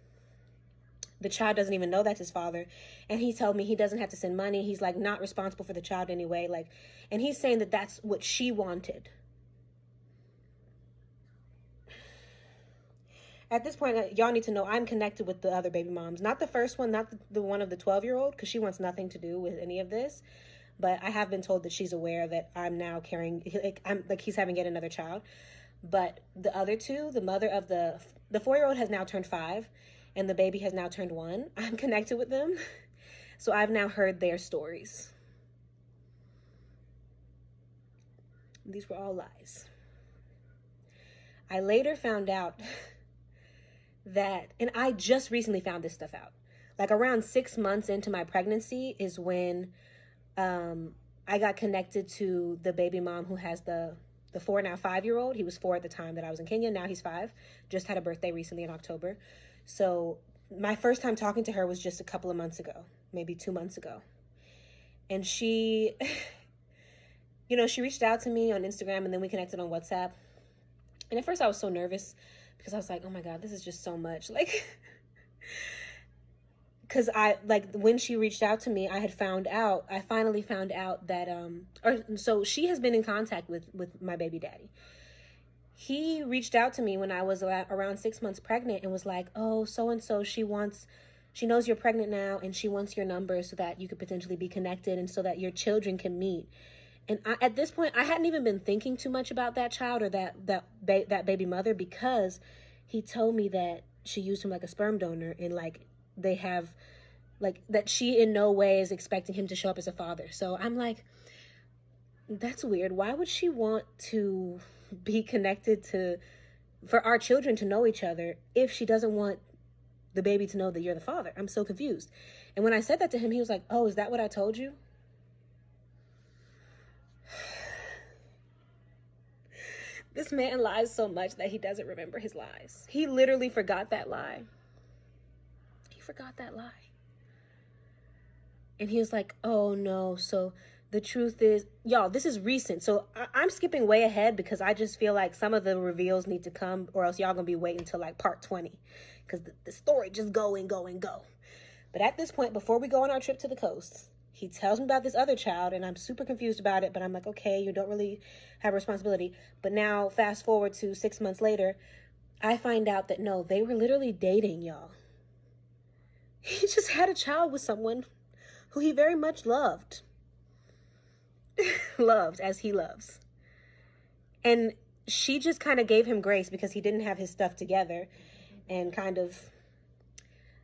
the child doesn't even know that's his father. And he told me he doesn't have to send money. He's like not responsible for the child anyway. Like, and he's saying that that's what she wanted. At this point, y'all need to know I'm connected with the other baby moms. Not the first one, not the one of the 12-year-old, because she wants nothing to do with any of this. But I have been told that she's aware that I'm now carrying, he's having yet another child. But the other 2, the mother of the 4-year-old has now turned 5. And the baby has now turned 1. I'm connected with them. So I've now heard their stories. These were all lies. I later found out that, and I just recently found this stuff out. Like around 6 months into my pregnancy is when I got connected to the baby mom who has the 4, now 5-year-old. He was 4 at the time that I was in Kenya. Now he's 5. Just had a birthday recently in October. So my first time talking to her was just a couple of months ago, maybe 2 months ago. And she, she reached out to me on Instagram, and then we connected on WhatsApp. And at first I was so nervous because I was like, oh my God, this is just so much. Like, because when she reached out to me, I finally found out that, so she has been in contact with my baby daddy. He reached out to me when I was around 6 months pregnant and was like, oh, so-and-so, she knows you're pregnant now and she wants your number so that you could potentially be connected and so that your children can meet. And at this point, I hadn't even been thinking too much about that child or that baby mother, because he told me that she used him like a sperm donor, and like they have like that she in no way is expecting him to show up as a father. So I'm like, that's weird. Why would she want to be connected for our children to know each other if she doesn't want the baby to know that you're the father? I'm so confused. And when I said that to him, he was like, oh, is that what I told you? This man lies so much that he doesn't remember his lies. He literally forgot that lie. He forgot that lie. And he was like, oh no, so the truth is, y'all, this is recent. So I'm skipping way ahead because I just feel like some of the reveals need to come, or else y'all gonna be waiting until like part 20 because the story just go and go and go. But at this point, before we go on our trip to the coast, he tells me about this other child, and I'm super confused about it, but I'm like, okay, you don't really have a responsibility. But now, fast forward to 6 months later, I find out that no, they were literally dating, y'all. He just had a child with someone who he very much loved. Loved as he loves. And she just kind of gave him grace because he didn't have his stuff together, and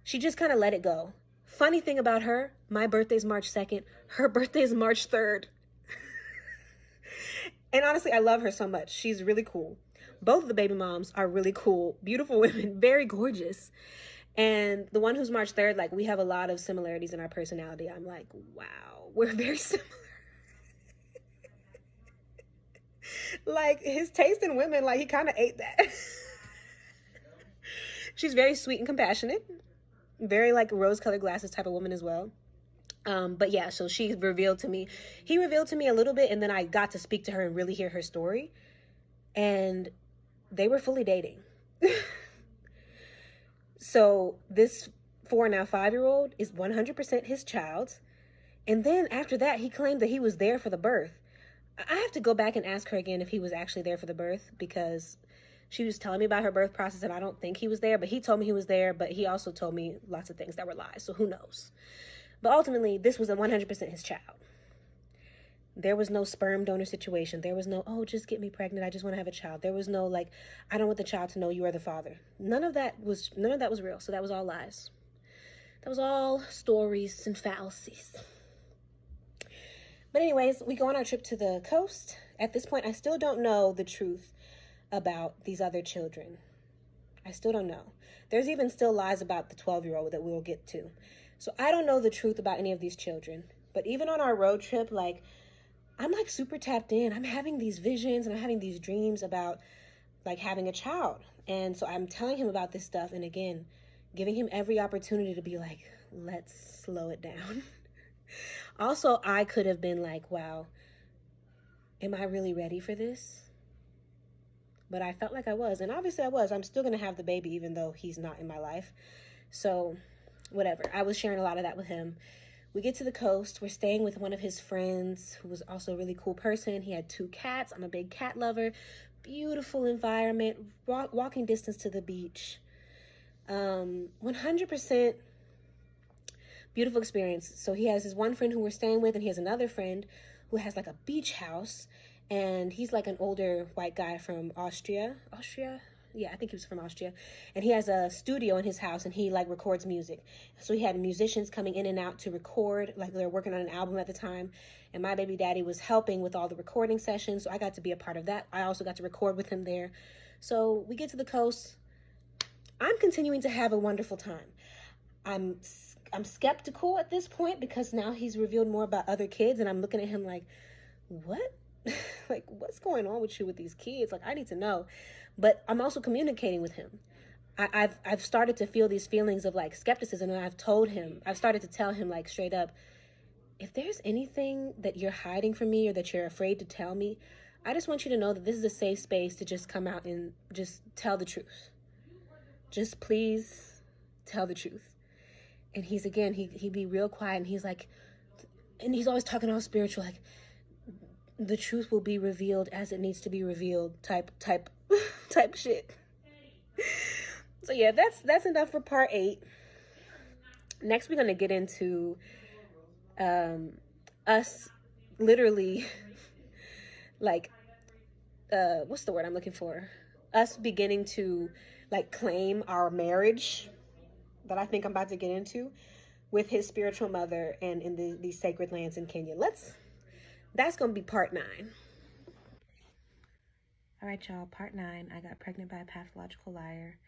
she just kind of let it go. Funny thing about her, my birthday's March 2nd. Her birthday's March 3rd. And honestly, I love her so much. She's really cool. Both of the baby moms are really cool, beautiful women, very gorgeous. And the one who's March 3rd, like, we have a lot of similarities in our personality. I'm like, wow, we're very similar. Like, his taste in women, like, he kind of ate that. She's very sweet and compassionate. Very, like, rose-colored glasses type of woman as well. But yeah, so he revealed to me a little bit, and then I got to speak to her and really hear her story. And they were fully dating. So this 4 now 5-year-old is 100% his child. And then after that, he claimed that he was there for the birth. I have to go back and ask her again if he was actually there for the birth, because she was telling me about her birth process and I don't think he was there, but he told me he was there, but he also told me lots of things that were lies. So who knows? But ultimately, this was 100% his child. There was no sperm donor situation. There was no, oh, just get me pregnant. I just want to have a child. There was no, like, I don't want the child to know you are the father. None of that was real. So that was all lies. That was all stories and fallacies. But anyways, we go on our trip to the coast. At this point, I still don't know the truth about these other children. I still don't know. There's even still lies about the 12-year-old that we'll get to. So I don't know the truth about any of these children. But even on our road trip, like, I'm like super tapped in. I'm having these visions and I'm having these dreams about like having a child. And so I'm telling him about this stuff. And again, giving him every opportunity to be like, let's slow it down. Also, I could have been like, wow, am I really ready for this? But I felt like I was. And obviously I was. I'm still going to have the baby even though he's not in my life. So whatever. I was sharing a lot of that with him. We get to the coast. We're staying with one of his friends who was also a really cool person. He had 2 cats. I'm a big cat lover. Beautiful environment. Walking distance to the beach. 100% beautiful experience. So he has his one friend who we're staying with, and he has another friend who has like a beach house. And he's like an older white guy from Austria. Yeah, I think he was from Austria. And he has a studio in his house, and he like records music. So he had musicians coming in and out to record, like they're working on an album at the time. And my baby daddy was helping with all the recording sessions. So I got to be a part of that. I also got to record with him there. So we get to the coast. I'm continuing to have a wonderful time. I'm skeptical at this point because now he's revealed more about other kids, and I'm looking at him like, what? Like, what's going on with you with these kids? Like, I need to know. But I'm also communicating with him. I've started to feel these feelings of like skepticism, and I've started to tell him like straight up, if there's anything that you're hiding from me or that you're afraid to tell me, I just want you to know that this is a safe space to just come out and just tell the truth. Just please tell the truth. And he'd be real quiet, and he's like, and he's always talking all spiritual, like, the truth will be revealed as it needs to be revealed type shit. So yeah, that's enough for part 8. Next, we're going to get into us literally like, what's the word I'm looking for? Us beginning to like claim our marriage that I think I'm about to get into with his spiritual mother and in these sacred lands in Kenya. That's going to be part 9. All right, y'all. Part 9. I got pregnant by a pathological liar.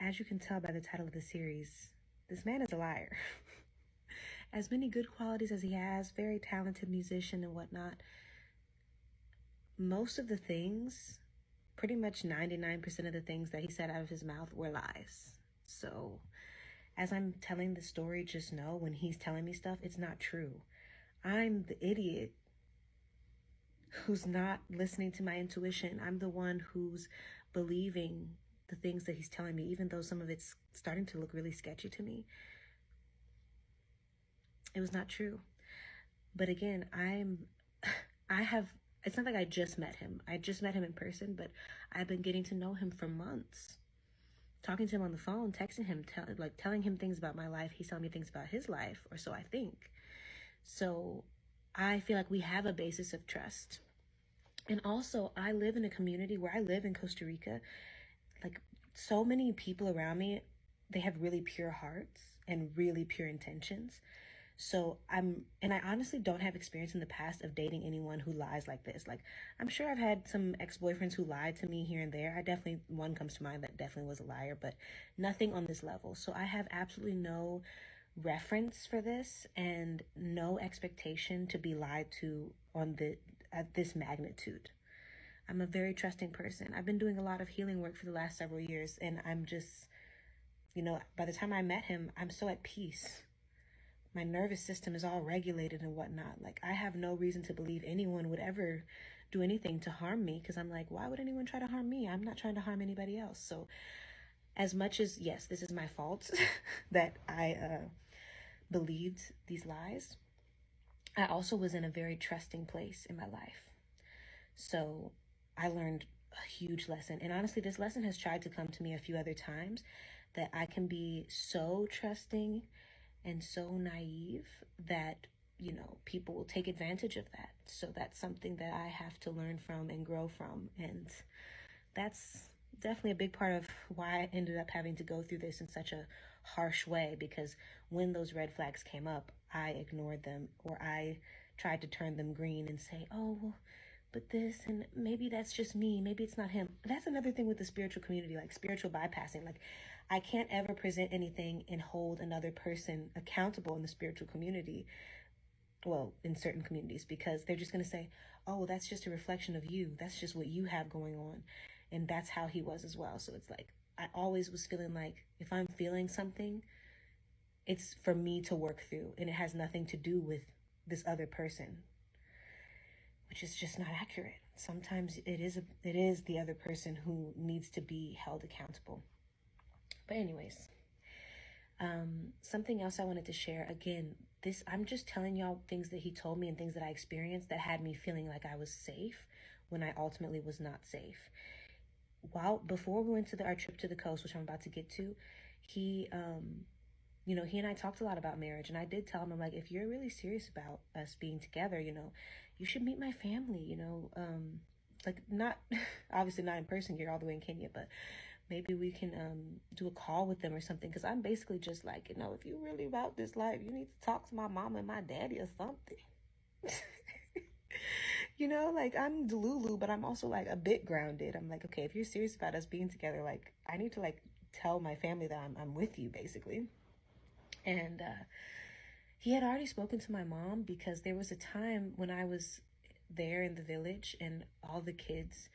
As you can tell by the title of the series, this man is a liar. As many good qualities as he has, very talented musician and whatnot, most of the things, pretty much 99% of the things that he said out of his mouth were lies. So as I'm telling the story, just know when he's telling me stuff, it's not true. I'm the idiot who's not listening to my intuition. I'm the one who's believing the things that he's telling me, even though some of it's starting to look really sketchy to me. It was not true. But again, it's not like I just met him. I just met him in person, but I've been getting to know him for months. Talking to him on the phone, texting him, telling him things about my life. He's telling me things about his life, or so I think. So I feel like we have a basis of trust. And also, I live in a community where I live in Costa Rica. Like, so many people around me, they have really pure hearts and really pure intentions. So I honestly don't have experience in the past of dating anyone who lies like this. Like, I'm sure I've had some ex-boyfriends who lied to me here and there. One comes to mind that definitely was a liar, but nothing on this level. So I have absolutely no reference for this and no expectation to be lied to at this magnitude. I'm a very trusting person. I've been doing a lot of healing work for the last several years, and I'm just, by the time I met him, I'm so at peace. My nervous system is all regulated and whatnot. Like, I have no reason to believe anyone would ever do anything to harm me, because I'm like, why would anyone try to harm me? I'm not trying to harm anybody else. So as much as, yes, this is my fault that I believed these lies, I also was in a very trusting place in my life. So I learned a huge lesson. And honestly, this lesson has tried to come to me a few other times, that I can be so trusting and so naive that, people will take advantage of that. So that's something that I have to learn from and grow from. And that's definitely a big part of why I ended up having to go through this in such a harsh way, because when those red flags came up, I ignored them, or I tried to turn them green and say, oh, well, but this, and maybe that's just me, maybe it's not him. That's another thing with the spiritual community, like spiritual bypassing. Like, I can't ever present anything and hold another person accountable in the spiritual community, well, in certain communities, because they're just going to say, oh, that's just a reflection of you, that's just what you have going on. And that's how he was as well. So it's like, I always was feeling like, if I'm feeling something, it's for me to work through, and it has nothing to do with this other person, which is just not accurate. Sometimes it is the other person who needs to be held accountable. But anyways, something else I wanted to share. Again, I'm just telling y'all things that he told me and things that I experienced that had me feeling like I was safe when I ultimately was not safe. Before we went to our trip to the coast, which I'm about to get to, he and I talked a lot about marriage, and I did tell him, I'm like, if you're really serious about us being together, you should meet my family, like, not, obviously not in person, you're all the way in Kenya, but maybe we can do a call with them or something, because I'm basically just like, if you're really about this life, you need to talk to my mama and my daddy or something. Like, I'm Delulu, but I'm also like a bit grounded. I'm like, okay, if you're serious about us being together, like, I need to like tell my family that I'm with you, basically. And he had already spoken to my mom, because there was a time when I was there in the village, and all the kids,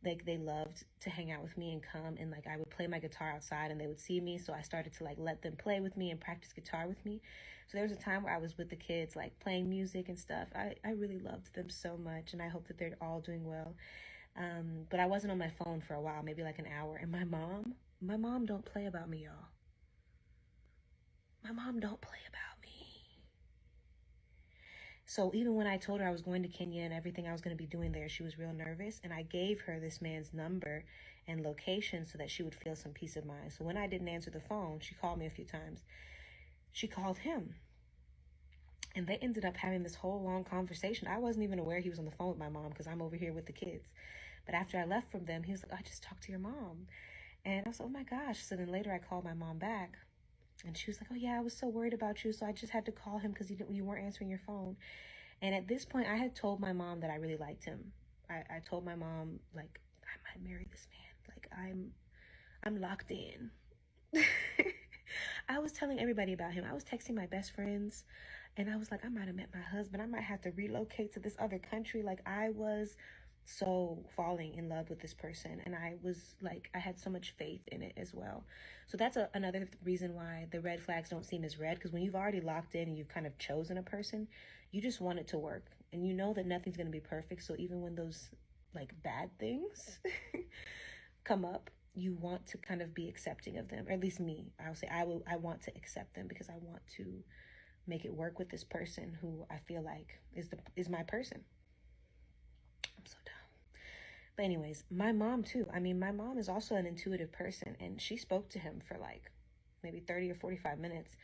like, they loved to hang out with me and come, and like, I would play my guitar outside and they would see me. So I started to like let them play with me and practice guitar with me. So there was a time where I was with the kids, like playing music and stuff. I really loved them so much, and I hope that they're all doing well. But I wasn't on my phone for a while, maybe like an hour. And my mom don't play about me, y'all. My mom don't play about me. So even when I told her I was going to Kenya and everything I was going to be doing there, she was real nervous. And I gave her this man's number and location so that she would feel some peace of mind. So when I didn't answer the phone, she called me a few times. She called him. And they ended up having this whole long conversation. I wasn't even aware he was on the phone with my mom, because I'm over here with the kids. But after I left from them, he was like, I just talked to your mom. And I was like, oh my gosh. So then later I called my mom back. And she was like, oh yeah, I was so worried about you, so I just had to call him because you weren't answering your phone. And at this point, I had told my mom that I really liked him. I told my mom, like, I might marry this man. Like, I'm locked in. I was telling everybody about him. I was texting my best friends, and I was like, I might have met my husband. I might have to relocate to this other country. Like, I was so falling in love with this person, and I was like, I had so much faith in it as well. So that's another reason why the red flags don't seem as red, because when you've already locked in and you've kind of chosen a person, you just want it to work, and you know that nothing's going to be perfect. So even when those like bad things come up, you want to kind of be accepting of them, or at least me. I'll say I want to accept them because I want to make it work with this person who I feel like is my person. I'm so dumb. But anyways, my mom too. I mean, my mom is also an intuitive person, and she spoke to him for like maybe 30 or 45 minutes.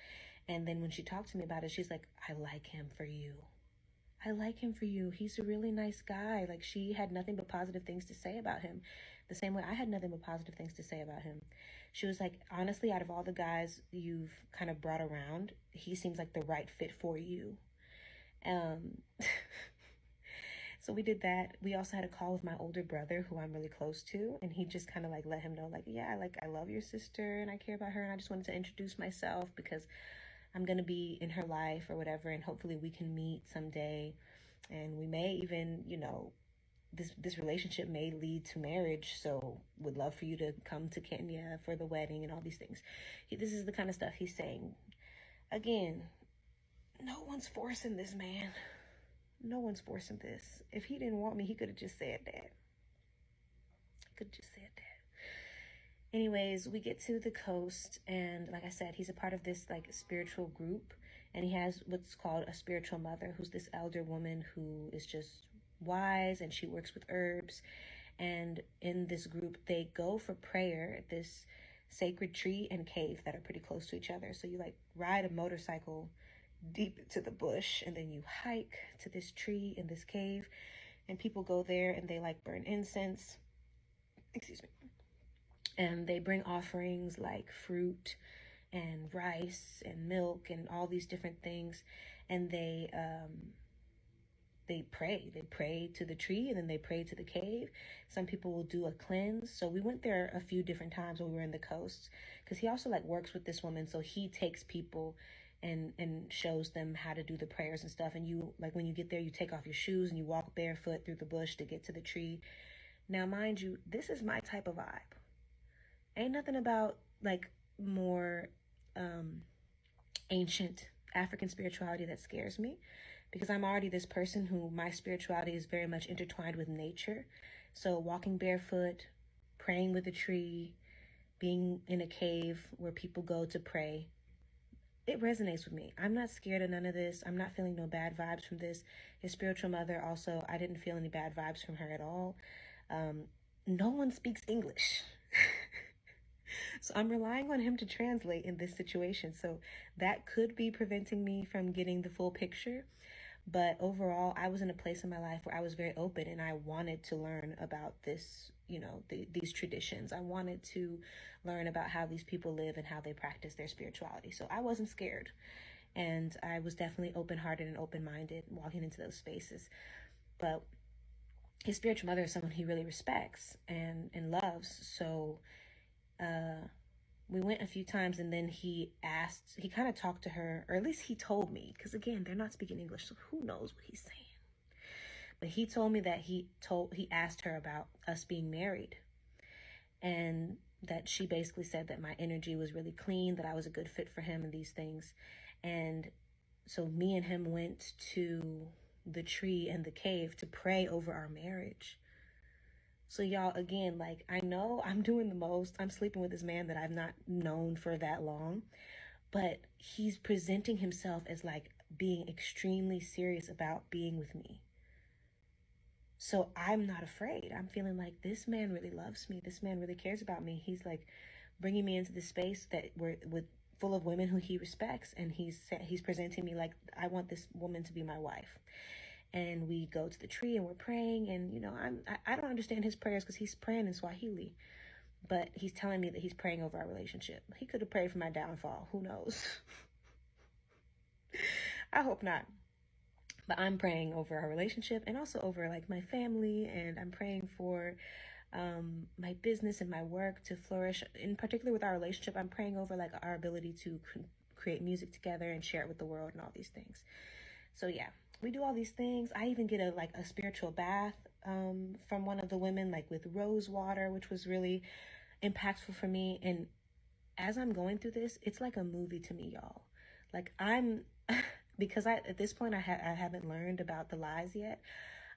And then when she talked to me about it, she's like, I like him for you. I like him for you. He's a really nice guy. Like, she had nothing but positive things to say about him. The same way I had nothing but positive things to say about him. She was like, honestly, out of all the guys you've kind of brought around, he seems like the right fit for you. So we did that. We also had a call with my older brother, who I'm really close to, and he just kind of like let him know, like, yeah, like, I love your sister and I care about her, and I just wanted to introduce myself because I'm going to be in her life or whatever, and hopefully we can meet someday, and we may even, this relationship may lead to marriage, so would love for you to come to Kenya for the wedding and all these things. This is the kind of stuff he's saying. Again, no one's forcing this, man. No one's forcing this. If he didn't want me, he could have just said that. Anyways, we get to the coast, and like I said, he's a part of this like spiritual group, and he has what's called a spiritual mother, who's this elder woman who is just wise, and she works with herbs. And in this group, they go for prayer at this sacred tree and cave that are pretty close to each other. So you like ride a motorcycle deep into the bush, and then you hike to this tree in this cave, and people go there and they like burn incense, and they bring offerings like fruit and rice and milk and all these different things, and they pray to the tree, and then they pray to the cave. Some people will do a cleanse. So we went there a few different times when we were in the coast, because he also like works with this woman, so he takes people and shows them how to do the prayers and stuff. And you, like, when you get there, you take off your shoes and you walk barefoot through the bush to get to the tree. Now, mind you, this is my type of vibe. Ain't nothing about like more ancient African spirituality that scares me, because I'm already this person who my spirituality is very much intertwined with nature. So walking barefoot, praying with a tree, being in a cave where people go to pray, it resonates with me. I'm not scared of none of this. I'm not feeling no bad vibes from this. His spiritual mother also, I didn't feel any bad vibes from her at all. No one speaks English. So I'm relying on him to translate in this situation. So that could be preventing me from getting the full picture. But overall, I was in a place in my life where I was very open, and I wanted to learn about this, these traditions. I wanted to learn about how these people live and how they practice their spirituality. So I wasn't scared, and I was definitely open-hearted and open-minded walking into those spaces. But his spiritual mother is someone he really respects and loves. So we went a few times, and then he kind of talked to her, or at least he told me, because again, they're not speaking English, so who knows what he's saying. But he told me that he asked her about us being married, and that she basically said that my energy was really clean, that I was a good fit for him and these things. And so me and him went to the tree and the cave to pray over our marriage. So y'all, again, like, I know I'm doing the most. I'm sleeping with this man that I've not known for that long, but he's presenting himself as like being extremely serious about being with me. So I'm not afraid. I'm feeling like this man really loves me. This man really cares about me. He's like bringing me into the space that we're with, full of women who he respects. And he's presenting me like, I want this woman to be my wife. And we go to the tree and we're praying, and I don't understand his prayers because he's praying in Swahili, but he's telling me that he's praying over our relationship. He could have prayed for my downfall. Who knows? I hope not. But I'm praying over our relationship, and also over like my family, and I'm praying for my business and my work to flourish. In particular with our relationship, I'm praying over like our ability to create music together and share it with the world and all these things. So yeah, we do all these things. I even get a spiritual bath from one of the women, like with rose water, which was really impactful for me. And as I'm going through this, it's like a movie to me, y'all. Like because at this point I haven't learned about the lies yet.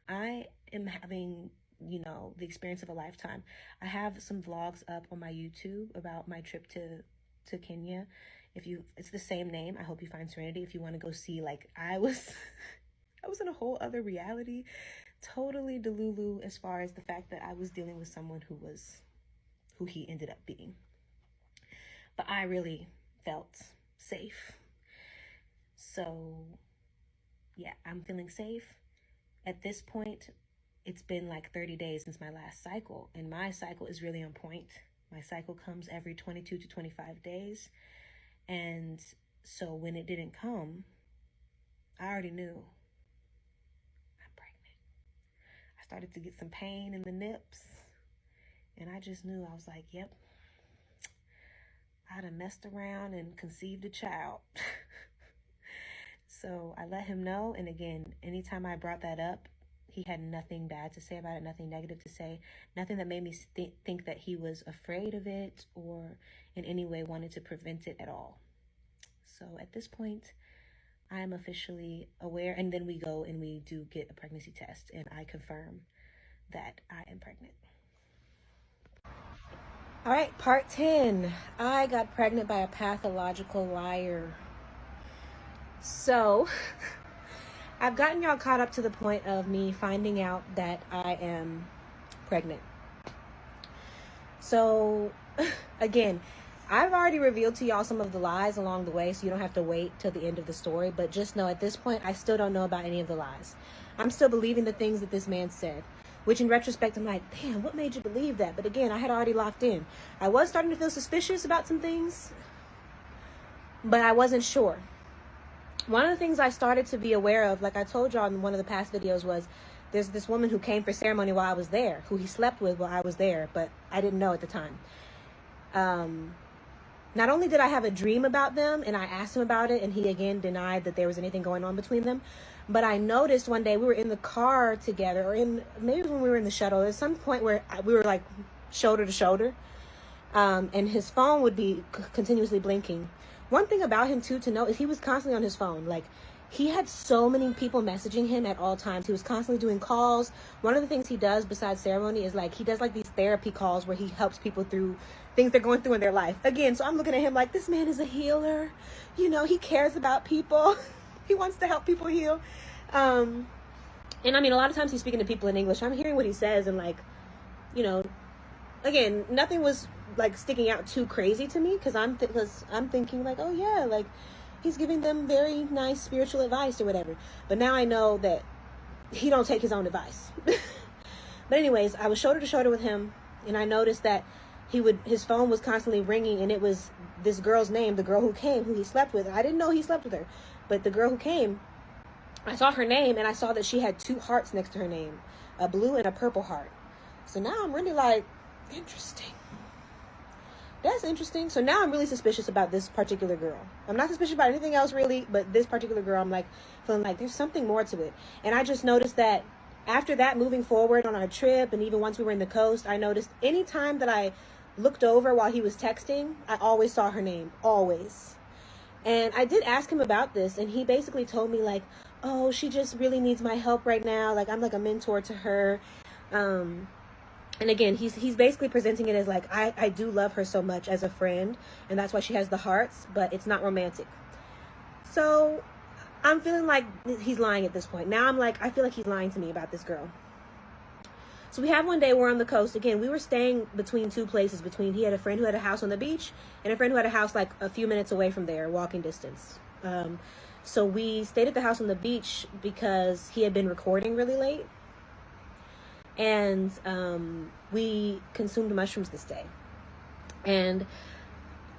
I am having, the experience of a lifetime. I have some vlogs up on my YouTube about my trip to Kenya. It's the same name. I hope you find serenity. If you want to go see, like, I was in a whole other reality, totally delulu as far as the fact that I was dealing with someone who he ended up being. But I really felt safe. So yeah, I'm feeling safe. At this point, it's been like 30 days since my last cycle, and my cycle is really on point. My cycle comes every 22 to 25 days. And so when it didn't come, I already knew I'm pregnant. I started to get some pain in the nips, and I just knew. I was like, yep, I done messed around and conceived a child. So I let him know. And again, anytime I brought that up, he had nothing bad to say about it, nothing negative to say, nothing that made me think that he was afraid of it or in any way wanted to prevent it at all. So at this point, I am officially aware. And then we go and we do get a pregnancy test, and I confirm that I am pregnant. All right, part 10. I got pregnant by a pathological liar. So I've gotten y'all caught up to the point of me finding out that I am pregnant. So again, I've already revealed to y'all some of the lies along the way, so you don't have to wait till the end of the story. But just know at this point, I still don't know about any of the lies. I'm still believing the things that this man said, which in retrospect, I'm like, damn, what made you believe that? But again, I had already locked in. I was starting to feel suspicious about some things, but I wasn't sure. One of the things I started to be aware of, like I told y'all in one of the past videos, was there's this woman who came for ceremony while I was there, who he slept with while I was there, but I didn't know at the time. Not only did I have a dream about them, and I asked him about it, and he again denied that there was anything going on between them, but I noticed one day we were in the car together, or maybe it was when we were in the shuttle, at some point where we were like shoulder to shoulder, and his phone would be continuously blinking. One thing about him too to note is he was constantly on his phone. Like, he had so many people messaging him at all times. He was constantly doing calls. One of the things he does besides ceremony is like he does like these therapy calls where he helps people through things they're going through in their life. Again, so I'm looking at him like, this man is a healer. He cares about people. He wants to help people heal. And I mean, a lot of times he's speaking to people in English. I'm hearing what he says, and like, again, nothing was like sticking out too crazy to me, because I'm thinking like, oh yeah, like he's giving them very nice spiritual advice or whatever. But now I know that he don't take his own advice. But anyways, I was shoulder to shoulder with him, and I noticed that his phone was constantly ringing, and it was this girl's name, the girl who came, who he slept with. I didn't know he slept with her, but the girl who came, I saw her name, and I saw that she had 2 hearts next to her name, a blue and a purple heart. So now I'm really like, interesting. That's interesting. So now I'm really suspicious about this particular girl. I'm not suspicious about anything else really, but this particular girl, I'm like feeling like there's something more to it. And I just noticed that after that, moving forward on our trip, and even once we were in the coast, I noticed any time that I looked over while he was texting, I always saw her name, always. And I did ask him about this, and he basically told me like, oh, she just really needs my help right now. Like, I'm like a mentor to her. And again, he's basically presenting it as like, I do love her so much as a friend, and that's why she has the hearts, but it's not romantic. So I'm feeling like he's lying at this point. Now I'm like, I feel like he's lying to me about this girl. So we have one day, we're on the coast. Again, we were staying between 2 places. He had a friend who had a house on the beach, and a friend who had a house like a few minutes away from there, walking distance. So we stayed at the house on the beach because he had been recording really late. And we consumed mushrooms this day. And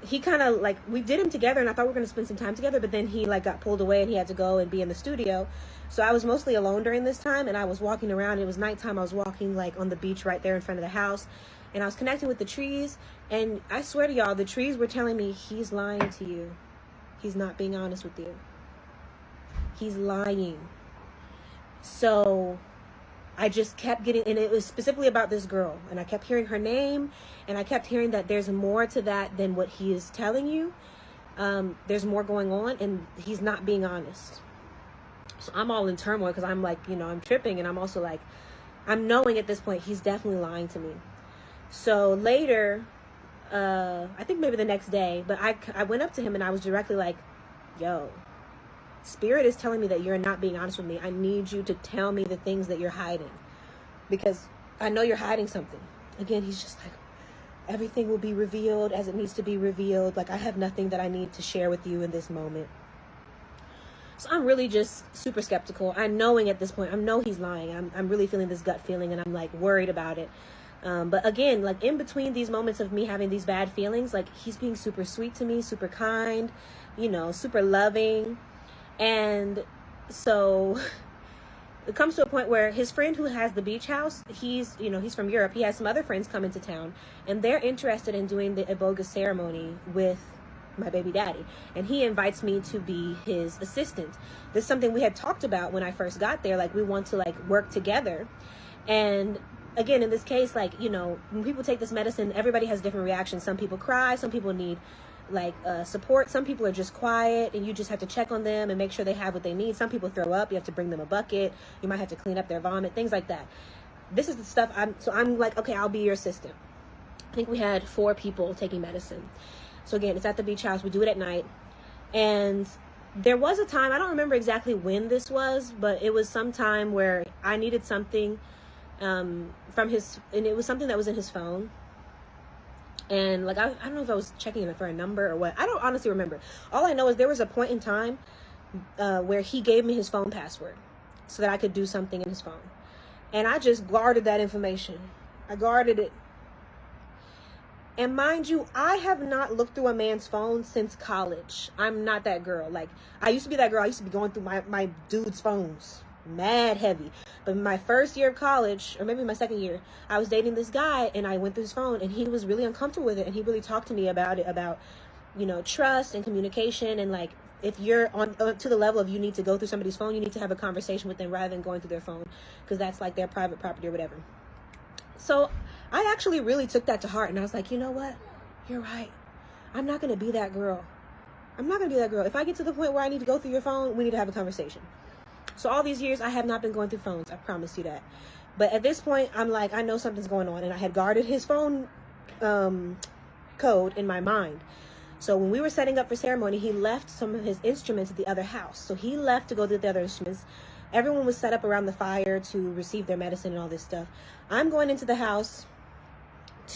he kind of like, we did them together, and I thought we were going to spend some time together, but then he like got pulled away, and he had to go and be in the studio. So I was mostly alone during this time, and I was walking around. It was nighttime. I was walking like on the beach right there in front of the house, and I was connecting with the trees. And I swear to y'all, the trees were telling me, he's lying to you. He's not being honest with you. He's lying. So I just kept getting, and it was specifically about this girl, and I kept hearing her name, and I kept hearing that there's more to that than what he is telling you. There's more going on, and he's not being honest. So I'm all in turmoil because I'm like, I'm tripping, and I'm also like, I'm knowing at this point he's definitely lying to me. So later, I think maybe the next day, but I went up to him and I was directly like, yo, Spirit is telling me that you're not being honest with me. I need you to tell me the things that you're hiding, because I know you're hiding something. Again, he's just like, everything will be revealed as it needs to be revealed. Like, I have nothing that I need to share with you in this moment. So I'm really just super skeptical. I'm knowing at this point, I know he's lying. I'm really feeling this gut feeling, and I'm like worried about it. But again, like in between these moments of me having these bad feelings, like he's being super sweet to me, super kind, super loving. And so it comes to a point where his friend who has the beach house, he's from Europe. He has some other friends come into town, and they're interested in doing the iboga ceremony with my baby daddy. And he invites me to be his assistant. This is something we had talked about when I first got there. Like, we want to work together. And again, in this case, when people take this medicine, everybody has different reactions. Some people cry, some people need support, some people are just quiet, and you just have to check on them and make sure they have what they need. Some people throw up, you have to bring them a bucket, you might have to clean up their vomit, things like that. This is the stuff I'm like, okay, I'll be your assistant. I think we had 4 people taking medicine. So again, it's at the beach house. We do it at night. And there was a time, I don't remember exactly when this was, but it was some time where I needed something from his, and it was something that was in his phone. And I don't know if I was checking it for a number or what. I don't honestly remember. All I know is there was a point in time where he gave me his phone password so that I could do something in his phone. And I just guarded that information. I guarded it. And mind you, I have not looked through a man's phone since college. I'm not that girl. I used to be that girl. I used to be going through my dude's phones. Mad heavy. But in my first year of college, or maybe my second year, I was dating this guy, and I went through his phone, and he was really uncomfortable with it, and he really talked to me about it, about trust and communication, and if you're on to the level of you need to go through somebody's phone, you need to have a conversation with them rather than going through their phone, because that's their private property or whatever. So I actually really took that to heart, and I was like, you know what, you're right. I'm not going to be that girl. If I get to the point where I need to go through your phone, we need to have a conversation. So all these years, I have not been going through phones. I promise you that. But at this point, I'm like, I know something's going on. And I had guarded his phone code in my mind. So when we were setting up for ceremony, he left some of his instruments at the other house. So he left to go to the other instruments. Everyone was set up around the fire to receive their medicine and all this stuff. I'm going into the house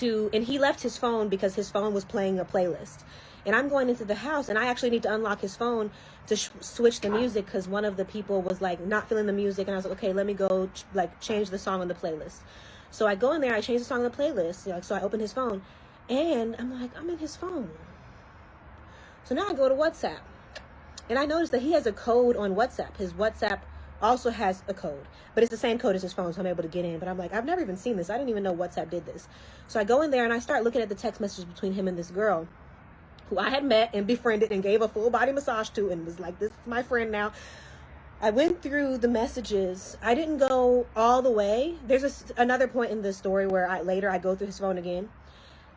and he left his phone because his phone was playing a playlist. And I'm going into the house, and I actually need to unlock his phone to switch the music, because one of the people was not feeling the music, and I was like, okay, let me go change the song on the playlist. So I go in there, I change the song on the playlist, so I open his phone, and I'm like, I'm in his phone. So now I go to WhatsApp, and I noticed that he has a code on WhatsApp. His WhatsApp also has a code, but it's the same code as his phone, so I'm able to get in. But I'm like, I've never even seen this. I didn't even know WhatsApp did this. So I go in there, and I start looking at the text messages between him and this girl, who I had met and befriended and gave a full body massage to, and was like, this is my friend now. I went through the messages. I didn't go all the way. There's another point in the story where later I go through his phone again,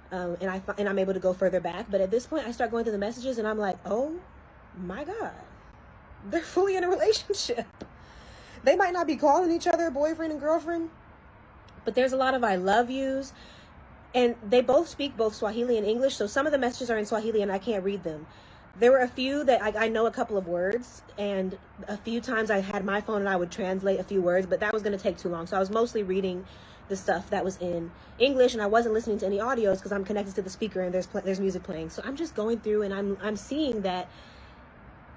and I'm able to go further back. But at this point, I start going through the messages, and I'm like, oh my God, they're fully in a relationship. They might not be calling each other boyfriend and girlfriend, but there's a lot of I love yous. And they both speak both Swahili and English, so some of the messages are in Swahili and I can't read them. There were a few that I know a couple of words, and a few times I had my phone and I would translate a few words, but that was going to take too long. So I was mostly reading the stuff that was in English, and I wasn't listening to any audios because I'm connected to the speaker and there's music playing. So I'm just going through, and I'm seeing that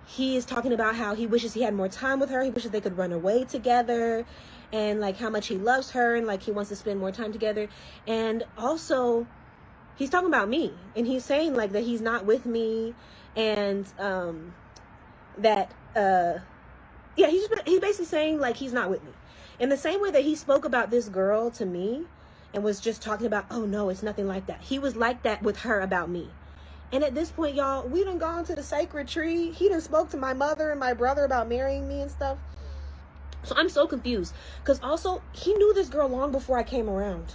he is talking about how he wishes he had more time with her. He wishes they could run away together, and how much he loves her, and he wants to spend more time together. And also he's talking about me, and he's saying that he's not with me, and he's basically saying he's not with me in the same way that he spoke about this girl to me and was just talking about, oh no, it's nothing like that. He was like that with her about me. And at this point, y'all, we done gone to the sacred tree. He done spoke to my mother and my brother about marrying me and stuff. So I'm so confused, because also he knew this girl long before I came around.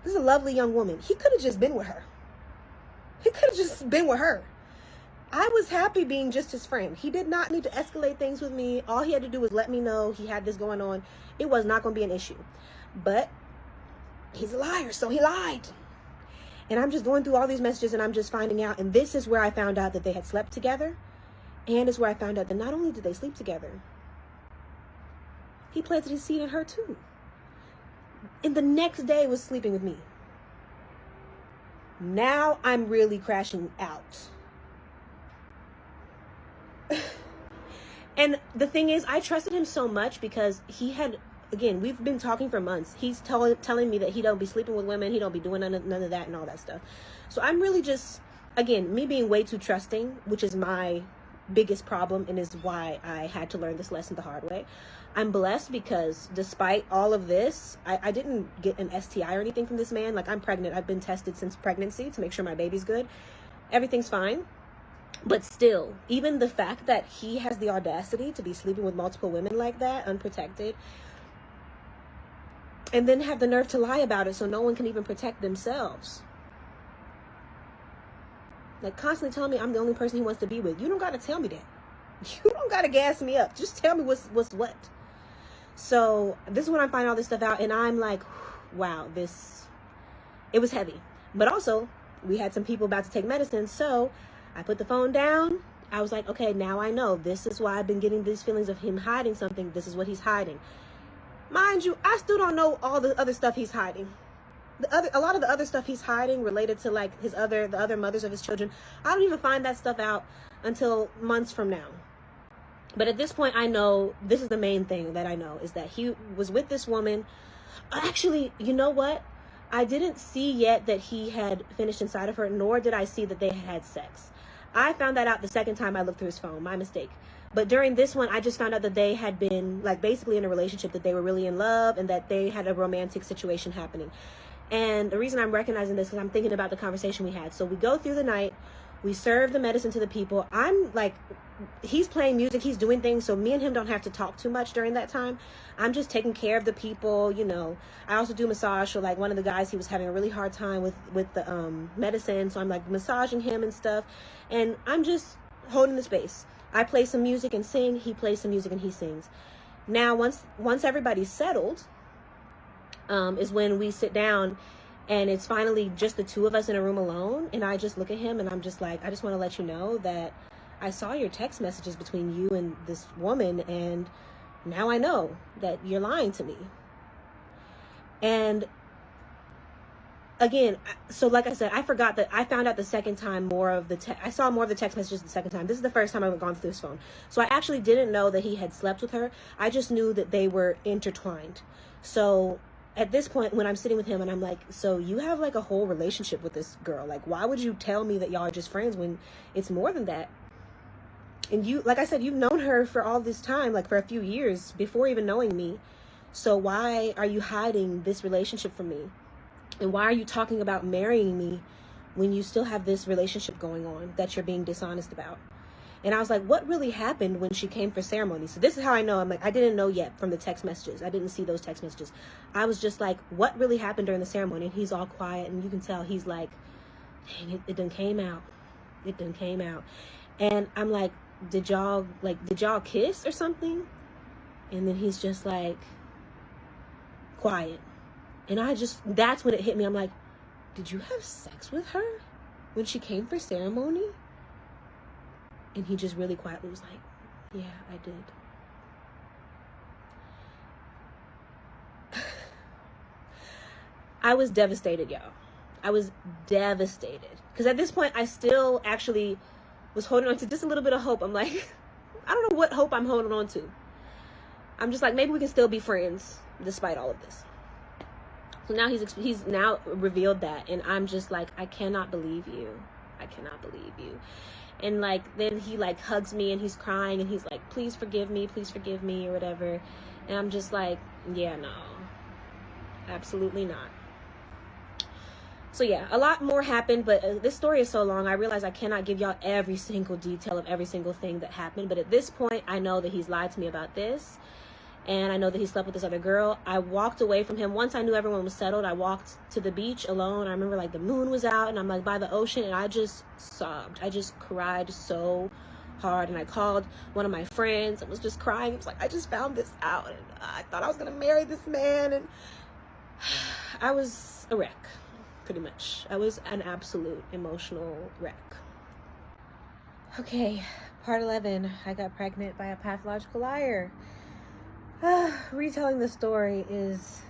This is a lovely young woman. He could have just been with her. I was happy being just his friend. He did not need to escalate things with me. All he had to do was let me know he had this going on. It was not going to be an issue. But he's a liar, so he lied. And I'm just going through all these messages, and I'm just finding out. And this is where I found out that they had slept together. And is where I found out that not only did they sleep together, he planted his seed in her too. And the next day was sleeping with me. Now I'm really crashing out. And the thing is, I trusted him so much because he had, again, we've been talking for months. He's telling me that he don't be sleeping with women. He don't be doing none of that and all that stuff. So I'm really just, again, me being way too trusting, which is my biggest problem and is why I had to learn this lesson the hard way. I'm blessed because despite all of this, I didn't get an STI or anything from this man. Like, I'm pregnant. I've been tested since pregnancy to make sure my baby's good. Everything's fine. But still, even the fact that he has the audacity to be sleeping with multiple women like that, unprotected, and then have the nerve to lie about it so no one can even protect themselves. Like, constantly telling me I'm the only person he wants to be with. You don't got to tell me that. You don't got to gas me up. Just tell me what's what. So this is when I find all this stuff out, and I'm like, wow, it was heavy. But also, we had some people about to take medicine, so I put the phone down. I was like, okay, now I know. This is why I've been getting these feelings of him hiding something. This is what he's hiding. Mind you, I still don't know all the other stuff he's hiding. A lot of the other stuff he's hiding related to like the other mothers of his children. I don't even find that stuff out until months from now. But at this point, I know this is the main thing that I know is that he was with this woman. Actually, you know what? I didn't see yet that he had finished inside of her, nor did I see that they had sex. I found that out the second time I looked through his phone. My mistake. But during this one, I just found out that they had been like basically in a relationship, that they were really in love and that they had a romantic situation happening. And the reason I'm recognizing this is I'm thinking about the conversation we had. So we go through the night, we serve the medicine to the people. I'm like, he's playing music, he's doing things, so me and him don't have to talk too much during that time. I'm just taking care of the people, you know. I also do massage, so like one of the guys, he was having a really hard time with the medicine, so I'm like massaging him and stuff, and I'm just holding the space. I play some music and sing, he plays some music and he sings. Now once everybody's settled, is when we sit down and it's finally just the two of us in a room alone, and I just look at him and I'm just like, I just want to let you know that I saw your text messages between you and this woman, and now I know that you're lying to me. And again, so like I said, I forgot that I found out the second time I saw more of the text messages the second time. This is the first time I've gone through his phone. So I actually didn't know that he had slept with her. I just knew that they were intertwined. So at this point, when I'm sitting with him and I'm like, so you have like a whole relationship with this girl. Like, why would you tell me that y'all are just friends when it's more than that? And you, like I said, you've known her for all this time, like for a few years before even knowing me. So why are you hiding this relationship from me? And why are you talking about marrying me when you still have this relationship going on that you're being dishonest about? And I was like, what really happened when she came for ceremony? So this is how I know. I'm like, I didn't know yet from the text messages. I didn't see those text messages. I was just like, what really happened during the ceremony? And he's all quiet, and you can tell he's like, dang, it done came out. It done came out. And I'm like, did y'all kiss or something? And then he's just like, quiet. And that's when it hit me. I'm like, did you have sex with her when she came for ceremony? And he just really quietly was like, yeah, I did. I was devastated, y'all. I was devastated. Because at this point, I still actually was holding on to just a little bit of hope. I'm like, I don't know what hope I'm holding on to. I'm just like, maybe we can still be friends despite all of this. So now he's now revealed that. And I'm just like, I cannot believe you. I cannot believe you. And like, then he like hugs me and he's crying and he's like, please forgive me or whatever. And I'm just like, yeah, no, absolutely not. So yeah, a lot more happened, but this story is so long. I realize I cannot give y'all every single detail of every single thing that happened. But at this point, I know that he's lied to me about this. and I know that he slept with this other girl. I walked away from him. Once I knew everyone was settled, I walked to the beach alone. I remember like the moon was out and I'm like by the ocean, and I just sobbed. I just cried so hard, and I called one of my friends and was just crying. It was like, I just found this out, and I thought I was gonna marry this man, and I was a wreck, pretty much. I was an absolute emotional wreck. Okay, part 11. I got pregnant by a pathological liar. Retelling the story it's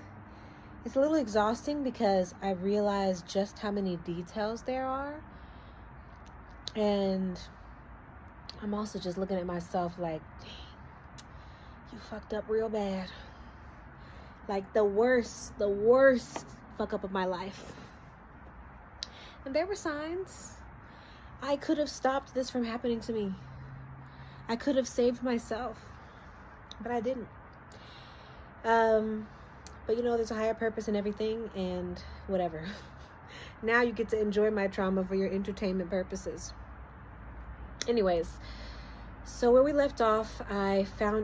a little exhausting because I realized just how many details there are, and I'm also just looking at myself like, dang, you fucked up real bad. Like the worst fuck up of my life. And there were signs. I could have stopped this from happening to me. I could have saved myself, but I didn't. But you know, there's a higher purpose in everything, and whatever. Now you get to enjoy my trauma for your entertainment purposes. Anyways, so where we left off,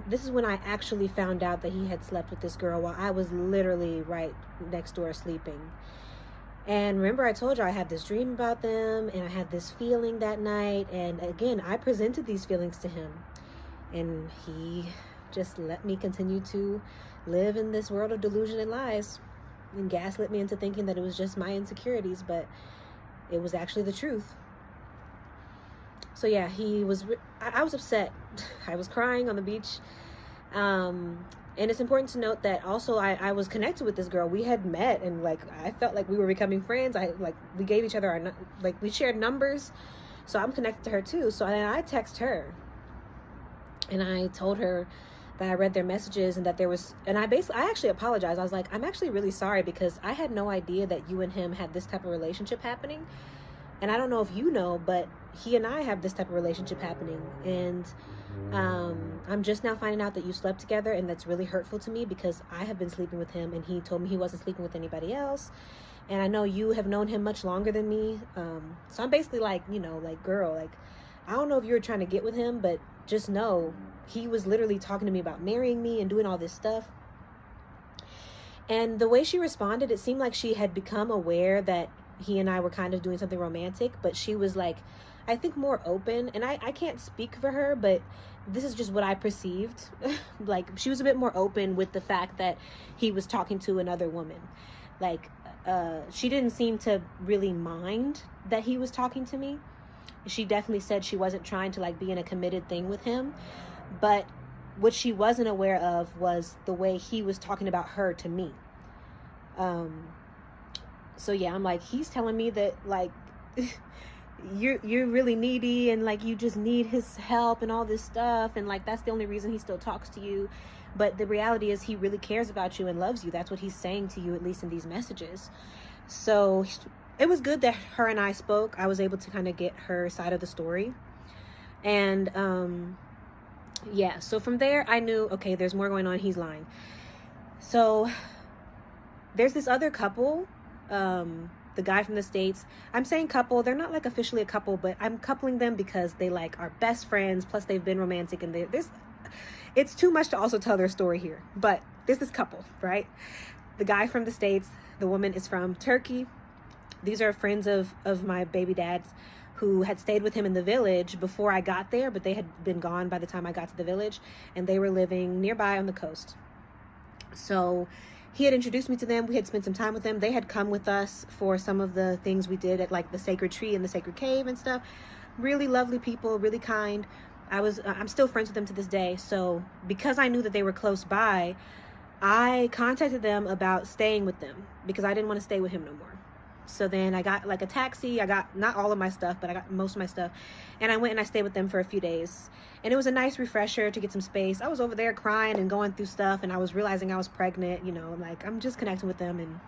this is when I actually found out that he had slept with this girl while I was literally right next door sleeping. And remember, I told you I had this dream about them, and I had this feeling that night, and again, I presented these feelings to him, and he just let me continue to live in this world of delusion and lies, and gaslit me into thinking that it was just my insecurities, but it was actually the truth. So yeah, I was upset. I was crying on the beach. And it's important to note that also I was connected with this girl. We had met, and like I felt like we were becoming friends. We gave each other we shared numbers, so I'm connected to her too. So then I text her, and I told her that I read their messages, and that there was, and I actually apologized. I was like, I'm actually really sorry because I had no idea that you and him had this type of relationship happening. And I don't know if you know, but he and I have this type of relationship happening. And I'm just now finding out that you slept together, and that's really hurtful to me because I have been sleeping with him, and he told me he wasn't sleeping with anybody else. And I know you have known him much longer than me. So I'm basically like, girl, like, I don't know if you were trying to get with him, but just know he was literally talking to me about marrying me and doing all this stuff. And the way she responded, it seemed like she had become aware that he and I were kind of doing something romantic, but she was like, I think more open, and I can't speak for her, but this is just what I perceived. Like, she was a bit more open with the fact that he was talking to another woman. Like, she didn't seem to really mind that he was talking to me. She definitely said she wasn't trying to like be in a committed thing with him, but what she wasn't aware of was the way he was talking about her to me. So yeah, I'm like, he's telling me that like you're really needy, and like you just need his help and all this stuff, and like that's the only reason he still talks to you. But the reality is he really cares about you and loves you. That's what he's saying to you, at least in these messages. So it was good that her and I spoke. I was able to kind of get her side of the story. And yeah, so from there I knew, okay, there's more going on. He's lying. So there's this other couple, the guy from the States. I'm saying couple, they're not like officially a couple, but I'm coupling them because they like are best friends, plus they've been romantic, and it's too much to also tell their story here. But there's this couple, right? The guy from the States, the woman is from Turkey. These are friends of my baby dad's who had stayed with him in the village before I got there, but they had been gone by the time I got to the village, and they were living nearby on the coast. So he had introduced me to them. We had spent some time with them. They had come with us for some of the things we did at like the sacred tree and the sacred cave and stuff. Really lovely people, really kind. I'm still friends with them to this day. So because I knew that they were close by, I contacted them about staying with them because I didn't want to stay with him no more. So then I got like a taxi. I got not all of my stuff, but I got most of my stuff. And I went and I stayed with them for a few days. And it was a nice refresher to get some space. I was over there crying and going through stuff, and I was realizing I was pregnant, like I'm just connecting with them. And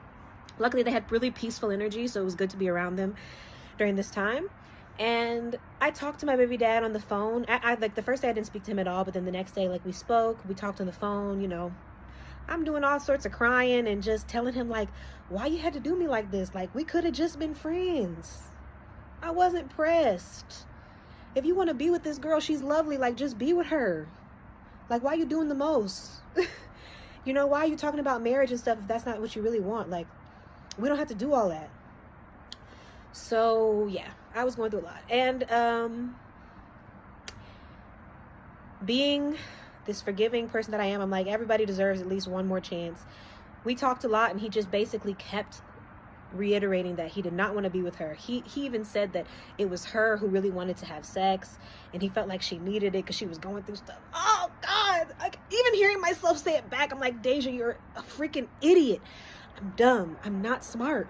luckily they had really peaceful energy, so it was good to be around them during this time. And I talked to my baby dad on the phone. I like the first day I didn't speak to him at all, but then the next day, like we spoke, we talked on the phone, I'm doing all sorts of crying and just telling him like, why you had to do me like this? Like, we could have just been friends. I wasn't pressed. If you want to be with this girl, she's lovely. Like, just be with her. Like, why you doing the most? why are you talking about marriage and stuff if that's not what you really want? Like, we don't have to do all that. So yeah, I was going through a lot. And being this forgiving person that I am, I'm like, everybody deserves at least one more chance. We talked a lot, and he just basically kept reiterating that he did not want to be with her. He even said that it was her who really wanted to have sex, and he felt like she needed it because she was going through stuff. Oh God, like, even hearing myself say it back, I'm like, Deja, you're a freaking idiot. I'm dumb. I'm not smart.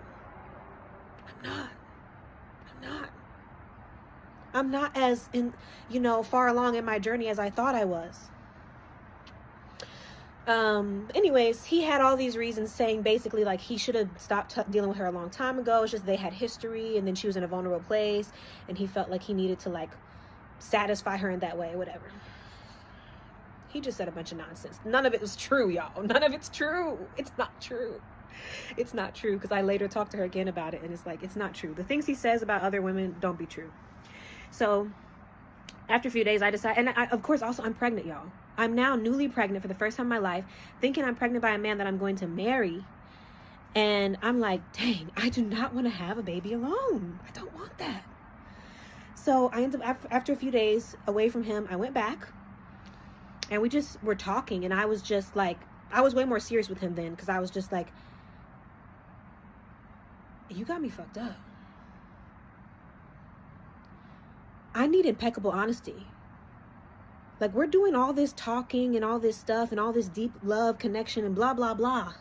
I'm not as far along in my journey as I thought I was. Anyways, he had all these reasons, saying basically like he should have stopped dealing with her a long time ago. It's just they had history, and then she was in a vulnerable place, and he felt like he needed to like satisfy her in that way, whatever. He just said a bunch of nonsense. None of it was true, y'all. None of it's true. It's not true. It's not true, because I later talked to her again about it, and it's like, it's not true. The things he says about other women don't be true. So after a few days, I decided, and of course also I'm pregnant, y'all. I'm now newly pregnant for the first time in my life, thinking I'm pregnant by a man that I'm going to marry. And I'm like, dang, I do not want to have a baby alone. I don't want that. So I ended up, after a few days away from him, I went back, and we just were talking, and I was just like, I was way more serious with him then, because I was just like, you got me fucked up. I need impeccable honesty. Like, we're doing all this talking and all this stuff and all this deep love connection and blah, blah, blah.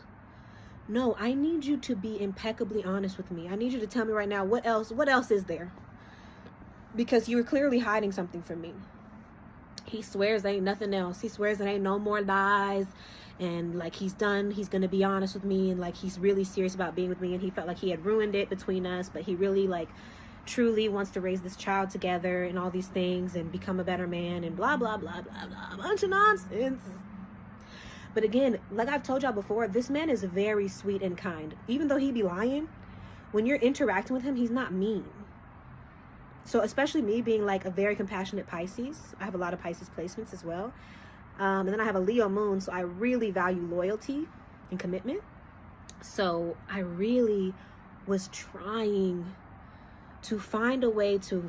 No, I need you to be impeccably honest with me. I need you to tell me right now, what else is there? Because you were clearly hiding something from me. He swears there ain't nothing else. He swears there ain't no more lies. And like, he's going to be honest with me. And like, he's really serious about being with me. And he felt like he had ruined it between us, but he really like truly wants to raise this child together and all these things and become a better man and blah, blah, blah, blah, blah, a bunch of nonsense. But again, like I've told y'all before, this man is very sweet and kind. Even though he be lying, when you're interacting with him, he's not mean. So especially me being like a very compassionate Pisces, I have a lot of Pisces placements as well. And then I have a Leo moon, so I really value loyalty and commitment. So I really was trying to find a way to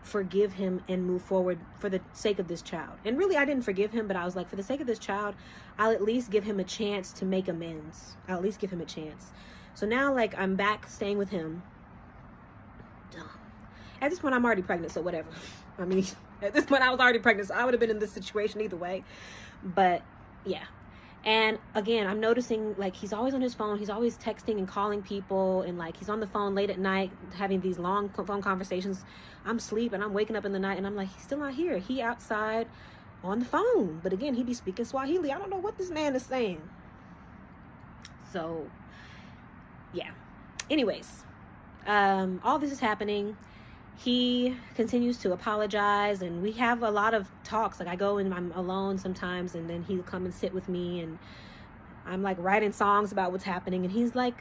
forgive him and move forward for the sake of this child. And really, I didn't forgive him, but I was like, for the sake of this child, I'll at least give him a chance to make amends. I'll at least give him a chance. So now, like, I'm back staying with him. At this point, I'm already pregnant, so whatever. I mean, at this point, I was already pregnant, so I would have been in this situation either way. But, yeah. And again, I'm noticing, like, he's always on his phone. He's always texting and calling people. And, like, he's on the phone late at night having these long phone conversations. I'm sleeping. I'm waking up in the night. And I'm like, he's still not here. He outside on the phone. But, again, he be speaking Swahili. I don't know what this man is saying. So, yeah. Anyways, all this is happening. He continues to apologize, and we have a lot of talks. Like, I go and I'm alone sometimes, and then he'll come and sit with me, and I'm like writing songs about what's happening, and he's like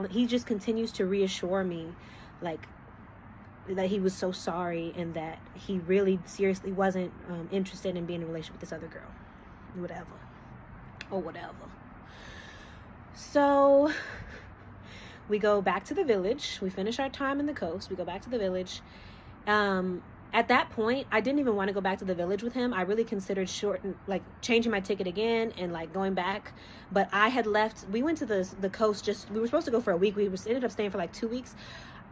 he just continues to reassure me, like, that he was so sorry and that he really seriously wasn't interested in being in a relationship with this other girl, whatever. So we go back to the village. We finish our time in the coast. We go back to the village. At that point, I didn't even want to go back to the village with him. I really considered changing my ticket again and like going back. But I had left. We went to the coast. We were supposed to go for a week. We ended up staying for like 2 weeks.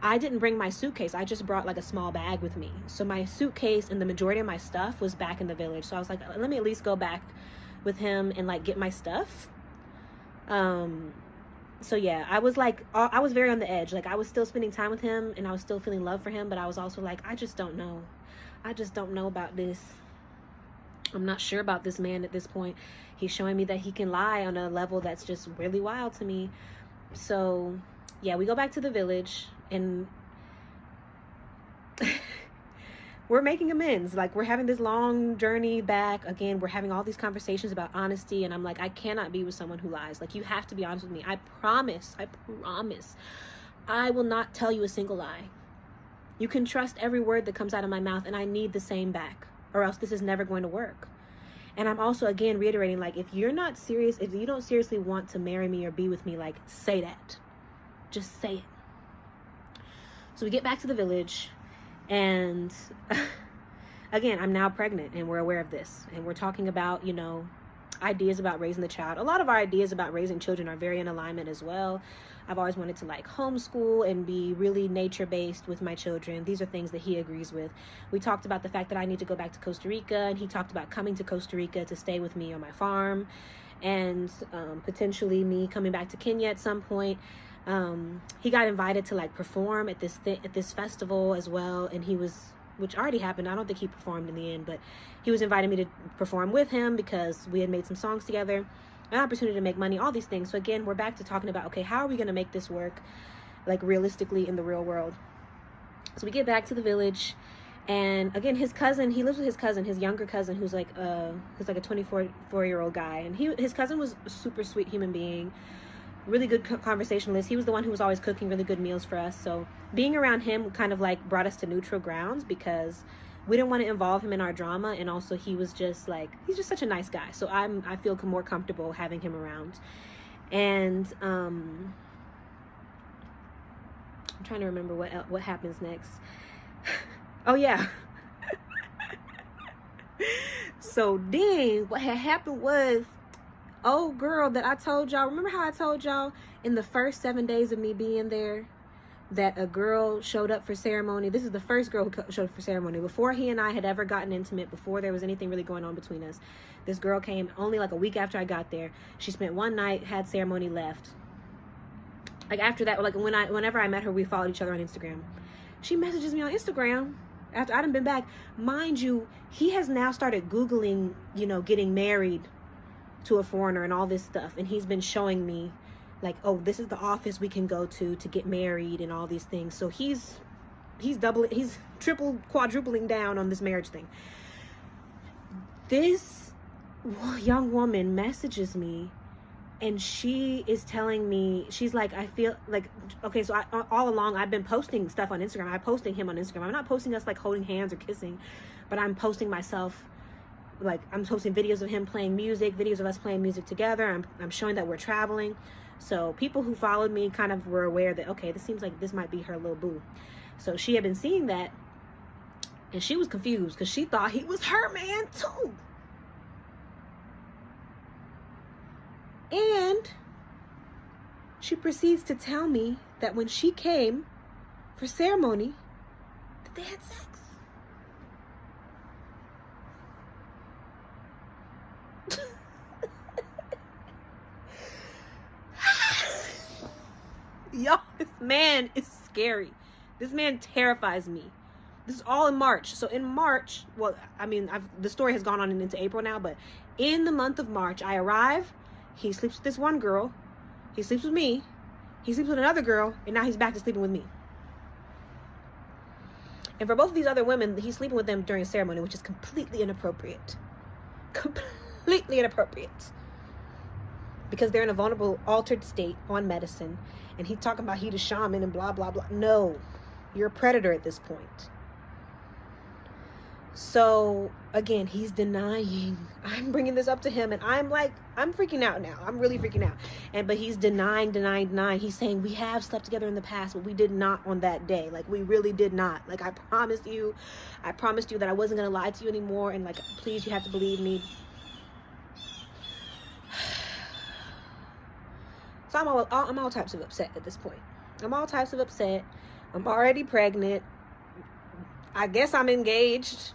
I didn't bring my suitcase. I just brought like a small bag with me. So my suitcase and the majority of my stuff was back in the village. So I was like, let me at least go back with him and like get my stuff. So yeah, I was very on the edge. Like, I was still spending time with him and I was still feeling love for him, but I was also like, I just don't know about this. I'm not sure about this man at this point. He's showing me that he can lie on a level that's just really wild to me. So yeah, we go back to the village and we're making amends. Like, we're having this long journey back. Again, we're having all these conversations about honesty. And I'm like, I cannot be with someone who lies. Like, you have to be honest with me. I promise. I will not tell you a single lie. You can trust every word that comes out of my mouth. And I need the same back. Or else this is never going to work. And I'm also, again, reiterating, like, if you're not serious, if you don't seriously want to marry me or be with me, like, say that. Just say it. So we get back to the village, and again, I'm now pregnant, and we're aware of this. And we're talking about, you know, ideas about raising the child. A lot of our ideas about raising children are very in alignment as well. I've always wanted to like homeschool and be really nature-based with my children. These are things that he agrees with. We talked about the fact that I need to go back to Costa Rica, and he talked about coming to Costa Rica to stay with me on my farm, and potentially me coming back to Kenya at some point. He got invited to like perform at this festival as well, and which already happened. I don't think he performed in the end, but he was inviting me to perform with him because we had made some songs together, an opportunity to make money, all these things. So again, we're back to talking about, okay, how are we going to make this work, like realistically in the real world? So we get back to the village, and again, his cousin, he lives with his cousin, his younger cousin, who's like a 24-year-old guy, and his cousin was a super sweet human being, really good conversationalist. He was the one who was always cooking really good meals for us. So being around him kind of like brought us to neutral grounds, because we didn't want to involve him in our drama. And also he's just such a nice guy. So I feel more comfortable having him around. And I'm trying to remember what happens next. Oh yeah. So then what had happened was, oh girl, that I told y'all, remember how I told y'all in the first 7 days of me being there that a girl showed up for ceremony? This is the first girl who showed up for ceremony. Before he and I had ever gotten intimate, before there was anything really going on between us, this girl came only like a week after I got there. She spent one night, had ceremony, left. Like after that, like whenever I met her, we followed each other on Instagram. She messages me on Instagram after I done been back. Mind you, he has now started Googling, you know, getting married to a foreigner and all this stuff, and he's been showing me like, oh, this is the office we can go to get married and all these things. So he's triple, quadrupling down on this marriage thing. This young woman messages me, and she is telling me, she's like, I feel like, okay, so all along I've been posting stuff on Instagram. I'm posting him on Instagram. I'm not posting us like holding hands or kissing, but I'm posting myself. Like, I'm posting videos of him playing music, videos of us playing music together. I'm showing that we're traveling. So people who followed me kind of were aware that, okay, this seems like this might be her little boo. So she had been seeing that, and she was confused because she thought he was her man too. And she proceeds to tell me that when she came for ceremony, that they had sex. Y'all, this man is scary. This man terrifies me. This is all in March. So in March, well, I mean, the story has gone on into April now, but in the month of March, I arrive. He sleeps with this one girl. He sleeps with me. He sleeps with another girl, and now he's back to sleeping with me. And for both of these other women, he's sleeping with them during a ceremony, which is completely inappropriate. Completely inappropriate. Because they're in a vulnerable, altered state on medicine. And he's talking about he the shaman and blah, blah, blah. No, you're a predator at this point. So, again, he's denying. I'm bringing this up to him, and I'm like, I'm freaking out now. I'm really freaking out. But he's denying. He's saying, we have slept together in the past, but we did not on that day. Like, we really did not. Like, I promised you that I wasn't going to lie to you anymore. And, like, please, you have to believe me. So I'm all types of upset at this point. I'm all types of upset. I'm already pregnant. I guess I'm engaged.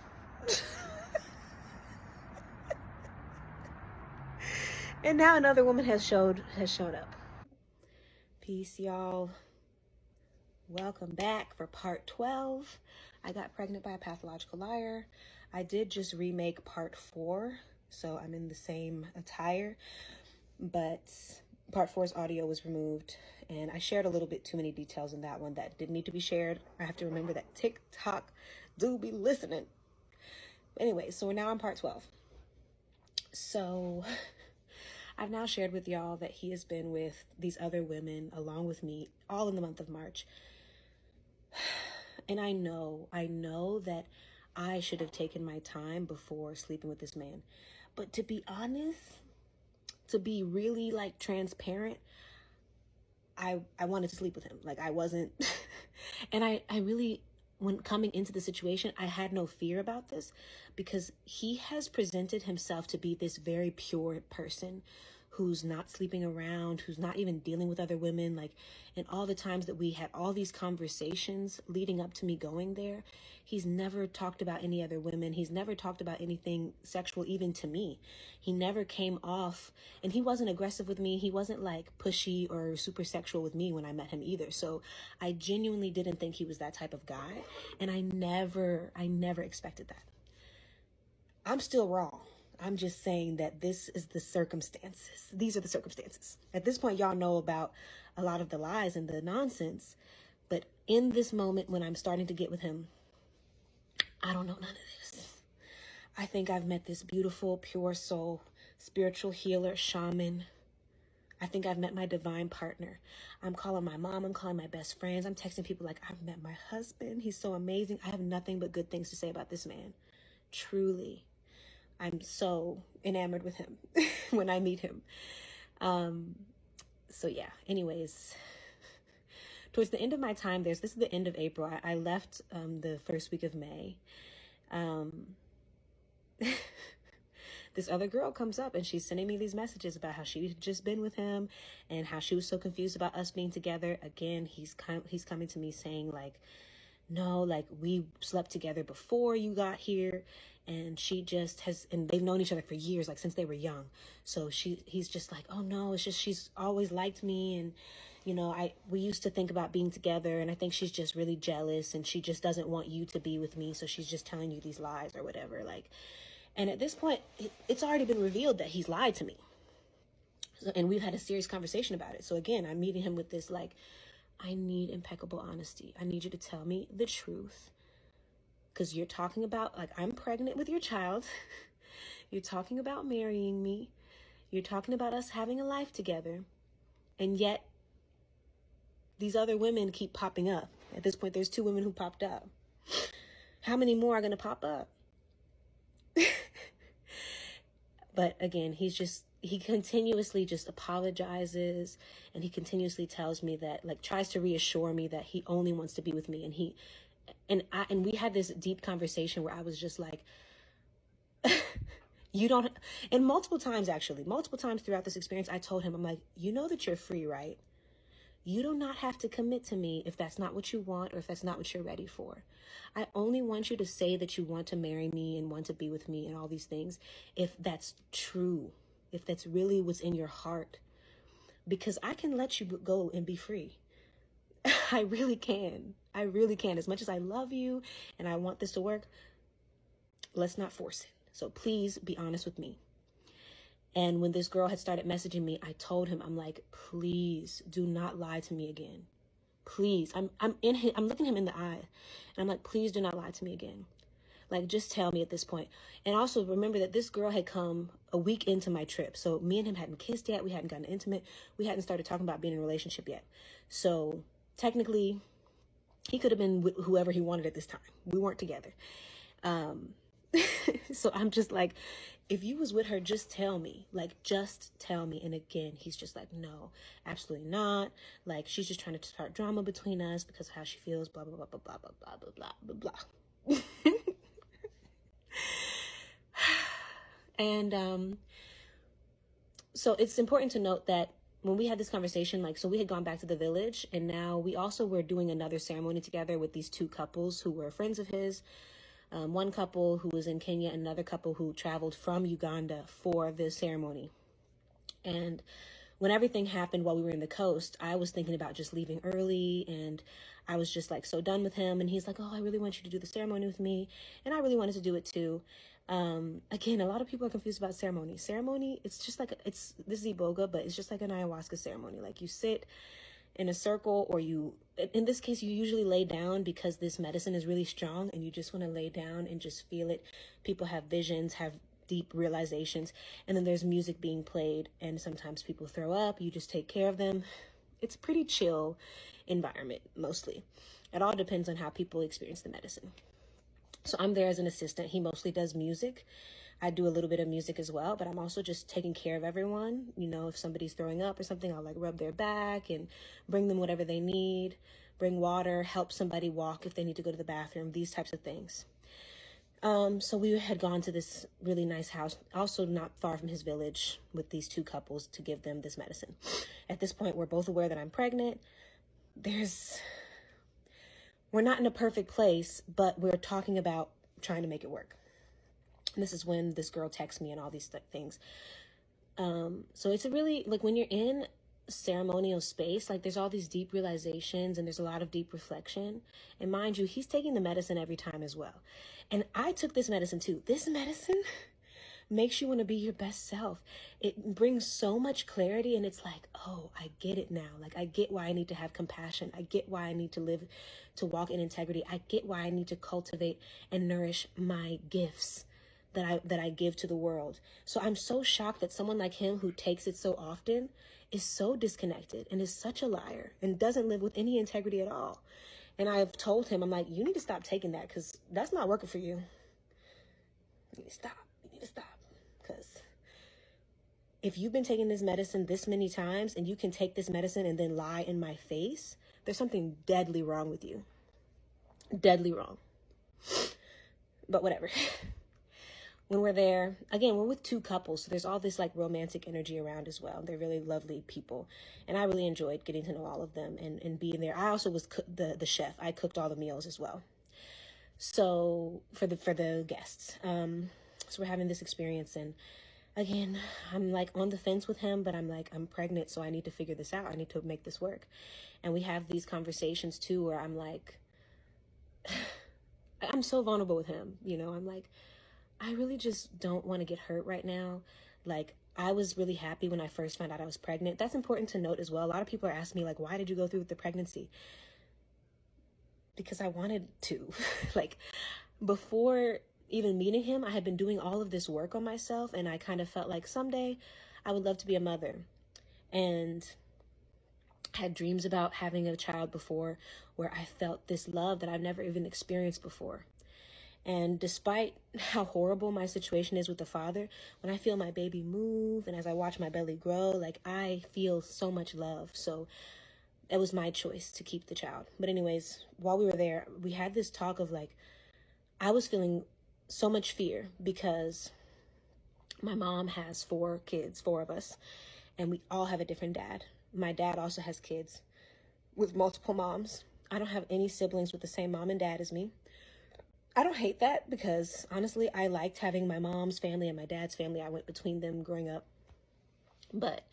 And now another woman has shown up. Peace, y'all. Welcome back for part 12. I got pregnant by a pathological liar. I did just remake part 4, so I'm in the same attire, but part 4's audio was removed, and I shared a little bit too many details in that one that didn't need to be shared. I have to remember that TikTok do be listening. Anyway, so we're now on part 12. So I've now shared with y'all that he has been with these other women along with me all in the month of March. And I know that I should have taken my time before sleeping with this man. But to be honest, to be really like transparent, I wanted to sleep with him. Like I wasn't, and I really, when coming into the situation, I had no fear about this because he has presented himself to be this very pure person who's not sleeping around, who's not even dealing with other women. Like, and all the times that we had all these conversations leading up to me going there, he's never talked about any other women. He's never talked about anything sexual, even to me. He never came off, and he wasn't aggressive with me. He wasn't like pushy or super sexual with me when I met him either. So I genuinely didn't think he was that type of guy. And I never expected that. I'm still wrong. I'm just saying that this is the circumstances. These are the circumstances. At this point, y'all know about a lot of the lies and the nonsense. But in this moment, when I'm starting to get with him, I don't know none of this. I think I've met this beautiful, pure soul, spiritual healer, shaman. I think I've met my divine partner. I'm calling my mom. I'm calling my best friends. I'm texting people like, I've met my husband. He's so amazing. I have nothing but good things to say about this man. Truly. I'm so enamored with him when I meet him. So yeah, anyways, towards the end of my time, this is the end of April. I left the first week of May. This other girl comes up and she's sending me these messages about how she'd just been with him and how she was so confused about us being together. Again, he's coming to me saying like, no, like we slept together before you got here, and she just has, and they've known each other for years, like since they were young. So he's just like, oh no, it's just, she's always liked me. And, you know, we used to think about being together, and I think she's just really jealous and she just doesn't want you to be with me. So she's just telling you these lies or whatever. Like, and at this point, it's already been revealed that he's lied to me. And we've had a serious conversation about it. So again, I'm meeting him with this, like, I need impeccable honesty. I need you to tell me the truth. Because you're talking about, like, I'm pregnant with your child. You're talking about marrying me. You're talking about us having a life together. And yet, these other women keep popping up. At this point, there's 2 women who popped up. How many more are going to pop up? But again, he continuously just apologizes, and he continuously tells me that, like, tries to reassure me that he only wants to be with me. And we had this deep conversation where I was just like, you don't, and multiple times throughout this experience, I told him, I'm like, you know that you're free, right? You do not have to commit to me if that's not what you want or if that's not what you're ready for. I only want you to say that you want to marry me and want to be with me and all these things if that's true, if that's really what's in your heart. Because I can let you go and be free. I really can. As much as I love you and I want this to work, let's not force it. So please be honest with me. And when this girl had started messaging me, I told him, I'm like, please do not lie to me again. Please. I'm looking him in the eye, and I'm like, please do not lie to me again. Like, just tell me at this point. And also remember that this girl had come a week into my trip. So me and him hadn't kissed yet. We hadn't gotten intimate. We hadn't started talking about being in a relationship yet. So technically, he could have been with whoever he wanted at this time. We weren't together. So I'm just like, if you was with her, just tell me. Like, just tell me. And again, he's just like, no, absolutely not. Like, she's just trying to start drama between us because of how she feels, blah, blah, blah, blah, blah, blah, blah, blah, blah, blah. And so it's important to note that when we had this conversation, like, so we had gone back to the village, and now we also were doing another ceremony together with these 2 couples who were friends of his. One couple who was in Kenya, another couple who traveled from Uganda for the ceremony. And when everything happened while we were in the coast, I was thinking about just leaving early, and I was just like so done with him. And he's like, oh, I really want you to do the ceremony with me. And I really wanted to do it too. Again, a lot of people are confused about ceremony. Ceremony, it's just like, this is Iboga, but it's just like an ayahuasca ceremony. Like, you sit in a circle, or in this case, you usually lay down because this medicine is really strong and you just want to lay down and just feel it. People have visions, have deep realizations, and then there's music being played, and sometimes people throw up. You just take care of them. It's a pretty chill environment, mostly. It all depends on how people experience the medicine. So I'm there as an assistant. He mostly does music. I do a little bit of music as well, but I'm also just taking care of everyone. You know, if somebody's throwing up or something, I'll like rub their back and bring them whatever they need, bring water, help somebody walk if they need to go to the bathroom, these types of things. So we had gone to this really nice house, also not far from his village, with these two couples to give them this medicine. At this point, we're both aware that I'm pregnant. We're not in a perfect place, but we're talking about trying to make it work. And this is when this girl texts me and all these things. So it's a really, like, when you're in ceremonial space, like, there's all these deep realizations and there's a lot of deep reflection. And mind you, he's taking the medicine every time as well. And I took this medicine too. This medicine makes you want to be your best self. It brings so much clarity, and it's like, oh, I get it now. Like, I get why I need to have compassion. I get why I need to walk in integrity. I get why I need to cultivate and nourish my gifts that I give to the world. So I'm so shocked that someone like him, who takes it so often, is so disconnected and is such a liar and doesn't live with any integrity at all. And I've told him, I'm like, you need to stop taking that, because that's not working for you. You need to stop. You need to stop. Because if you've been taking this medicine this many times and you can take this medicine and then lie in my face, there's something deadly wrong with you. Deadly wrong. But whatever. When we're there, again, we're with two couples, so there's all this like romantic energy around as well. They're really lovely people, and I really enjoyed getting to know all of them and being there. I also was the chef. I cooked all the meals as well. So for the guests, so we're having this experience, and again, I'm like on the fence with him, but I'm like, I'm pregnant, so I need to figure this out. I need to make this work. And we have these conversations too, where I'm like, I'm so vulnerable with him. You know, I'm like, I really just don't want to get hurt right now. Like, I was really happy when I first found out I was pregnant. That's important to note as well. A lot of people are asking me, like, why did you go through with the pregnancy? Because I wanted to. Like, before even meeting him, I had been doing all of this work on myself, and I kind of felt like someday I would love to be a mother. And had dreams about having a child before, where I felt this love that I've never even experienced before. And despite how horrible my situation is with the father, when I feel my baby move and as I watch my belly grow, like, I feel so much love. So it was my choice to keep the child. But anyways, while we were there, we had this talk of like, I was feeling so much fear because my mom has 4 kids, 4 of us, and we all have a different dad. My dad also has kids with multiple moms. I don't have any siblings with the same mom and dad as me. I don't hate that, because honestly, I liked having my mom's family and my dad's family. I went between them growing up, but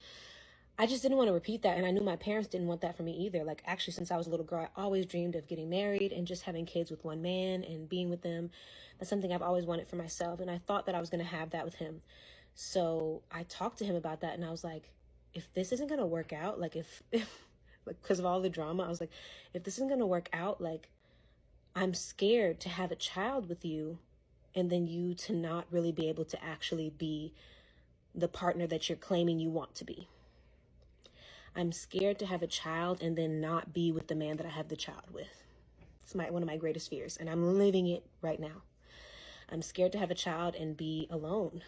I just didn't want to repeat that. And I knew my parents didn't want that for me either. Like, actually, since I was a little girl, I always dreamed of getting married and just having kids with one man and being with them. That's something I've always wanted for myself. And I thought that I was going to have that with him. So I talked to him about that, and I was like, if this isn't going to work out, like, if like, because of all the drama, I was like, if this isn't going to work out, like, I'm scared to have a child with you and then you to not really be able to actually be the partner that you're claiming you want to be. I'm scared to have a child and then not be with the man that I have the child with. It's one of my greatest fears, and I'm living it right now. I'm scared to have a child and be alone.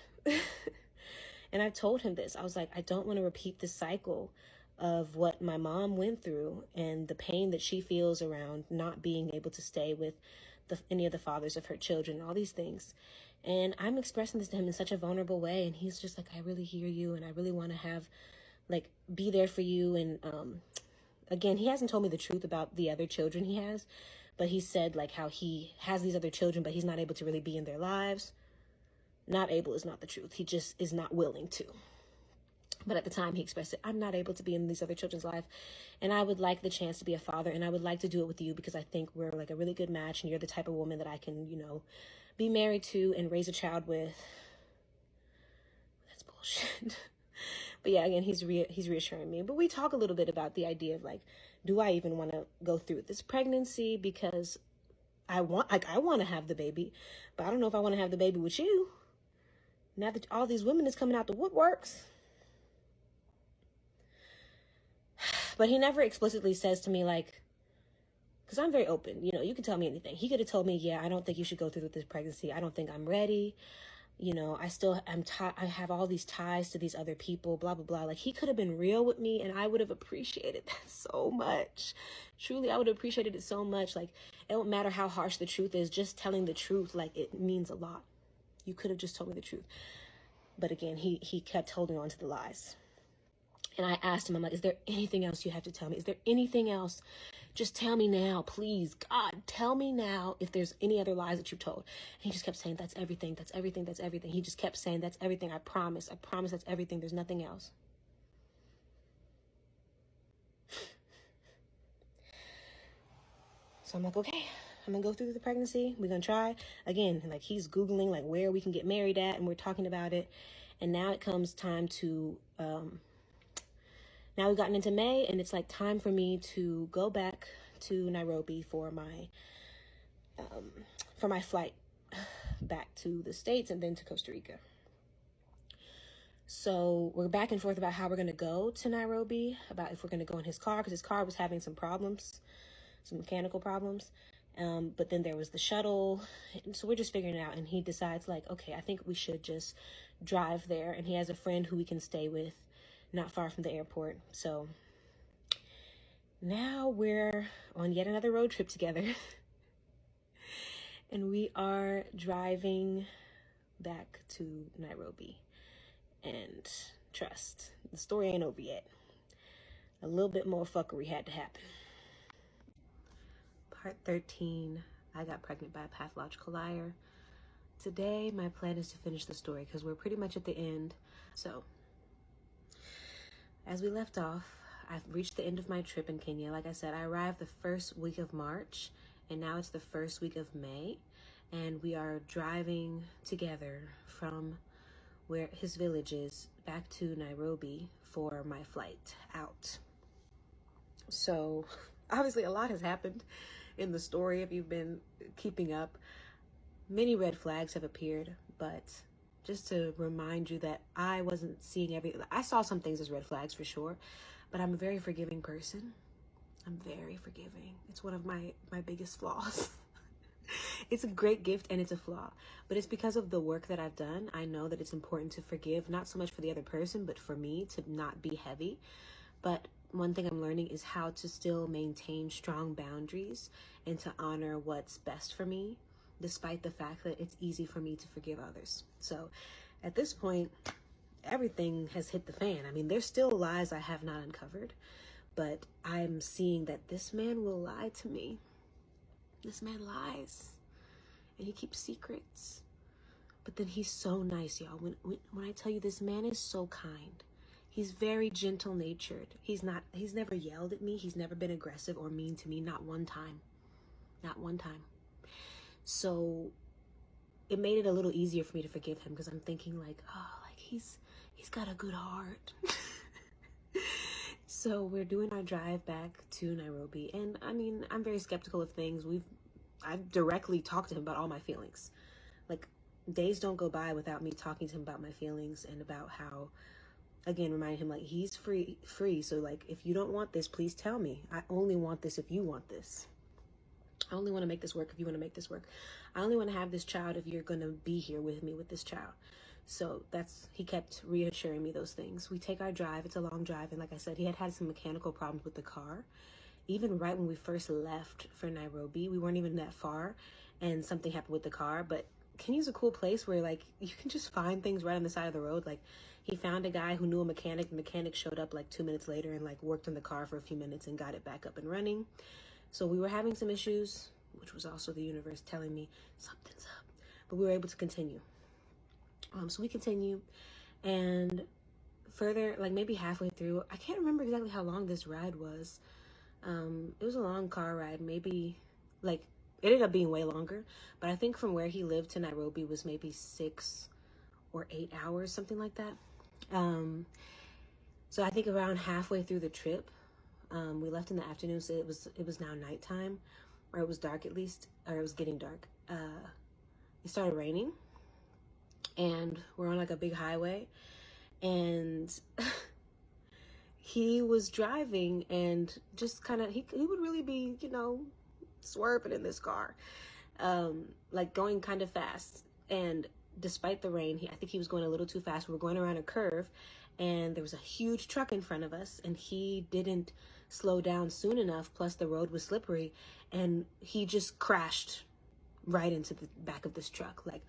And I told him this. I was like, I don't want to repeat this cycle of what my mom went through and the pain that she feels around not being able to stay with any of the fathers of her children, all these things. And I'm expressing this to him in such a vulnerable way, and he's just like, I really hear you, and I really want to have, like, be there for you. And again, he hasn't told me the truth about the other children he has, but he said, like, how he has these other children, but he's not able to really be in their lives. Not able is not the truth. He just is not willing to. But at the time, he expressed it, I'm not able to be in these other children's life, and I would like the chance to be a father, and I would like to do it with you, because I think we're like a really good match, and you're the type of woman that I can, you know, be married to and raise a child with. That's bullshit. But yeah, again, he's reassuring me. But we talk a little bit about the idea of, like, do I even want to go through with this pregnancy? Because I want to have the baby, but I don't know if I want to have the baby with you. Now that all these women is coming out the woodworks. But he never explicitly says to me, like, because I'm very open. You know, you can tell me anything. He could have told me, yeah, I don't think you should go through with this pregnancy. I don't think I'm ready. You know, I still am I have all these ties to these other people, blah, blah, blah. Like, he could have been real with me, and I would have appreciated that so much. Truly, I would have appreciated it so much. Like, it don't matter how harsh the truth is, just telling the truth, like, it means a lot. You could have just told me the truth. But again, he kept holding on to the lies. And I asked him, I'm like, is there anything else you have to tell me? Is there anything else? Just tell me now, please. God, tell me now if there's any other lies that you've told. And he just kept saying, that's everything, that's everything, that's everything. He just kept saying, that's everything. I promise that's everything. There's nothing else. So I'm like, okay, I'm gonna go through the pregnancy. We're gonna try again. Like, he's Googling like where we can get married at, and we're talking about it. And now it comes time to, now we've gotten into May, and it's like time for me to go back to Nairobi for my flight back to the States and then to Costa Rica. So we're back and forth about how we're going to go to Nairobi, about if we're going to go in his car, because his car was having some problems, some mechanical problems. But then there was the shuttle. And so we're just figuring it out. And he decides, like, okay, I think we should just drive there. And he has a friend who we can stay with not far from the airport. So now we're on yet another road trip together. And we are driving back to Nairobi. And trust, the story ain't over yet. A little bit more fuckery had to happen. Part 13, I got pregnant by a pathological liar. Today, my plan is to finish the story because we're pretty much at the end. So, as we left off, I've reached the end of my trip in Kenya. Like I said, I arrived the first week of March, and now it's the first week of May. And we are driving together from where his village is back to Nairobi for my flight out. So, obviously a lot has happened in the story if you've been keeping up. Many red flags have appeared, but just to remind you that I wasn't seeing I saw some things as red flags for sure, but I'm a very forgiving person. I'm very forgiving. It's one of my biggest flaws. It's a great gift and it's a flaw, but it's because of the work that I've done. I know that it's important to forgive, not so much for the other person, but for me to not be heavy. But one thing I'm learning is how to still maintain strong boundaries and to honor what's best for me, despite the fact that it's easy for me to forgive others. So at this point, everything has hit the fan. I mean, there's still lies I have not uncovered, but I'm seeing that this man will lie to me. This man lies and he keeps secrets, but then he's so nice, y'all. When I tell you, this man is so kind. He's very gentle natured. He's never yelled at me. He's never been aggressive or mean to me. Not one time. Not one time. So it made it a little easier for me to forgive him because I'm thinking like, oh, like he's got a good heart. So we're doing our drive back to Nairobi. And I mean, I'm very skeptical of things. I've directly talked to him about all my feelings. Like, days don't go by without me talking to him about my feelings and about how, again, reminding him like he's free. So like, if you don't want this, please tell me. I only want this if you want this. I only want to make this work if you want to make this work. I only want to have this child if you're going to be here with me with this child. So he kept reassuring me those things. We take our drive. It's a long drive. And like I said, he had some mechanical problems with the car. Even right when we first left for Nairobi, we weren't even that far and something happened with the car. But Kenya's a cool place where like you can just find things right on the side of the road. Like, he found a guy who knew a mechanic. The mechanic showed up like 2 minutes later and like worked on the car for a few minutes and got it back up and running. So we were having some issues, which was also the universe telling me something's up, but we were able to continue. So we continue, and further, like maybe halfway through, I can't remember exactly how long this ride was. It was a long car ride, maybe like it ended up being way longer, but I think from where he lived to Nairobi was maybe 6 or 8 hours, something like that. So I think around halfway through the trip, we left in the afternoon, so it was now nighttime, or it was dark at least, or it was getting dark. It started raining, and we're on like a big highway, and he was driving, and just kind of, he would really be, swerving in this car, like going kind of fast. And despite the rain, I think he was going a little too fast. We were going around a curve, and there was a huge truck in front of us, and he didn't slow down soon enough. Plus the road was slippery, and he just crashed right into the back of this truck, like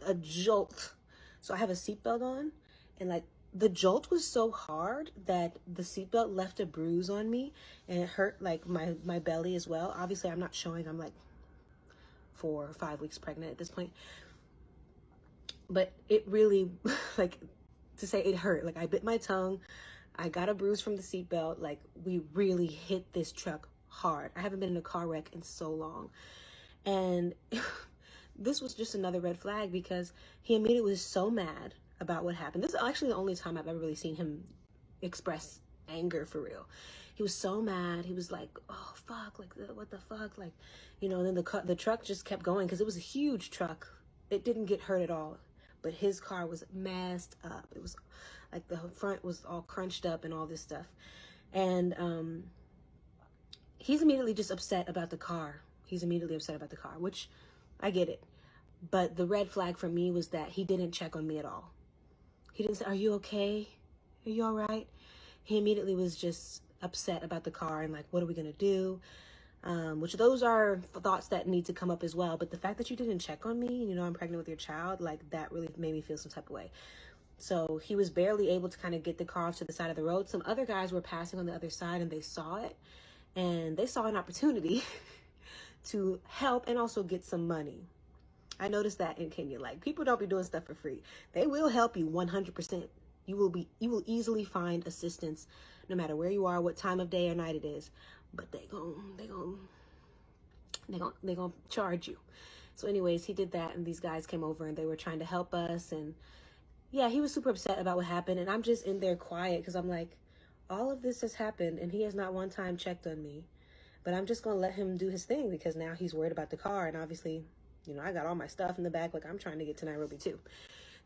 a jolt. So I have a seatbelt on, and like the jolt was so hard that the seatbelt left a bruise on me, and it hurt like my belly as well. Obviously I'm not showing, I'm like 4 or 5 weeks pregnant at this point, but it really, like, to say it hurt, like I bit my tongue, I got a bruise from the seatbelt. Like, we really hit this truck hard. I haven't been in a car wreck in so long. And this was just another red flag, because he immediately was so mad about what happened. This is actually the only time I've ever really seen him express anger for real. He was so mad. He was like, oh fuck, like what the fuck, like, you know. And then the truck just kept going, because it was a huge truck. It didn't get hurt at all, but his car was messed up. It was like the front was all crunched up and all this stuff. And he's immediately just upset about the car. He's immediately upset about the car, which I get it. But the red flag for me was that he didn't check on me at all. He didn't say, are you okay? Are you all right? He immediately was just upset about the car and like, what are we going to do? Which those are thoughts that need to come up as well. But the fact that you didn't check on me, you know, I'm pregnant with your child, like that really made me feel some type of way. So he was barely able to kind of get the car off to the side of the road. Some other guys were passing on the other side, and they saw it, and they saw an opportunity to help and also get some money. I noticed that in Kenya, like, people don't be doing stuff for free. They will help you 100%. You will easily find assistance no matter where you are, what time of day or night it is. But they gonna charge you. So anyways, he did that, and these guys came over and they were trying to help us. And yeah, he was super upset about what happened, and I'm just in there quiet, because I'm like, all of this has happened and he has not one time checked on me. But I'm just gonna let him do his thing, because now he's worried about the car, and obviously, you know, I got all my stuff in the back, like I'm trying to get to Nairobi too.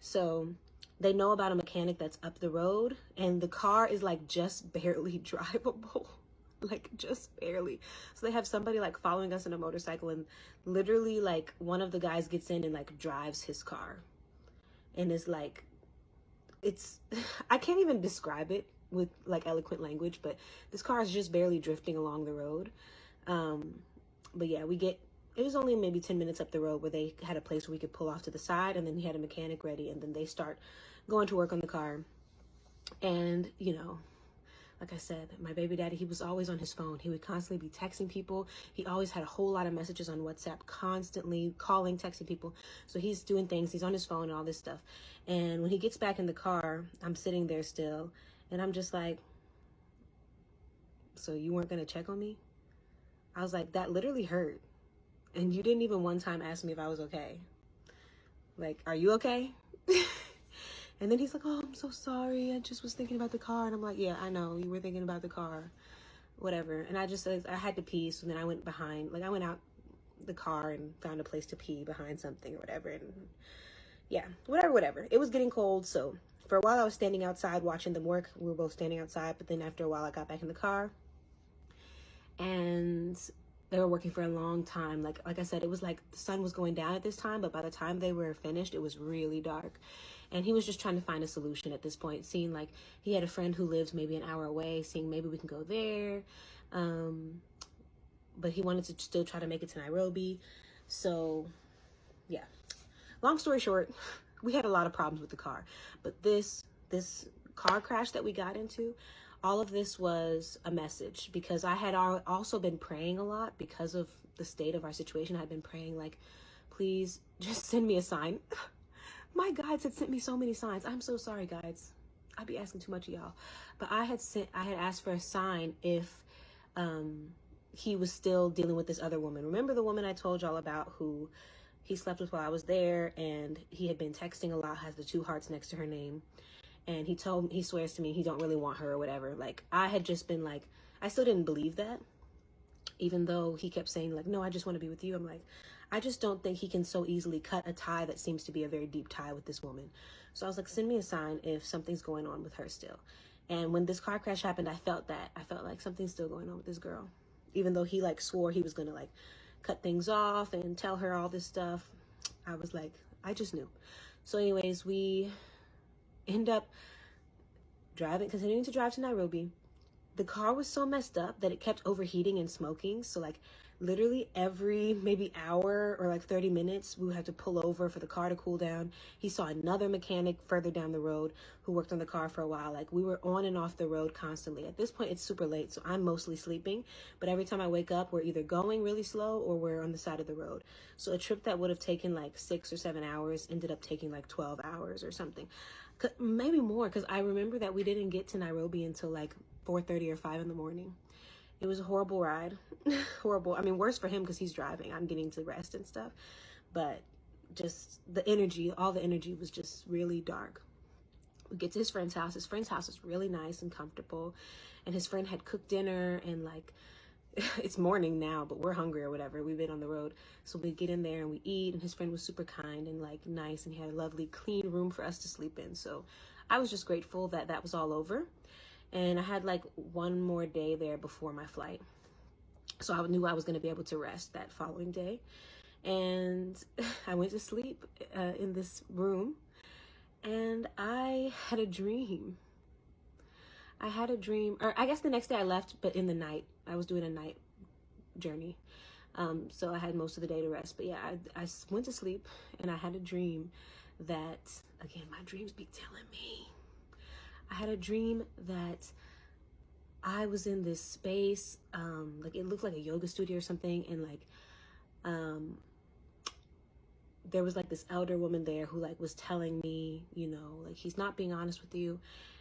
So they know about a mechanic that's up the road, and the car is like just barely drivable. Like just barely. So they have somebody like following us in a motorcycle, and literally like one of the guys gets in and like drives his car, and is like, it's, I can't even describe it with like eloquent language, but this car is just barely drifting along the road. But yeah, it was only maybe 10 minutes up the road where they had a place where we could pull off to the side, and then he had a mechanic ready, and then they start going to work on the car. And, you know, like I said, my baby daddy, he was always on his phone. He would constantly be texting people. He always had a whole lot of messages on WhatsApp, constantly calling, texting people. So he's doing things. He's on his phone and all this stuff. And when he gets back in the car, I'm sitting there still, and I'm just like, so you weren't going to check on me? I was like, that literally hurt. And you didn't even one time ask me if I was okay. Like, are you okay? And then he's like, oh, I'm so sorry. I just was thinking about the car. And I'm like, yeah, I know. You were thinking about the car. Whatever. And I had to pee. So then I went out the car and found a place to pee behind something or whatever. And yeah, whatever. It was getting cold. So for a while I was standing outside watching them work. We were both standing outside. But then after a while I got back in the car. And they were working for a long time. Like I said, it was like the sun was going down at this time, but by the time they were finished, it was really dark. And he was just trying to find a solution at this point, seeing like he had a friend who lives maybe an hour away, seeing maybe we can go there. But he wanted to still try to make it to Nairobi. So yeah, long story short, we had a lot of problems with the car. But this car crash that we got into, all of this was a message, because I had also been praying a lot because of the state of our situation. I'd been praying like, please just send me a sign. My guides had sent me so many signs. I'm so sorry, guides. I'd be asking too much of y'all. But I had asked for a sign if he was still dealing with this other woman. Remember the woman I told y'all about who he slept with while I was there, and he had been texting a lot, has the 2 hearts next to her name. And he swears to me he don't really want her or whatever. Like, I had just been like, I still didn't believe that. Even though he kept saying like, no, I just want to be with you. I'm like, I just don't think he can so easily cut a tie that seems to be a very deep tie with this woman. So I was like, send me a sign if something's going on with her still. And when this car crash happened, I felt like something's still going on with this girl. even though he like swore he was gonna like cut things off and tell her all this stuff, I was like, I just knew. So anyways, we end up continuing to drive to Nairobi. The car was so messed up that it kept overheating and smoking. So like literally every maybe hour or like 30 minutes, we would have to pull over for the car to cool down. He saw another mechanic further down the road who worked on the car for a while. Like we were on and off the road constantly. At this point, it's super late, so I'm mostly sleeping. But every time I wake up, we're either going really slow or we're on the side of the road. So a trip that would have taken like 6 or 7 hours ended up taking like 12 hours or something. Maybe more, because I remember that we didn't get to Nairobi until like 4:30 or 5 in the morning. It was a horrible ride. Horrible. I mean, worse for him because he's driving. I'm getting to rest and stuff. But just the energy, all the energy was just really dark. We get to his friend's house. His friend's house is really nice and comfortable. And his friend had cooked dinner, and like, it's morning now, but we're hungry or whatever. We've been on the road. So we get in there and we eat, and his friend was super kind and like nice, and he had a lovely clean room for us to sleep in. So I was just grateful that that was all over. And I had like one more day there before my flight. So I knew I was going to be able to rest that following day. And I went to sleep in this room, and I had a dream. Or I guess the next day I left, but in the night, I was doing a night journey. So I had most of the day to rest. But yeah, I went to sleep, and I had a dream that, again, my dreams be telling me. I had a dream that I was in this space, like it looked like a yoga studio or something, and like there was like this elder woman there who like was telling me, you know, like he's not being honest with you.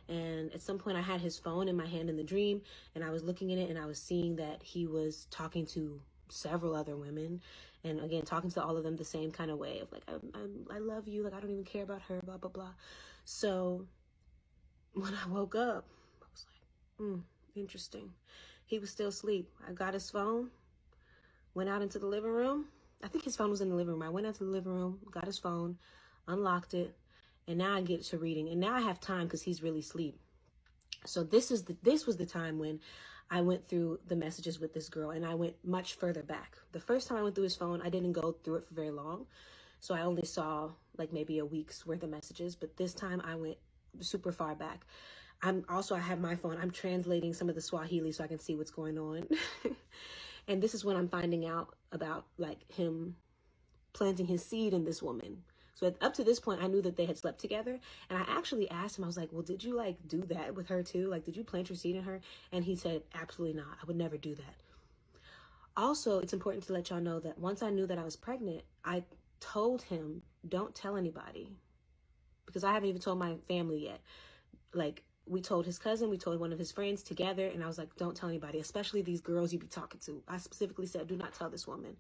And at some point I had his phone in my hand in the dream, and I was looking at it, and I was seeing that he was talking to several other women, and again talking to all of them the same kind of way of like, I love you, like I don't even care about her, blah blah blah. So when I woke up, I was like, interesting. He was still asleep. I got his phone, went out into the living room. I think his phone was in the living room. I went out to the living room, got his phone, unlocked it, and now I get to reading. And now I have time because he's really asleep. So this was the time when I went through the messages with this girl, and I went much further back. The first time I went through his phone, I didn't go through it for very long. So I only saw like maybe a week's worth of messages. But this time I went super far back. I have my phone. I'm translating some of the Swahili so I can see what's going on. And this is when I'm finding out about like him planting his seed in this woman. So up to this point, I knew that they had slept together. And I actually asked him, I was like, well, did you like do that with her too? Like, did you plant your seed in her? And he said, absolutely not. I would never do that. Also, it's important to let y'all know that once I knew that I was pregnant, I told him, don't tell anybody. Because I haven't even told my family yet. Like, we told his cousin, we told one of his friends together, and I was like, don't tell anybody, especially these girls you be talking to. I specifically said, do not tell this woman.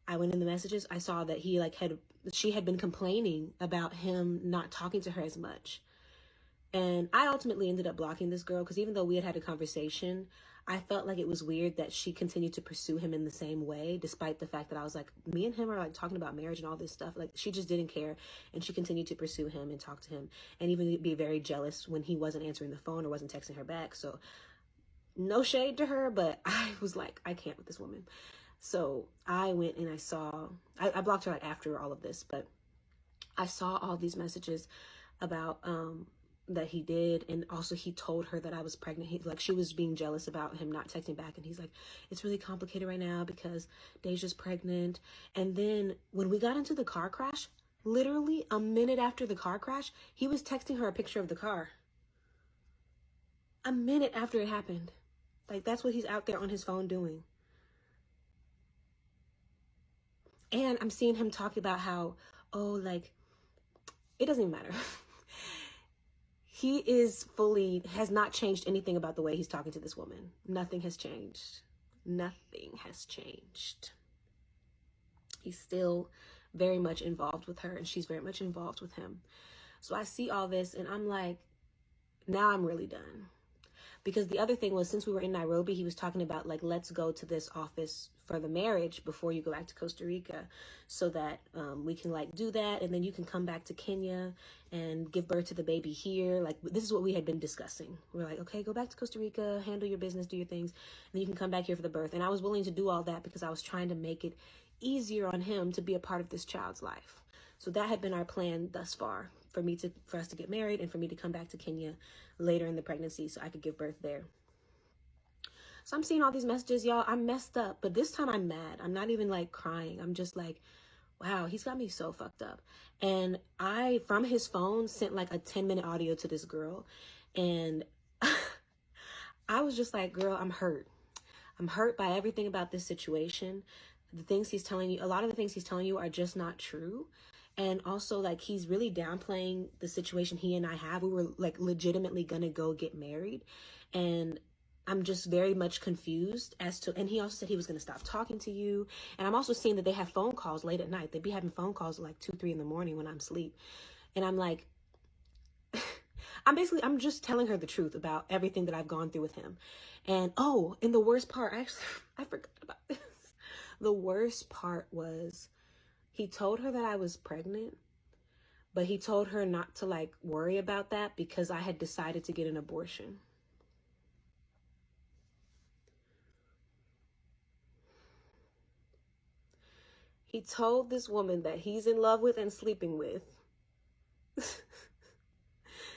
I went in the messages, I saw that she had been complaining about him not talking to her as much. And I ultimately ended up blocking this girl because even though we had had a conversation, I felt like it was weird that she continued to pursue him in the same way, despite the fact that I was like, me and him are like talking about marriage and all this stuff. Like, she just didn't care. And she continued to pursue him and talk to him and even be very jealous when he wasn't answering the phone or wasn't texting her back. So no shade to her, but I was like, I can't with this woman. So I went and I blocked her like after all of this, but I saw all these messages about, that he did. And also he told her that I was pregnant. She was being jealous about him not texting back. And he's like, it's really complicated right now because Deja's pregnant. And then when we got into the car crash, literally a minute after the car crash, he was texting her a picture of the car. A minute after it happened. Like, that's what he's out there on his phone doing. And I'm seeing him talk about how, it doesn't even matter. He has not changed anything about the way he's talking to this woman. Nothing has changed. Nothing has changed. He's still very much involved with her, and she's very much involved with him. So I see all this, and I'm like, now I'm really done. Because the other thing was, since we were in Nairobi, he was talking about like, let's go to this office for the marriage before you go back to Costa Rica, so that we can like do that, and then you can come back to Kenya and give birth to the baby here. Like, this is what we had been discussing. We're like, okay, go back to Costa Rica, handle your business, do your things, and then you can come back here for the birth. And I was willing to do all that because I was trying to make it easier on him to be a part of this child's life. So that had been our plan thus far, for us to get married and for me to come back to Kenya later in the pregnancy so I could give birth there. So I'm seeing all these messages, y'all. I'm messed up, but this time I'm mad. I'm not even like crying. I'm just like, wow, he's got me so fucked up. And I, from his phone, sent like a 10-minute audio to this girl. And I was just like, girl, I'm hurt. I'm hurt by everything about this situation. The things he's telling you, a lot of the things he's telling you are just not true. And also, like, he's really downplaying the situation he and I have. We were like legitimately gonna go get married. And I'm just very much confused as to, and he also said he was going to stop talking to you. And I'm also seeing that they have phone calls late at night. They'd be having phone calls at like 2, 3 in the morning when I'm asleep. And I'm like, I'm just telling her the truth about everything that I've gone through with him. And and the worst part, actually, I forgot about this. The worst part was he told her that I was pregnant, but he told her not to like worry about that because I had decided to get an abortion. He told this woman that he's in love with and sleeping with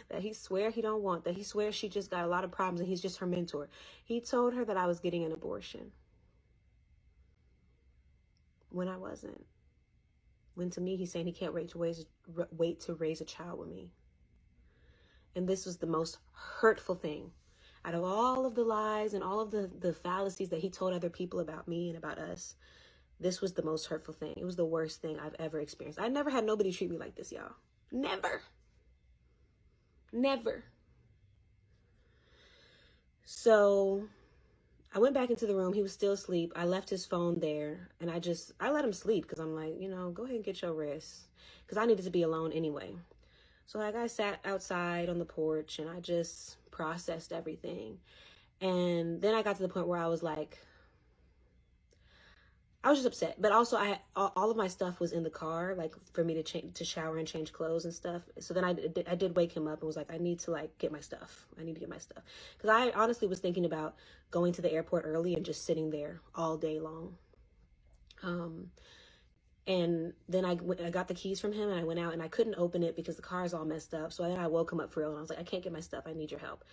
that he swear he don't want, that he swears she just got a lot of problems and he's just her mentor. He told her that I was getting an abortion when I wasn't. When to me, he's saying he can't wait to raise a child with me. And this was the most hurtful thing. Out of all of the lies and all of the fallacies that he told other people about me and about us, this was the most hurtful thing. It was the worst thing I've ever experienced. I never had nobody treat me like this, y'all. Never. Never. So I went back into the room. He was still asleep. I left his phone there and I let him sleep because I'm like, go ahead and get your rest, because I needed to be alone anyway. So like I sat outside on the porch and I just processed everything. And then I got to the point where I was like, I was just upset, but also all of my stuff was in the car, like for me to shower and change clothes and stuff. So then I did wake him up and was like, I need to like get my stuff. I need to get my stuff. Because I honestly was thinking about going to the airport early and just sitting there all day long. And then I got the keys from him and I went out and I couldn't open it because the car is all messed up. So then I woke him up for real and I was like, I can't get my stuff. I need your help.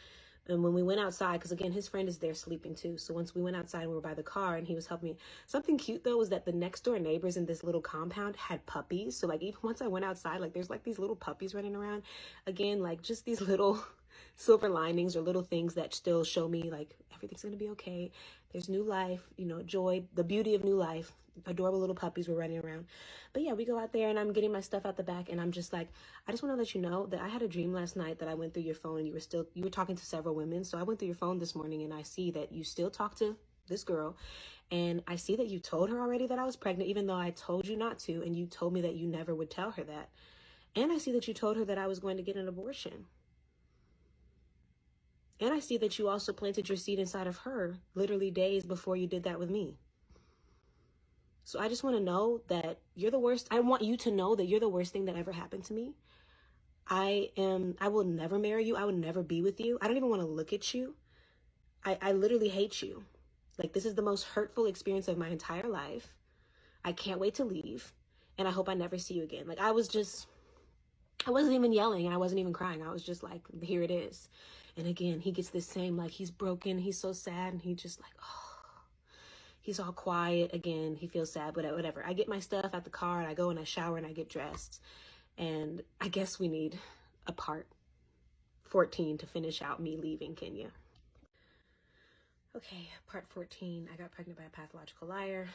And when we went outside, because again, his friend is there sleeping too. So once we went outside, we were by the car and he was helping me. Something cute though was that the next door neighbors in this little compound had puppies. So like even once I went outside, like there's like these little puppies running around. Again, like just these little silver linings or little things that still show me like everything's going to be okay. There's new life, joy, the beauty of new life. Adorable little puppies were running around. But yeah, we go out there and I'm getting my stuff out the back and I'm just like, I just want to let you know that I had a dream last night that I went through your phone and you were talking to several women. So I went through your phone this morning and I see that you still talk to this girl, and I see that you told her already that I was pregnant, even though I told you not to, and you told me that you never would tell her that. And I see that you told her that I was going to get an abortion. And I see that you also planted your seed inside of her literally days before you did that with me. So I just want to know that you're the worst. I want you to know that you're the worst thing that ever happened to me. I will never marry you. I will never be with you. I don't even want to look at you. I literally hate you. Like, this is the most hurtful experience of my entire life. I can't wait to leave. And I hope I never see you again. Like, I wasn't even yelling and I wasn't even crying. I was just like, here it is. And again, he gets this same, like, he's broken. He's so sad. And he just like, he's all quiet again. He feels sad, but whatever. I get my stuff out the car and I go and I shower and I get dressed. And I guess we need a part 14 to finish out me leaving Kenya. Okay, part 14. I got pregnant by a pathological liar.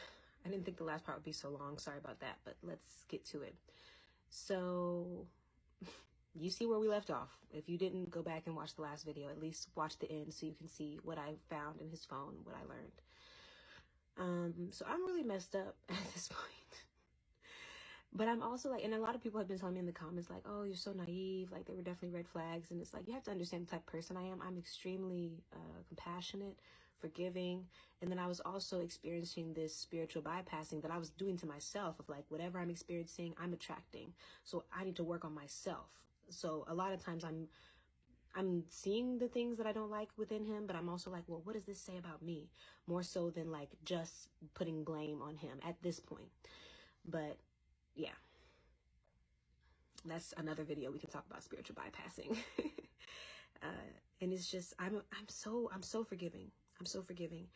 I didn't think the last part would be so long. Sorry about that, but let's get to it. So you see where we left off. If you didn't go back and watch the last video, at least watch the end so you can see what I found in his phone, what I learned. So I'm really messed up at this point. But I'm also like, and a lot of people have been telling me in the comments, like, oh, you're so naive. Like, there were definitely red flags. And it's like, you have to understand the type of person I am. I'm extremely compassionate, forgiving. And then I was also experiencing this spiritual bypassing that I was doing to myself of like, whatever I'm experiencing, I'm attracting. So I need to work on myself. So a lot of times I'm seeing the things that I don't like within him, but I'm also like, well, what does this say about me? More so than like just putting blame on him at this point. But yeah, that's another video. We can talk about spiritual bypassing. And it's just, I'm so forgiving. I'm so forgiving.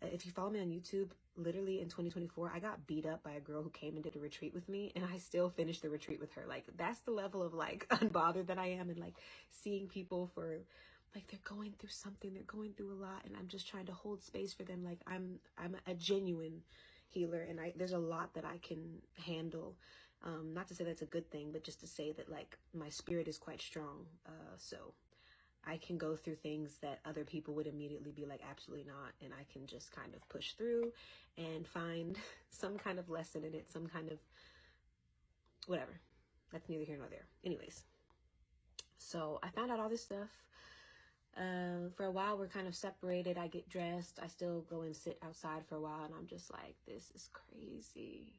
If you follow me on YouTube, literally in 2024, I got beat up by a girl who came and did a retreat with me, and I still finished the retreat with her. Like, that's the level of like unbothered that I am, and like seeing people for like, they're going through something, they're going through a lot, and I'm just trying to hold space for them. Like, I'm a genuine healer, and there's a lot that I can handle. Not to say that's a good thing, but just to say that like my spirit is quite strong. So I can go through things that other people would immediately be like, absolutely not. And I can just kind of push through and find some kind of lesson in it, some kind of whatever. That's neither here nor there. Anyways, so I found out all this stuff. For a while, we're kind of separated. I get dressed. I still go and sit outside for a while. And I'm just like, this is crazy.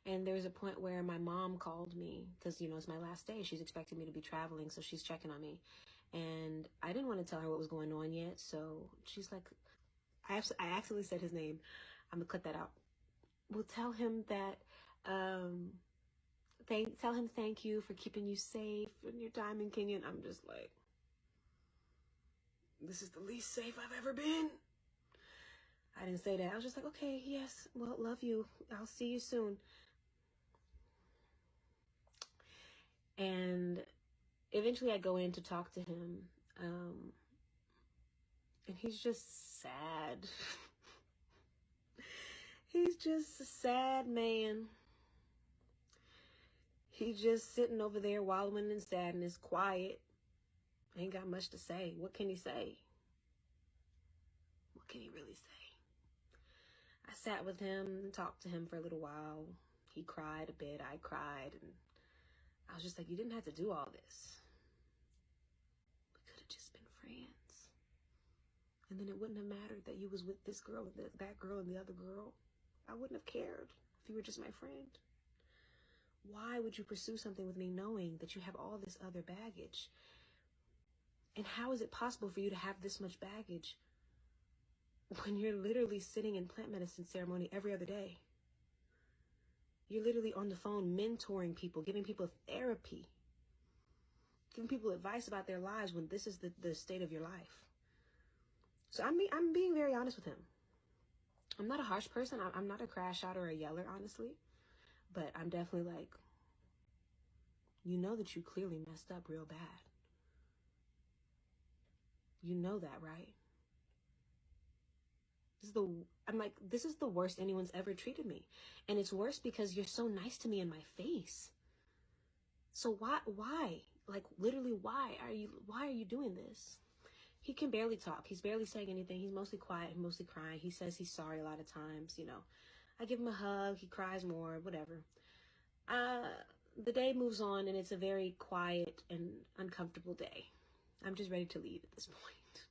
And there was a point where my mom called me because, you know, it's my last day. She's expecting me to be traveling. So she's checking on me. And I didn't want to tell her what was going on yet. So she's like, I accidentally said his name. I'm going to cut that out. We'll tell him that, tell him thank you for keeping you safe in your time in Kenya. And I'm just like, this is the least safe I've ever been. I didn't say that. I was just like, okay, yes, well, love you. I'll see you soon. And eventually I go in to talk to him. And he's just sad. He's just a sad man. He's just sitting over there wallowing in sadness, quiet. Ain't got much to say. What can he say? What can he really say? I sat with him and talked to him for a little while. He cried a bit. I cried. And I was just like, you didn't have to do all this. We could have just been friends. And then it wouldn't have mattered that you was with this girl and that girl and the other girl. I wouldn't have cared if you were just my friend. Why would you pursue something with me knowing that you have all this other baggage? And how is it possible for you to have this much baggage when you're literally sitting in plant medicine ceremony every other day? You're literally on the phone mentoring people, giving people therapy, giving people advice about their lives when this is the state of your life. So I'm being very honest with him. I'm not a harsh person. I'm not a crash out or a yeller, honestly. But I'm definitely like, you know that you clearly messed up real bad. You know that, right? This is the worst anyone's ever treated me. And it's worse because you're so nice to me in my face. So why? Like, literally, why are you doing this? He can barely talk. He's barely saying anything. He's mostly quiet and mostly crying. He says he's sorry a lot of times, you know. I give him a hug. He cries more, whatever. The day moves on and it's a very quiet and uncomfortable day. I'm just ready to leave at this point.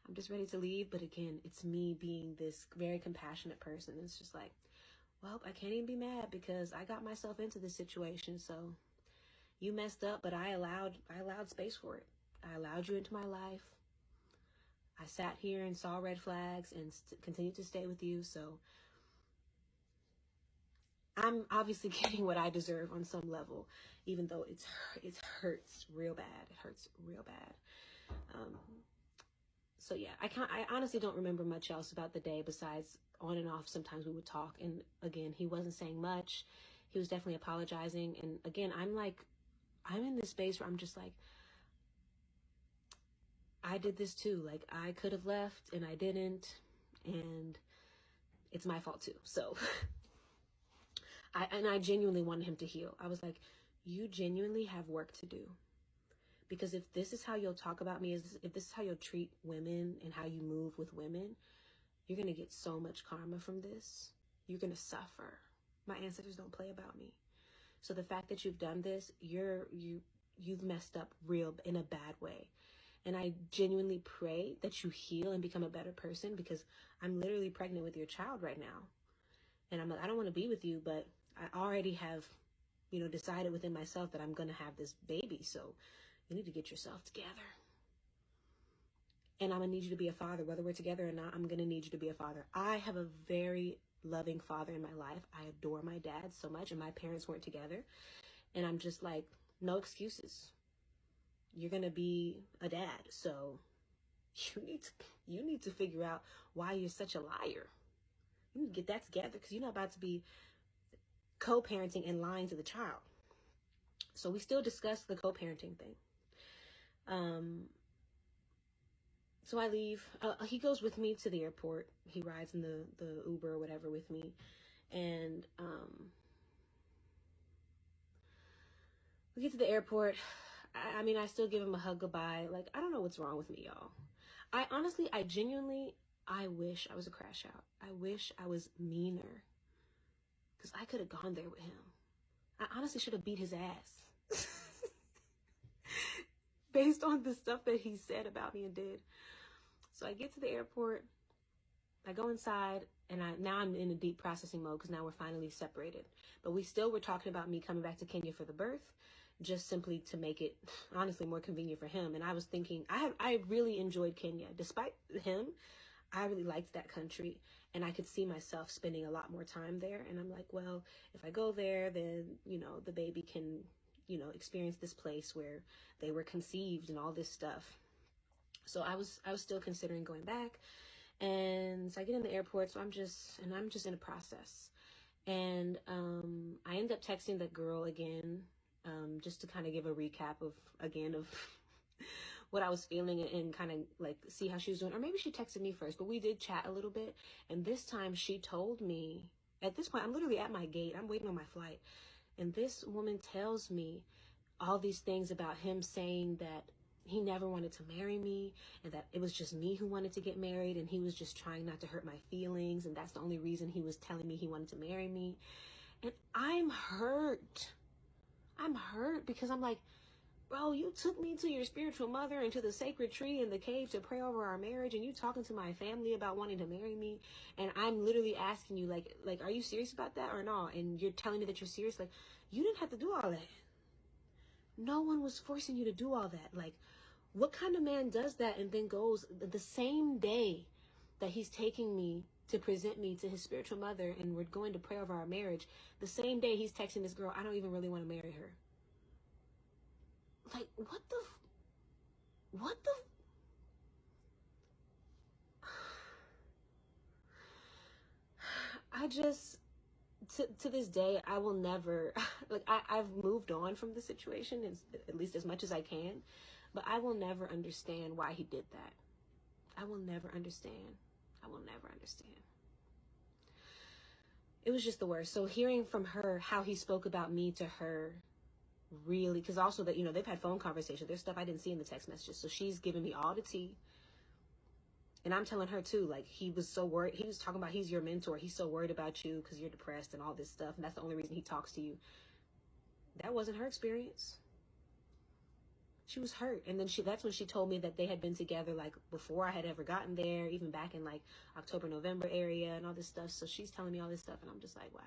I'm just ready to leave. But again, it's me being this very compassionate person. It's just like, well, I can't even be mad because I got myself into this situation. So you messed up, but I allowed space for it. I allowed you into my life. I sat here and saw red flags and continued to stay with you. So I'm obviously getting what I deserve on some level, even though it hurts real bad. It hurts real bad. So yeah, I honestly don't remember much else about the day besides on and off. Sometimes we would talk, and again, he wasn't saying much. He was definitely apologizing. And again, I'm in this space where I'm just like, I did this too. Like, I could have left and I didn't, and it's my fault too. So I genuinely wanted him to heal. I was like, you genuinely have work to do. Because if this is how you'll talk about me, if this is how you'll treat women and how you move with women, you're going to get so much karma from this. You're going to suffer. My ancestors don't play about me. So the fact that you've done this, you've messed up real in a bad way. And I genuinely pray that you heal and become a better person, because I'm literally pregnant with your child right now. And I'm like, I don't want to be with you, but I already have, decided within myself that I'm going to have this baby. So you need to get yourself together. And I'm going to need you to be a father, whether we're together or not. I'm going to need you to be a father. I have a very loving father in my life. I adore my dad so much, and my parents weren't together. And I'm just like, no excuses. You're going to be a dad. So you need to figure out why you're such a liar. You need to get that together, because you're not about to be co-parenting and lying to the child. So we still discuss the co-parenting thing. So I leave. He goes with me to the airport. He rides in the Uber or whatever with me. And we get to the airport. I still give him a hug goodbye. Like, I don't know what's wrong with me, y'all. I genuinely, I wish I was a crash out. I wish I was meaner, because I could have gone there with him. I honestly should have beat his ass. Based on the stuff that he said about me and did. So I get to the airport, I go inside, and now I'm in a deep processing mode, because now we're finally separated. But we still were talking about me coming back to Kenya for the birth, just simply to make it honestly more convenient for him. And I was thinking, I really enjoyed Kenya. Despite him, I really liked that country, and I could see myself spending a lot more time there. And I'm like, well, if I go there, then, the baby can, experience this place where they were conceived and all this stuff. So I was still considering going back. And so I get in the airport, so I'm just in a process. And I end up texting that girl again, just to kind of give a recap of what I was feeling, and kind of like see how she was doing. Or maybe she texted me first, but we did chat a little bit. And this time she told me, at this point, I'm literally at my gate. I'm waiting on my flight. And this woman tells me all these things about him, saying that he never wanted to marry me, and that it was just me who wanted to get married, and he was just trying not to hurt my feelings, and that's the only reason he was telling me he wanted to marry me. And I'm hurt. Because I'm like, bro, you took me to your spiritual mother and to the sacred tree in the cave to pray over our marriage, and you talking to my family about wanting to marry me, and I'm literally asking you, like, are you serious about that or not? And you're telling me that you're serious. Like, you didn't have to do all that. No one was forcing you to do all that. Like, what kind of man does that and then goes the same day that he's taking me to present me to his spiritual mother and we're going to pray over our marriage, the same day he's texting this girl, I don't even really want to marry her. Like, what the I just, to this day, I will never, like, I've moved on from the situation, at least as much as I can, but I will never understand why he did that. I will never understand. It was just the worst. So hearing from her how he spoke about me to her, really, because also that, they've had phone conversations. There's stuff I didn't see in the text messages. So she's giving me all the tea. And I'm telling her too, like, he was so worried. He was talking about he's your mentor. He's so worried about you because you're depressed and all this stuff. And that's the only reason he talks to you. That wasn't her experience. She was hurt. And then that's when she told me that they had been together, like, before I had ever gotten there, even back in like October, November area and all this stuff. So she's telling me all this stuff. And I'm just like, wow.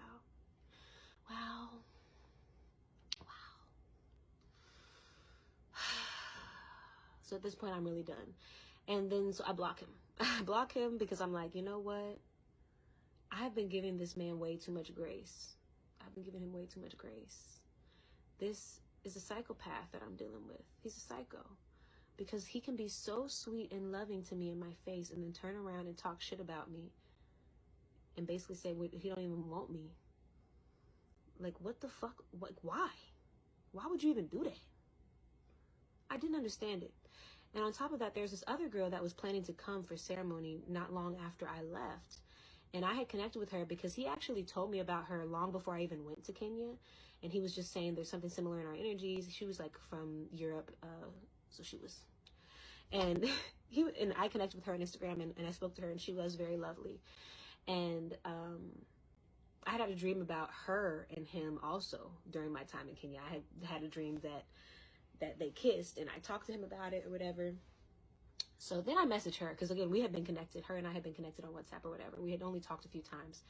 So at this point, I'm really done. And then, so I block him. I block him because I'm like, you know what? I've been giving this man way too much grace. I've been giving him way too much grace. This is a psychopath that I'm dealing with. He's a psycho. Because he can be so sweet and loving to me in my face and then turn around and talk shit about me. And basically say he don't even want me. Like, what the fuck? Like, why? Why would you even do that? I didn't understand it. And on top of that, there's this other girl that was planning to come for ceremony not long after I left. And I had connected with her because he actually told me about her long before I even went to Kenya. And he was just saying there's something similar in our energies. She was like from Europe. So she was. And I connected with her on Instagram and I spoke to her and she was very lovely. And I had a dream about her and him also during my time in Kenya. I had a dream that they kissed, and I talked to him about it or whatever. So then I messaged her, because again, we had been connected. Her and I had been connected on WhatsApp or whatever. We had only talked a few times.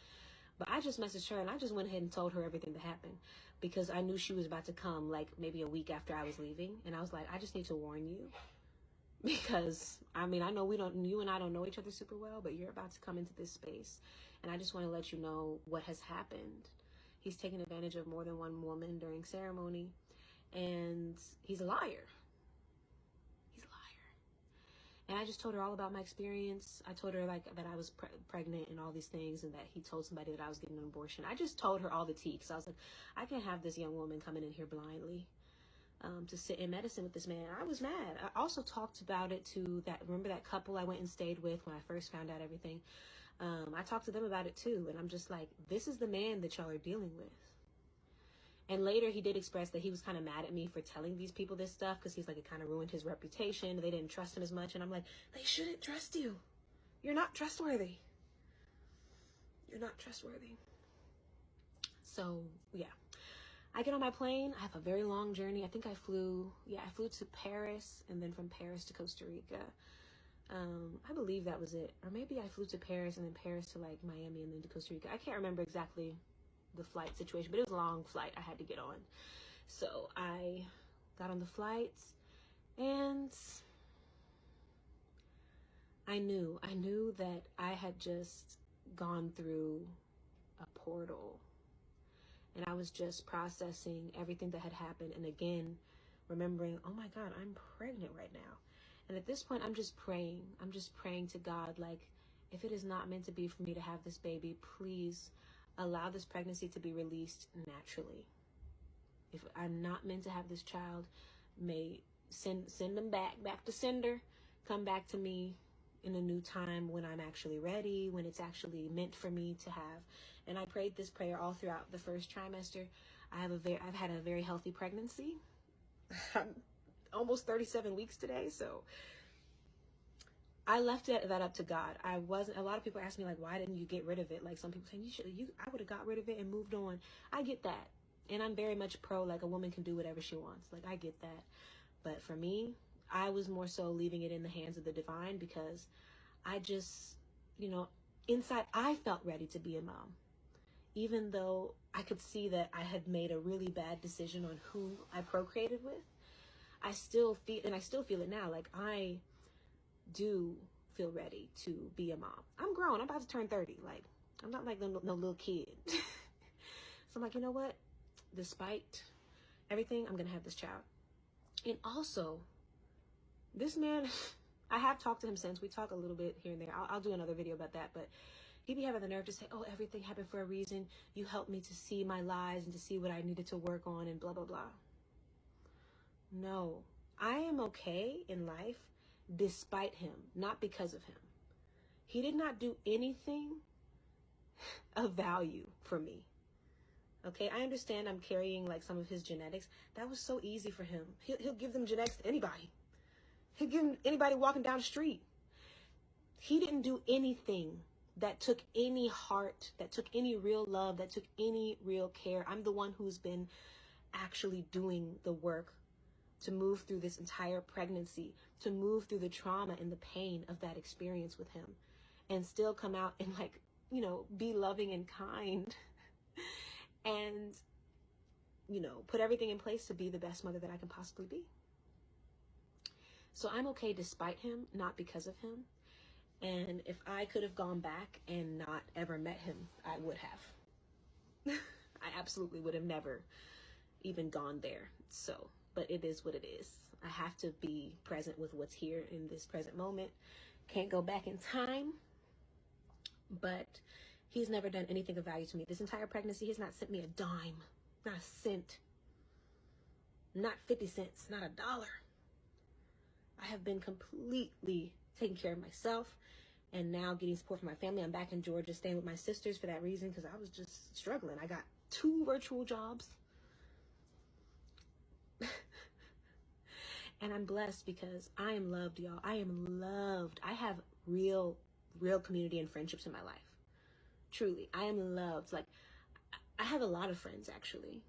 But I just messaged her, and I just went ahead and told her everything that happened, because I knew she was about to come like maybe a week after I was leaving. And I was like, I just need to warn you, because I mean, I know you and I don't know each other super well, but you're about to come into this space. And I just want to let you know what has happened. He's taken advantage of more than one woman during ceremony, and he's a liar. He's a liar. And I just told her all about my experience. I told her like that I was pregnant and all these things, and that he told somebody that I was getting an abortion. I just told her all the tea, because I was like, I can't have this young woman coming in here blindly to sit in medicine with this man. I was mad. I also talked about it to remember that couple I went and stayed with when I first found out everything. I talked to them about it too. And I'm just like, this is the man that y'all are dealing with. And later he did express that he was kind of mad at me for telling these people this stuff, because he's like, it kind of ruined his reputation. They didn't trust him as much. And I'm like, they shouldn't trust you. You're not trustworthy. You're not trustworthy. So yeah, I get on my plane. I have a very long journey. I think I flew to Paris, and then from Paris to Costa Rica. I believe that was it. Or maybe I flew to Paris and then Paris to like Miami and then to Costa Rica. I can't remember exactly the flight situation, but it was a long flight I had to get on. So I got on the flight, and I knew that I had just gone through a portal, and I was just processing everything that had happened, and again remembering, oh my God, I'm pregnant right now. And at this point, I'm just praying to God, like, if it is not meant to be for me to have this baby, please allow this pregnancy to be released naturally. If I'm not meant to have this child, may send them back to sender, come back to me in a new time when I'm actually ready, when it's actually meant for me to have. And I prayed this prayer all throughout the first trimester. I've had a very healthy pregnancy. I'm almost 37 weeks today, so I left that up to God. A lot of people ask me, like, why didn't you get rid of it? Like, some people saying, I would have got rid of it and moved on. I get that. And I'm very much pro, like, a woman can do whatever she wants. Like, I get that. But for me, I was more so leaving it in the hands of the divine, because I just, inside I felt ready to be a mom. Even though I could see that I had made a really bad decision on who I procreated with, I still feel it now, like I do feel ready to be a mom. I'm grown. I'm about to turn 30. Like, I'm not like no little kid. So I'm like, you know what? Despite everything, I'm going to have this child. And also, this man, I have talked to him since. We talk a little bit here and there. I'll do another video about that. But he'd be having the nerve to say, oh, everything happened for a reason. You helped me to see my lies and to see what I needed to work on and blah, blah, blah. No, I am okay in life despite him, not because of him. He did not do anything of value for me. Okay, I understand I'm carrying like some of his genetics. That was so easy for him. He'll give them genetics to anybody. He'll give them anybody walking down the street. He didn't do anything that took any heart, that took any real love, that took any real care. I'm the one who's been actually doing the work to move through this entire pregnancy, to move through the trauma and the pain of that experience with him, and still come out and like, be loving and kind and, put everything in place to be the best mother that I can possibly be. So I'm okay despite him, not because of him. And if I could have gone back and not ever met him, I would have. I absolutely would have never even gone there. So, but it is what it is. I have to be present with what's here in this present moment. Can't go back in time. But he's never done anything of value to me. This entire pregnancy, he's not sent me a dime, not a cent, not 50 cents, not $1. I have been completely taking care of myself and now getting support from my family. I'm back in Georgia staying with my sisters for that reason, because I was just struggling. I got 2 virtual jobs. And I'm blessed because I am loved, y'all. I am loved. I have real community and friendships in my life. Truly, I am loved. Like, I have a lot of friends, actually.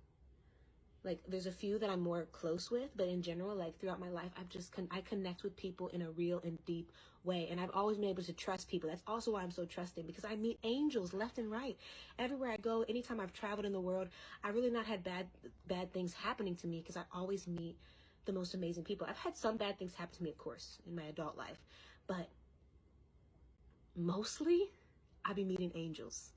Like, there's a few that I'm more close with, but in general, like, throughout my life, I connect with people in a real and deep way. And I've always been able to trust people. That's also why I'm so trusting, because I meet angels left and right. Everywhere I go, anytime I've traveled in the world, I really not had bad things happening to me, because I always meet the most amazing people. I've had some bad things happen to me, of course, in my adult life, but mostly I be meeting angels.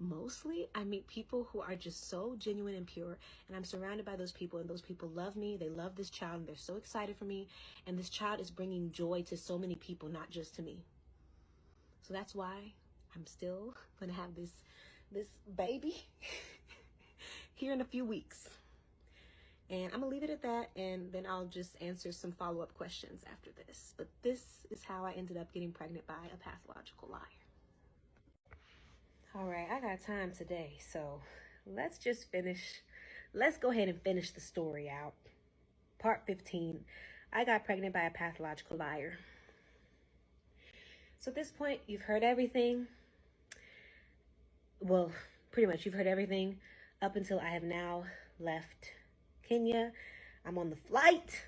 Mostly I meet people who are just so genuine and pure, and I'm surrounded by those people, and those people love me. They love this child, and they're so excited for me, and this child is bringing joy to so many people, not just to me. So that's why I'm still gonna have this baby here in a few weeks, and I'm gonna leave it at that, and then I'll just answer some follow-up questions after this. But this is how I ended up getting pregnant by a pathological liar. All right, I got time today, so let's go ahead and finish the story out. Part 15, I got pregnant by a pathological liar. So at this point, you've heard everything. Well, pretty much you've heard everything up until I have now left Kenya. I'm on the flight.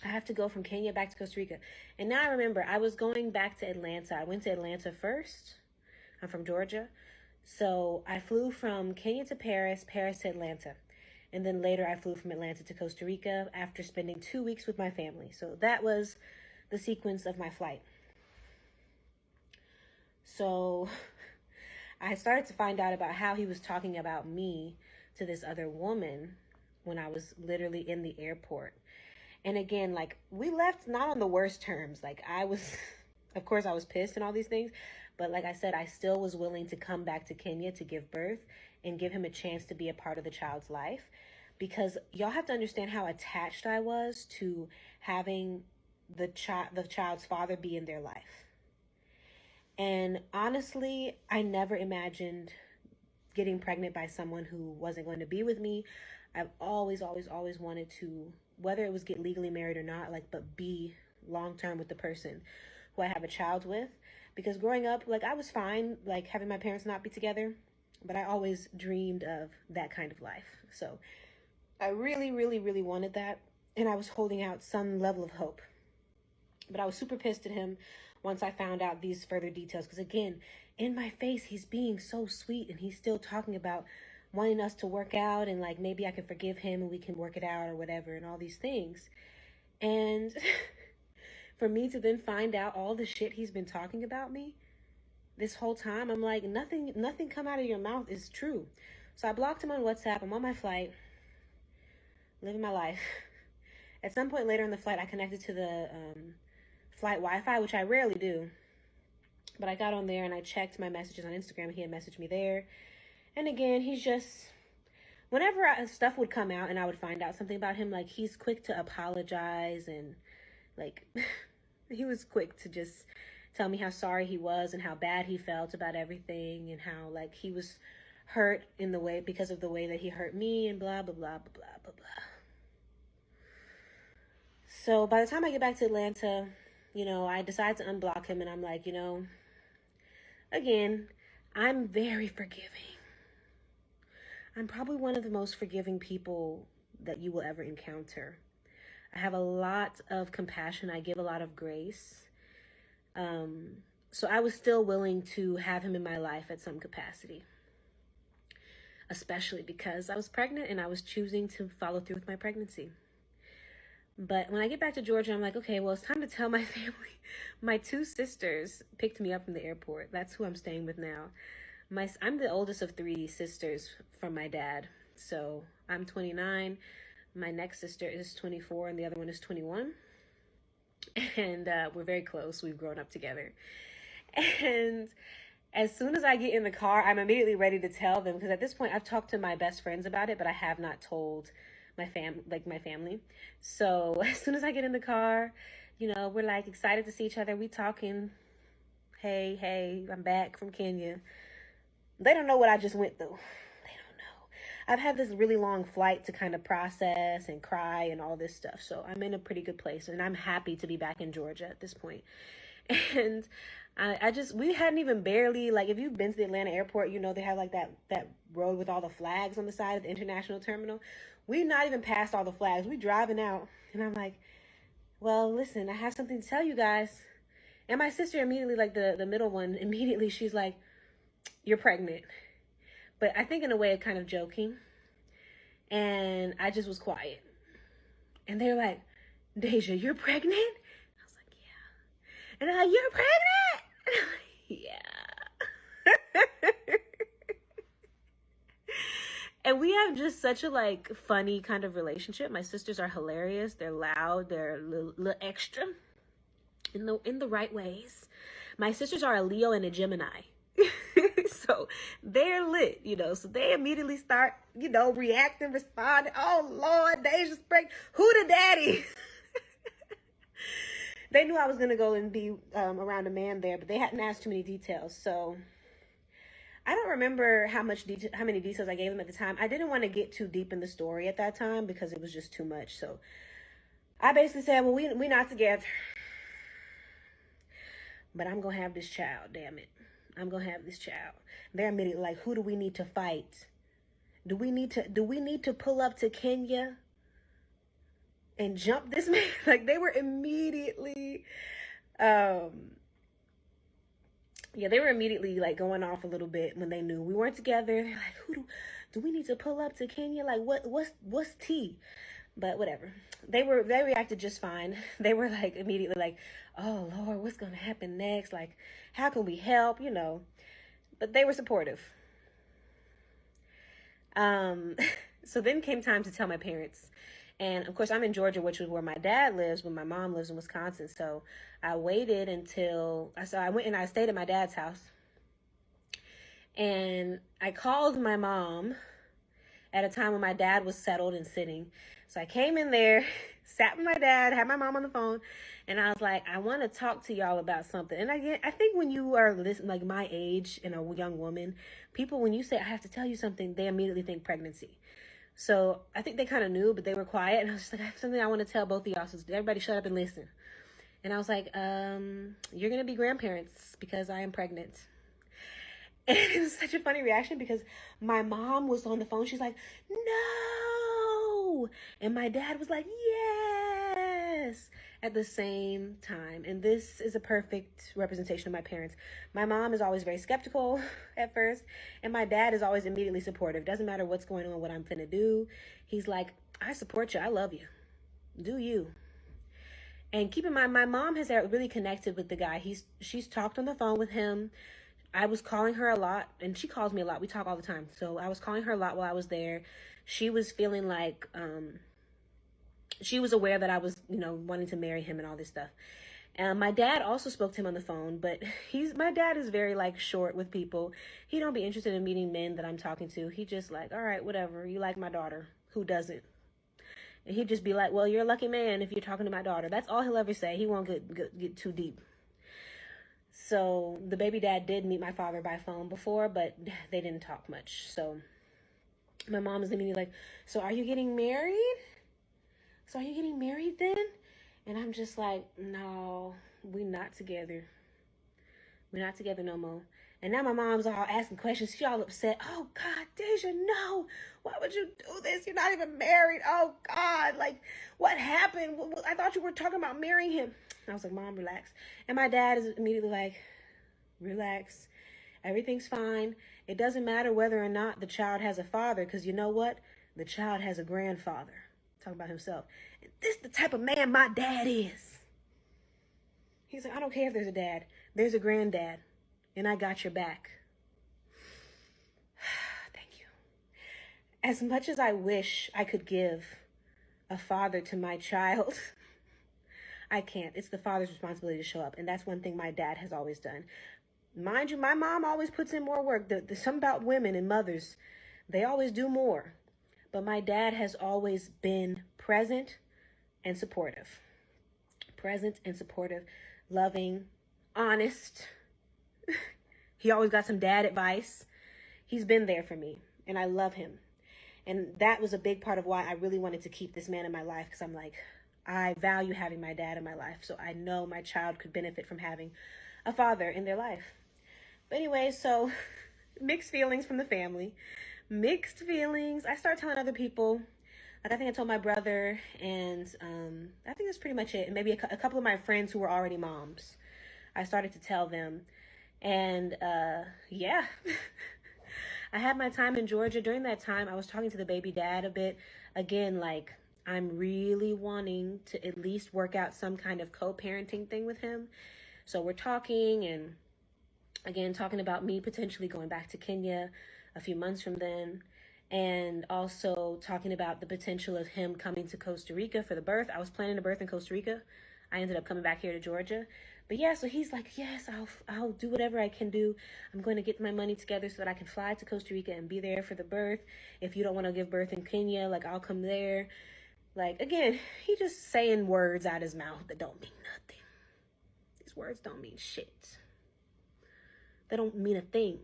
I have to go from Kenya back to Costa Rica. And now I remember, I was going back to Atlanta. I went to Atlanta first. I'm from Georgia. So I flew from Kenya to Paris to Atlanta. And then later I flew from Atlanta to Costa Rica after spending 2 weeks with my family. So that was the sequence of my flight. So I started to find out about how he was talking about me to this other woman when I was literally in the airport. And again, like, we left not on the worst terms. Like, of course I was pissed and all these things, but like I said, I still was willing to come back to Kenya to give birth and give him a chance to be a part of the child's life, because y'all have to understand how attached I was to having the child's father be in their life. And honestly, I never imagined getting pregnant by someone who wasn't going to be with me. I've always wanted to, whether it was get legally married or not, like, but be long-term with the person who I have a child with. Because growing up, like, I was fine, like, having my parents not be together, but I always dreamed of that kind of life. So I really wanted that, and I was holding out some level of hope. But I was super pissed at him once I found out these further details, because again, in my face, he's being so sweet, and he's still talking about wanting us to work out, and like, maybe I can forgive him and we can work it out or whatever, and all these things. And for me to then find out all the shit he's been talking about me this whole time, I'm like, nothing come out of your mouth is true. So I blocked him on WhatsApp. I'm on my flight, living my life. At some point later in the flight, I connected to the flight Wi-Fi, which I rarely do. But I got on there and I checked my messages on Instagram. He had messaged me there. And again, he's just, whenever stuff would come out and I would find out something about him, like, he's quick to apologize, and like, he was quick to just tell me how sorry he was and how bad he felt about everything, and how, like, he was hurt in the way, because of the way that he hurt me, and blah, blah, blah, blah, blah, blah, blah. So by the time I get back to Atlanta, I decide to unblock him, and I'm like, again, I'm very forgiving. I'm probably one of the most forgiving people that you will ever encounter. I have a lot of compassion. I give a lot of grace. So I was still willing to have him in my life at some capacity, especially because I was pregnant and I was choosing to follow through with my pregnancy. But when I get back to Georgia, I'm like, okay, well, it's time to tell my family. My 2 sisters picked me up from the airport. That's who I'm staying with now. I'm the oldest of 3 sisters from my dad. So I'm 29. My next sister is 24 and the other one is 21. And we're very close. We've grown up together. And as soon as I get in the car, I'm immediately ready to tell them, because at this point I've talked to my best friends about it, but I have not told my family. So as soon as I get in the car, we're like excited to see each other. We talking, hey, I'm back from Kenya. They don't know what I just went through. They don't know. I've had this really long flight to kind of process and cry and all this stuff. So I'm in a pretty good place, and I'm happy to be back in Georgia at this point. And we hadn't even barely, like, if you've been to the Atlanta airport, you know, they have like that road with all the flags on the side of the international terminal. We not even passed all the flags. We driving out, and I'm like, well, listen, I have something to tell you guys. And my sister immediately, like the middle one, immediately she's like, you're pregnant. But I think in a way of kind of joking. And I just was quiet. And they're like, Deja, you're pregnant? I was like, yeah. And they're like, you're pregnant? And I'm like, yeah. And we have just such a like funny kind of relationship. My sisters are hilarious. They're loud. They're a little extra in the right ways. My sisters are a Leo and a Gemini. So they're lit, you know, so they immediately start, you know, reacting, responding. Oh Lord, Deja's pregnant. Who the daddy? They knew I was going to go and be around a man there, but they hadn't asked too many details. So I don't remember how many details I gave them at the time. I didn't want to get too deep in the story at that time because it was just too much. So I basically said, well, we not together, but I'm going to have this child, damn it. I'm going to have this child. They're immediately like, who do we need to fight? Do we need to pull up to Kenya and jump this man? Like, they were immediately, they were immediately like going off a little bit when they knew we weren't together. They're like, do we need to pull up to Kenya? Like, what's tea? But whatever. They reacted just fine. They were like immediately like, oh Lord, what's going to happen next? Like, how can we help? You know, but they were supportive. So then came time to tell my parents. And of course I'm in Georgia, which is where my dad lives, but my mom lives in Wisconsin. So I waited until I went and I stayed at my dad's house. And I called my mom at a time when my dad was settled and sitting. So I came in there, sat with my dad, had my mom on the phone, and I was like, I want to talk to y'all about something. And I think when you are like my age and a young woman, people, when you say, I have to tell you something, they immediately think pregnancy. So I think they kind of knew, but they were quiet. And I was just like, I have something I want to tell both of y'all. So everybody shut up and listen. And I was like, you're going to be grandparents because I am pregnant. And it was such a funny reaction because my mom was on the phone. She's like, no. And my dad was like, yes, at the same time. And this is a perfect representation of my parents. My mom is always very skeptical at first. And my dad is always immediately supportive. Doesn't matter what's going on, what I'm finna do. He's like, I support you. I love you. Do you. And keep in mind, my mom has really connected with the guy. She's talked on the phone with him. I was calling her a lot, and she calls me a lot. We talk all the time. So I was calling her a lot while I was there. She was feeling like, she was aware that I was, you know, wanting to marry him and all this stuff. And my dad also spoke to him on the phone, but my dad is very like short with people. He don't be interested in meeting men that I'm talking to. He just like, all right, whatever. You like my daughter. Who doesn't? And he'd just be like, well, you're a lucky man if you're talking to my daughter. That's all he'll ever say. He won't get too deep. So the baby dad did meet my father by phone before, but they didn't talk much. So my mom is immediately like, so are you getting married? So are you getting married then? And I'm just like, no, we're not together. We're not together no more. And now my mom's all asking questions. She all upset. Oh God, Deja, no. Why would you do this? You're not even married. Oh God, like what happened? I thought you were talking about marrying him. I was like, Mom, relax. And my dad is immediately like, relax. Everything's fine. It doesn't matter whether or not the child has a father, because you know what? The child has a grandfather. Talking about himself. And this is the type of man my dad is. He's like, I don't care if there's a dad. There's a granddad. And I got your back. Thank you. As much as I wish I could give a father to my child, I can't. It's the father's responsibility to show up. And that's one thing my dad has always done. Mind you, my mom always puts in more work. There's something about women and mothers. They always do more. But my dad has always been present and supportive. Present and supportive. Loving. Honest. He always got some dad advice. He's been there for me. And I love him. And that was a big part of why I really wanted to keep this man in my life. Because I'm like, I value having my dad in my life. So I know my child could benefit from having a father in their life. But anyway, so mixed feelings from the family. Mixed feelings. I start telling other people. Like, I think I told my brother, and I think that's pretty much it. And maybe a couple of my friends who were already moms. I started to tell them. And yeah, I had my time in Georgia. During that time, I was talking to the baby dad a bit. Again, like, I'm really wanting to at least work out some kind of co-parenting thing with him. So we're talking, and again, talking about me potentially going back to Kenya a few months from then. And also talking about the potential of him coming to Costa Rica for the birth. I was planning a birth in Costa Rica. I ended up coming back here to Georgia. But yeah, so he's like, yes, I'll do whatever I can do. I'm going to get my money together so that I can fly to Costa Rica and be there for the birth. If you don't want to give birth in Kenya, like, I'll come there. Like, again, he just saying words out his mouth that don't mean nothing. These words don't mean shit. They don't mean a thing.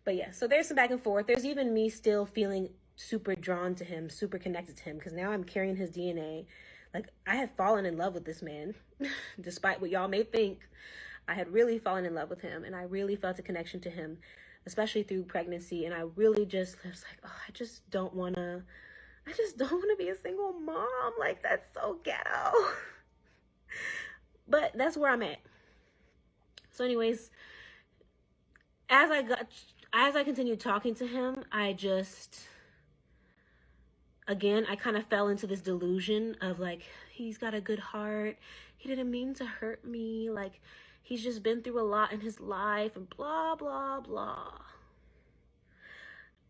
But yeah, so there's some back and forth. There's even me still feeling super drawn to him, super connected to him, because now I'm carrying his DNA. Like, I have fallen in love with this man, despite what y'all may think. I had really fallen in love with him, and I really felt a connection to him, especially through pregnancy. And I really just was like, oh, I just don't want to be a single mom. Like, that's so ghetto. But that's where I'm at. So anyways, as I continued talking to him, I kind of fell into this delusion of, like, he's got a good heart. He didn't mean to hurt me. Like, he's just been through a lot in his life and blah, blah, blah.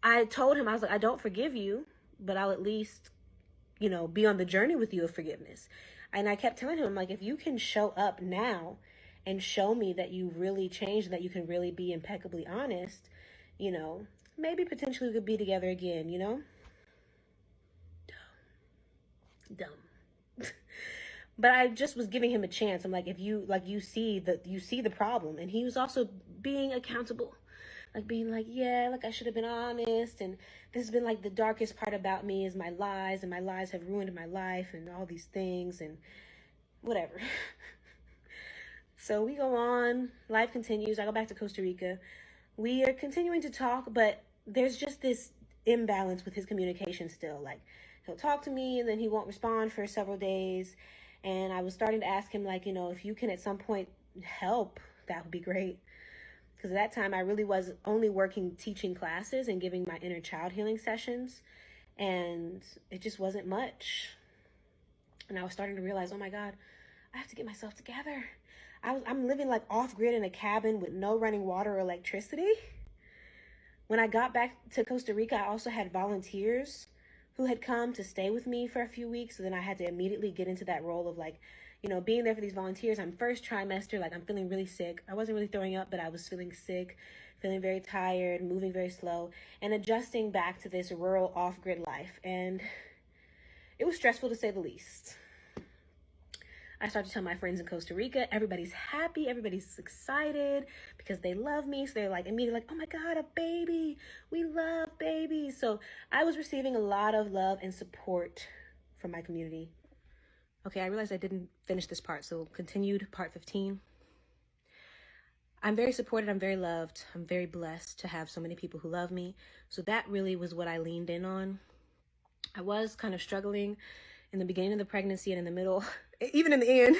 I told him, I was like, I don't forgive you, but I'll at least, be on the journey with you of forgiveness. And I kept telling him, like, if you can show up now and show me that you really changed, that you can really be impeccably honest, maybe potentially we could be together again, Dumb. But I just was giving him a chance. I'm like, if you see the problem. And he was also being accountable, like being like, yeah, like, I should have been honest. And this has been like the darkest part about me is my lies, and my lies have ruined my life and all these things and whatever. So we go on, life continues. I go back to Costa Rica. We are continuing to talk, but there's just this imbalance with his communication still. Like, he'll talk to me and then he won't respond for several days. And I was starting to ask him, like, if you can at some point help, that would be great. Because at that time, I really was only working teaching classes and giving my inner child healing sessions. And it just wasn't much. And I was starting to realize, oh my God, I have to get myself together. I'm living like off grid in a cabin with no running water or electricity. When I got back to Costa Rica, I also had volunteers who had come to stay with me for a few weeks. So then I had to immediately get into that role of, like, being there for these volunteers. I'm first trimester, like, I'm feeling really sick. I wasn't really throwing up, but I was feeling sick, feeling very tired, moving very slow, and adjusting back to this rural off-grid life. And it was stressful, to say the least. I started to tell my friends in Costa Rica, everybody's happy, everybody's excited because they love me. So they're like immediately like, oh my God, a baby. We love babies. So I was receiving a lot of love and support from my community. Okay, I realized I didn't finish this part. So continued part 15. I'm very supported. I'm very loved. I'm very blessed to have so many people who love me. So that really was what I leaned in on. I was kind of struggling in the beginning of the pregnancy and in the middle, even in the end,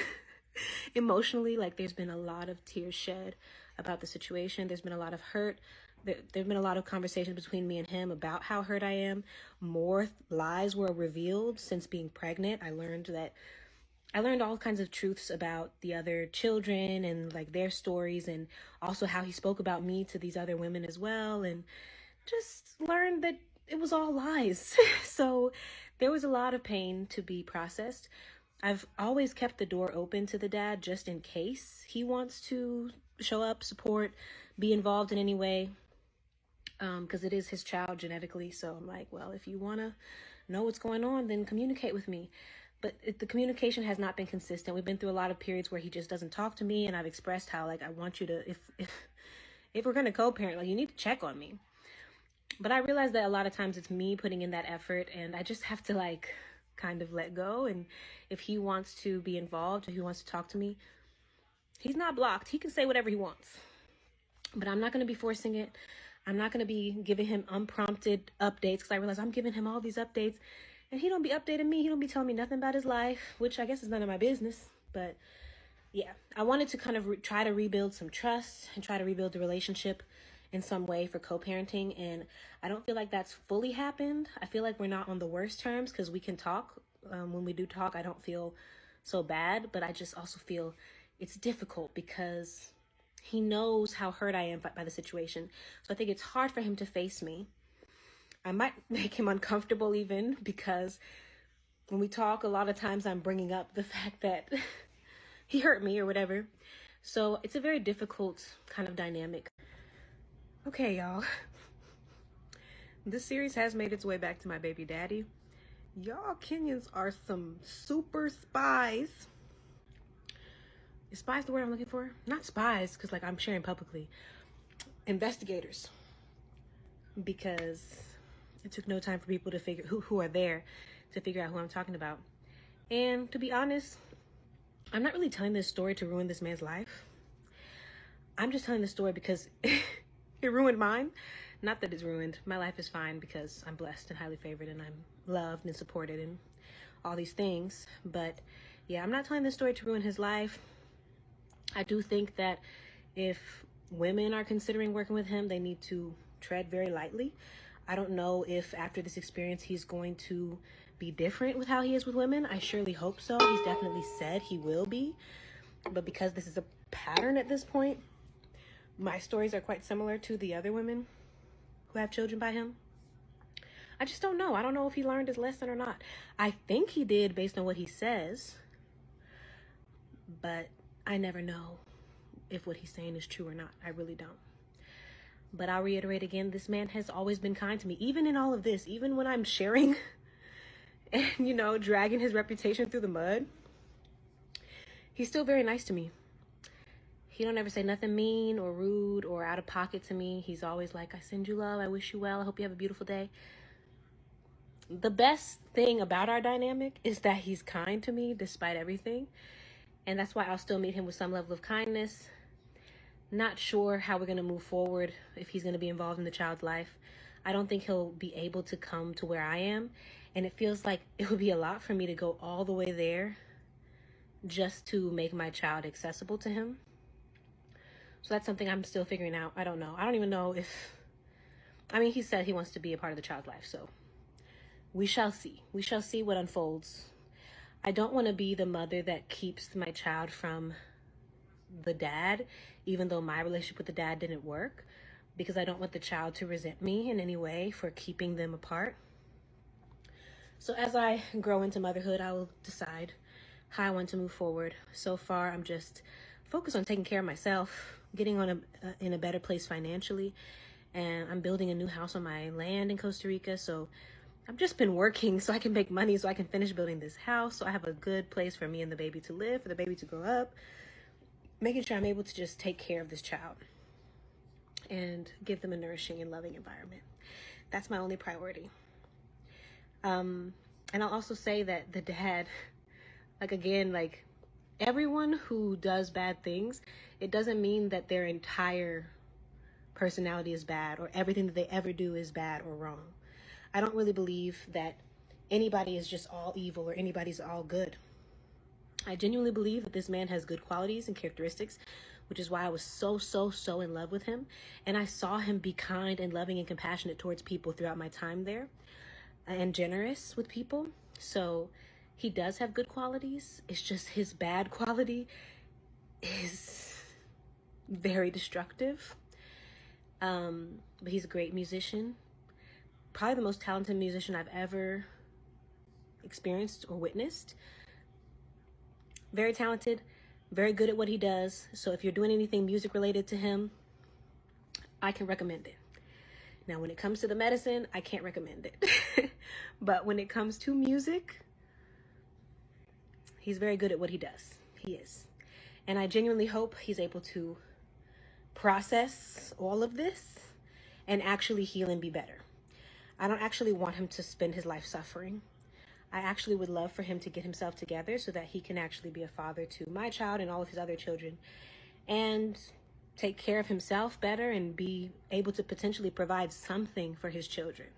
emotionally. Like, there's been a lot of tears shed about the situation. There's been a lot of hurt. There've been a lot of conversations between me and him about how hurt I am. More lies were revealed since being pregnant. I learned all kinds of truths about the other children and, like, their stories, and also how he spoke about me to these other women as well, and just learned that it was all lies. So there was a lot of pain to be processed. I've always kept the door open to the dad just in case he wants to show up, support, be involved in any way, because it is his child genetically. So I'm like, well, if you want to know what's going on, then communicate with me. But the communication has not been consistent. We've been through a lot of periods where he just doesn't talk to me, and I've expressed how, like, I want you to, if we're going to co-parent, like, you need to check on me. But I realized that a lot of times it's me putting in that effort, and I just have to, like, kind of let go. And if he wants to be involved, if he wants to talk to me, he's not blocked. He can say whatever he wants. But I'm not going to be forcing it. I'm not going to be giving him unprompted updates, because I realize I'm giving him all these updates and he don't be updating me. He don't be telling me nothing about his life, which I guess is none of my business. But yeah, I wanted to kind of try to rebuild some trust and try to rebuild the relationship in some way for co-parenting. And I don't feel like that's fully happened. I feel like we're not on the worst terms, because we can talk. When we do talk, I don't feel so bad, but I just also feel it's difficult because he knows how hurt I am by the situation. So I think it's hard for him to face me. I might make him uncomfortable even, because when we talk, a lot of times I'm bringing up the fact that he hurt me or whatever. So it's a very difficult kind of dynamic. Okay, y'all. This series has made its way back to my baby daddy. Y'all Kenyans are some super spies. Is spies the word I'm looking for? Not spies, because like I'm sharing publicly. Investigators. Because it took no time for people to figure who are there to figure out who I'm talking about. And to be honest, I'm not really telling this story to ruin this man's life. I'm just telling this story because it ruined mine. Not that it's ruined. My life is fine because I'm blessed and highly favored and I'm loved and supported and all these things. But yeah, I'm not telling this story to ruin his life. I do think that if women are considering working with him, they need to tread very lightly. I don't know if after this experience he's going to be different with how he is with women. I surely hope so. He's definitely said he will be. But because this is a pattern at this point, my stories are quite similar to the other women who have children by him. I just don't know. I don't know if he learned his lesson or not. I think he did based on what he says. But I never know if what he's saying is true or not. I really don't. But I'll reiterate again, this man has always been kind to me. Even in all of this, even when I'm sharing and, dragging his reputation through the mud, he's still very nice to me. He don't ever say nothing mean or rude or out of pocket to me. He's always like, I send you love. I wish you well. I hope you have a beautiful day. The best thing about our dynamic is that he's kind to me despite everything. And that's why I'll still meet him with some level of kindness. Not sure how we're going to move forward, if he's going to be involved in the child's life. I don't think he'll be able to come to where I am. And it feels like it would be a lot for me to go all the way there just to make my child accessible to him. So that's something I'm still figuring out. I don't know. I don't even know if... he said he wants to be a part of the child's life. So we shall see. We shall see what unfolds. I don't want to be the mother that keeps my child from the dad, even though my relationship with the dad didn't work, because I don't want the child to resent me in any way for keeping them apart. So as I grow into motherhood, I will decide how I want to move forward. So far, I'm just focused on taking care of myself, getting in a better place financially, and I'm building a new house on my land in Costa Rica. So I've just been working so I can make money so I can finish building this house, so I have a good place for me and the baby to live, for the baby to grow up, making sure I'm able to just take care of this child and give them a nourishing and loving environment. That's my only priority. And I'll also say that the dad, everyone who does bad things, it doesn't mean that their entire personality is bad or everything that they ever do is bad or wrong. I don't really believe that anybody is just all evil or anybody's all good. I genuinely believe that this man has good qualities and characteristics, which is why I was so in love with him. And I saw him be kind and loving and compassionate towards people throughout my time there and generous with people. So he does have good qualities. It's just his bad quality is very destructive. But he's a great musician. Probably the most talented musician I've ever experienced or witnessed. Very talented, very good at what he does. So if you're doing anything music related to him, I can recommend it. Now, when it comes to the medicine, I can't recommend it. But when it comes to music, he's very good at what he does. He is. And I genuinely hope he's able to process all of this and actually heal and be better. I don't actually want him to spend his life suffering. I actually would love for him to get himself together so that he can actually be a father to my child and all of his other children, and take care of himself better and be able to potentially provide something for his children.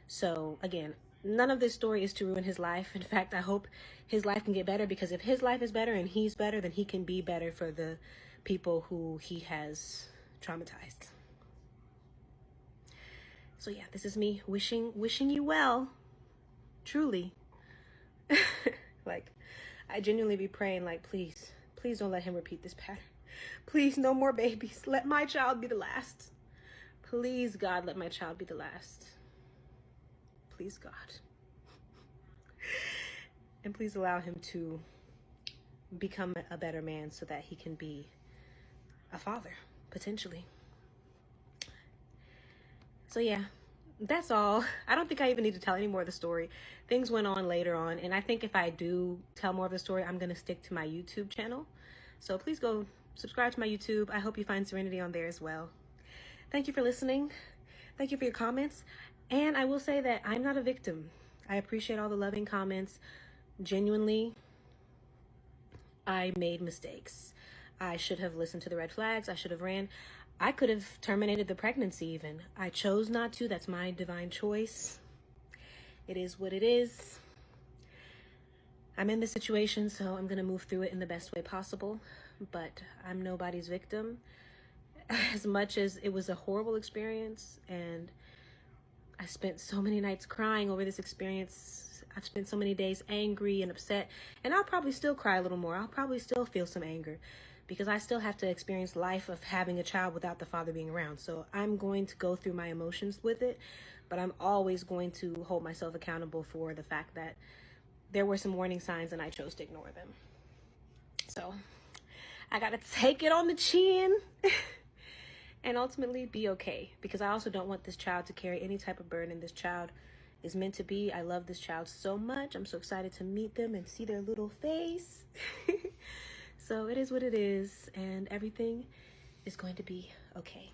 So again, none of this story is to ruin his life. In fact, I hope his life can get better, because if his life is better and he's better, then he can be better for the people who he has traumatized. So yeah, this is me wishing you well, truly. Like, I genuinely be praying, like, please don't let him repeat this pattern. Please, no more babies. Let my child be the last. Please, God, let my child be the last. Please, God. And please allow him to become a better man so that he can be a father, potentially. So yeah, that's all. I don't think I even need to tell any more of the story. Things went on later on, and I think if I do tell more of the story, I'm going to stick to my YouTube channel. So please go subscribe to my YouTube. I hope you find serenity on there as well. Thank you for listening. Thank you for your comments. And I will say that I'm not a victim. I appreciate all the loving comments. Genuinely, I made mistakes. I should have listened to the red flags. I should have ran. I could have terminated the pregnancy even. I chose not to. That's my divine choice. It is what it is. I'm in this situation, so I'm going to move through it in the best way possible. But I'm nobody's victim. As much as it was a horrible experience, and I spent so many nights crying over this experience. I've spent so many days angry and upset, and I'll probably still cry a little more. I'll probably still feel some anger, because I still have to experience life of having a child without the father being around. So I'm going to go through my emotions with it, but I'm always going to hold myself accountable for the fact that there were some warning signs and I chose to ignore them. So I got to take it on the chin and ultimately be okay, because I also don't want this child to carry any type of burden. This child is meant to be. I love this child so much. I'm so excited to meet them and see their little face. So it is what it is, and everything is going to be okay.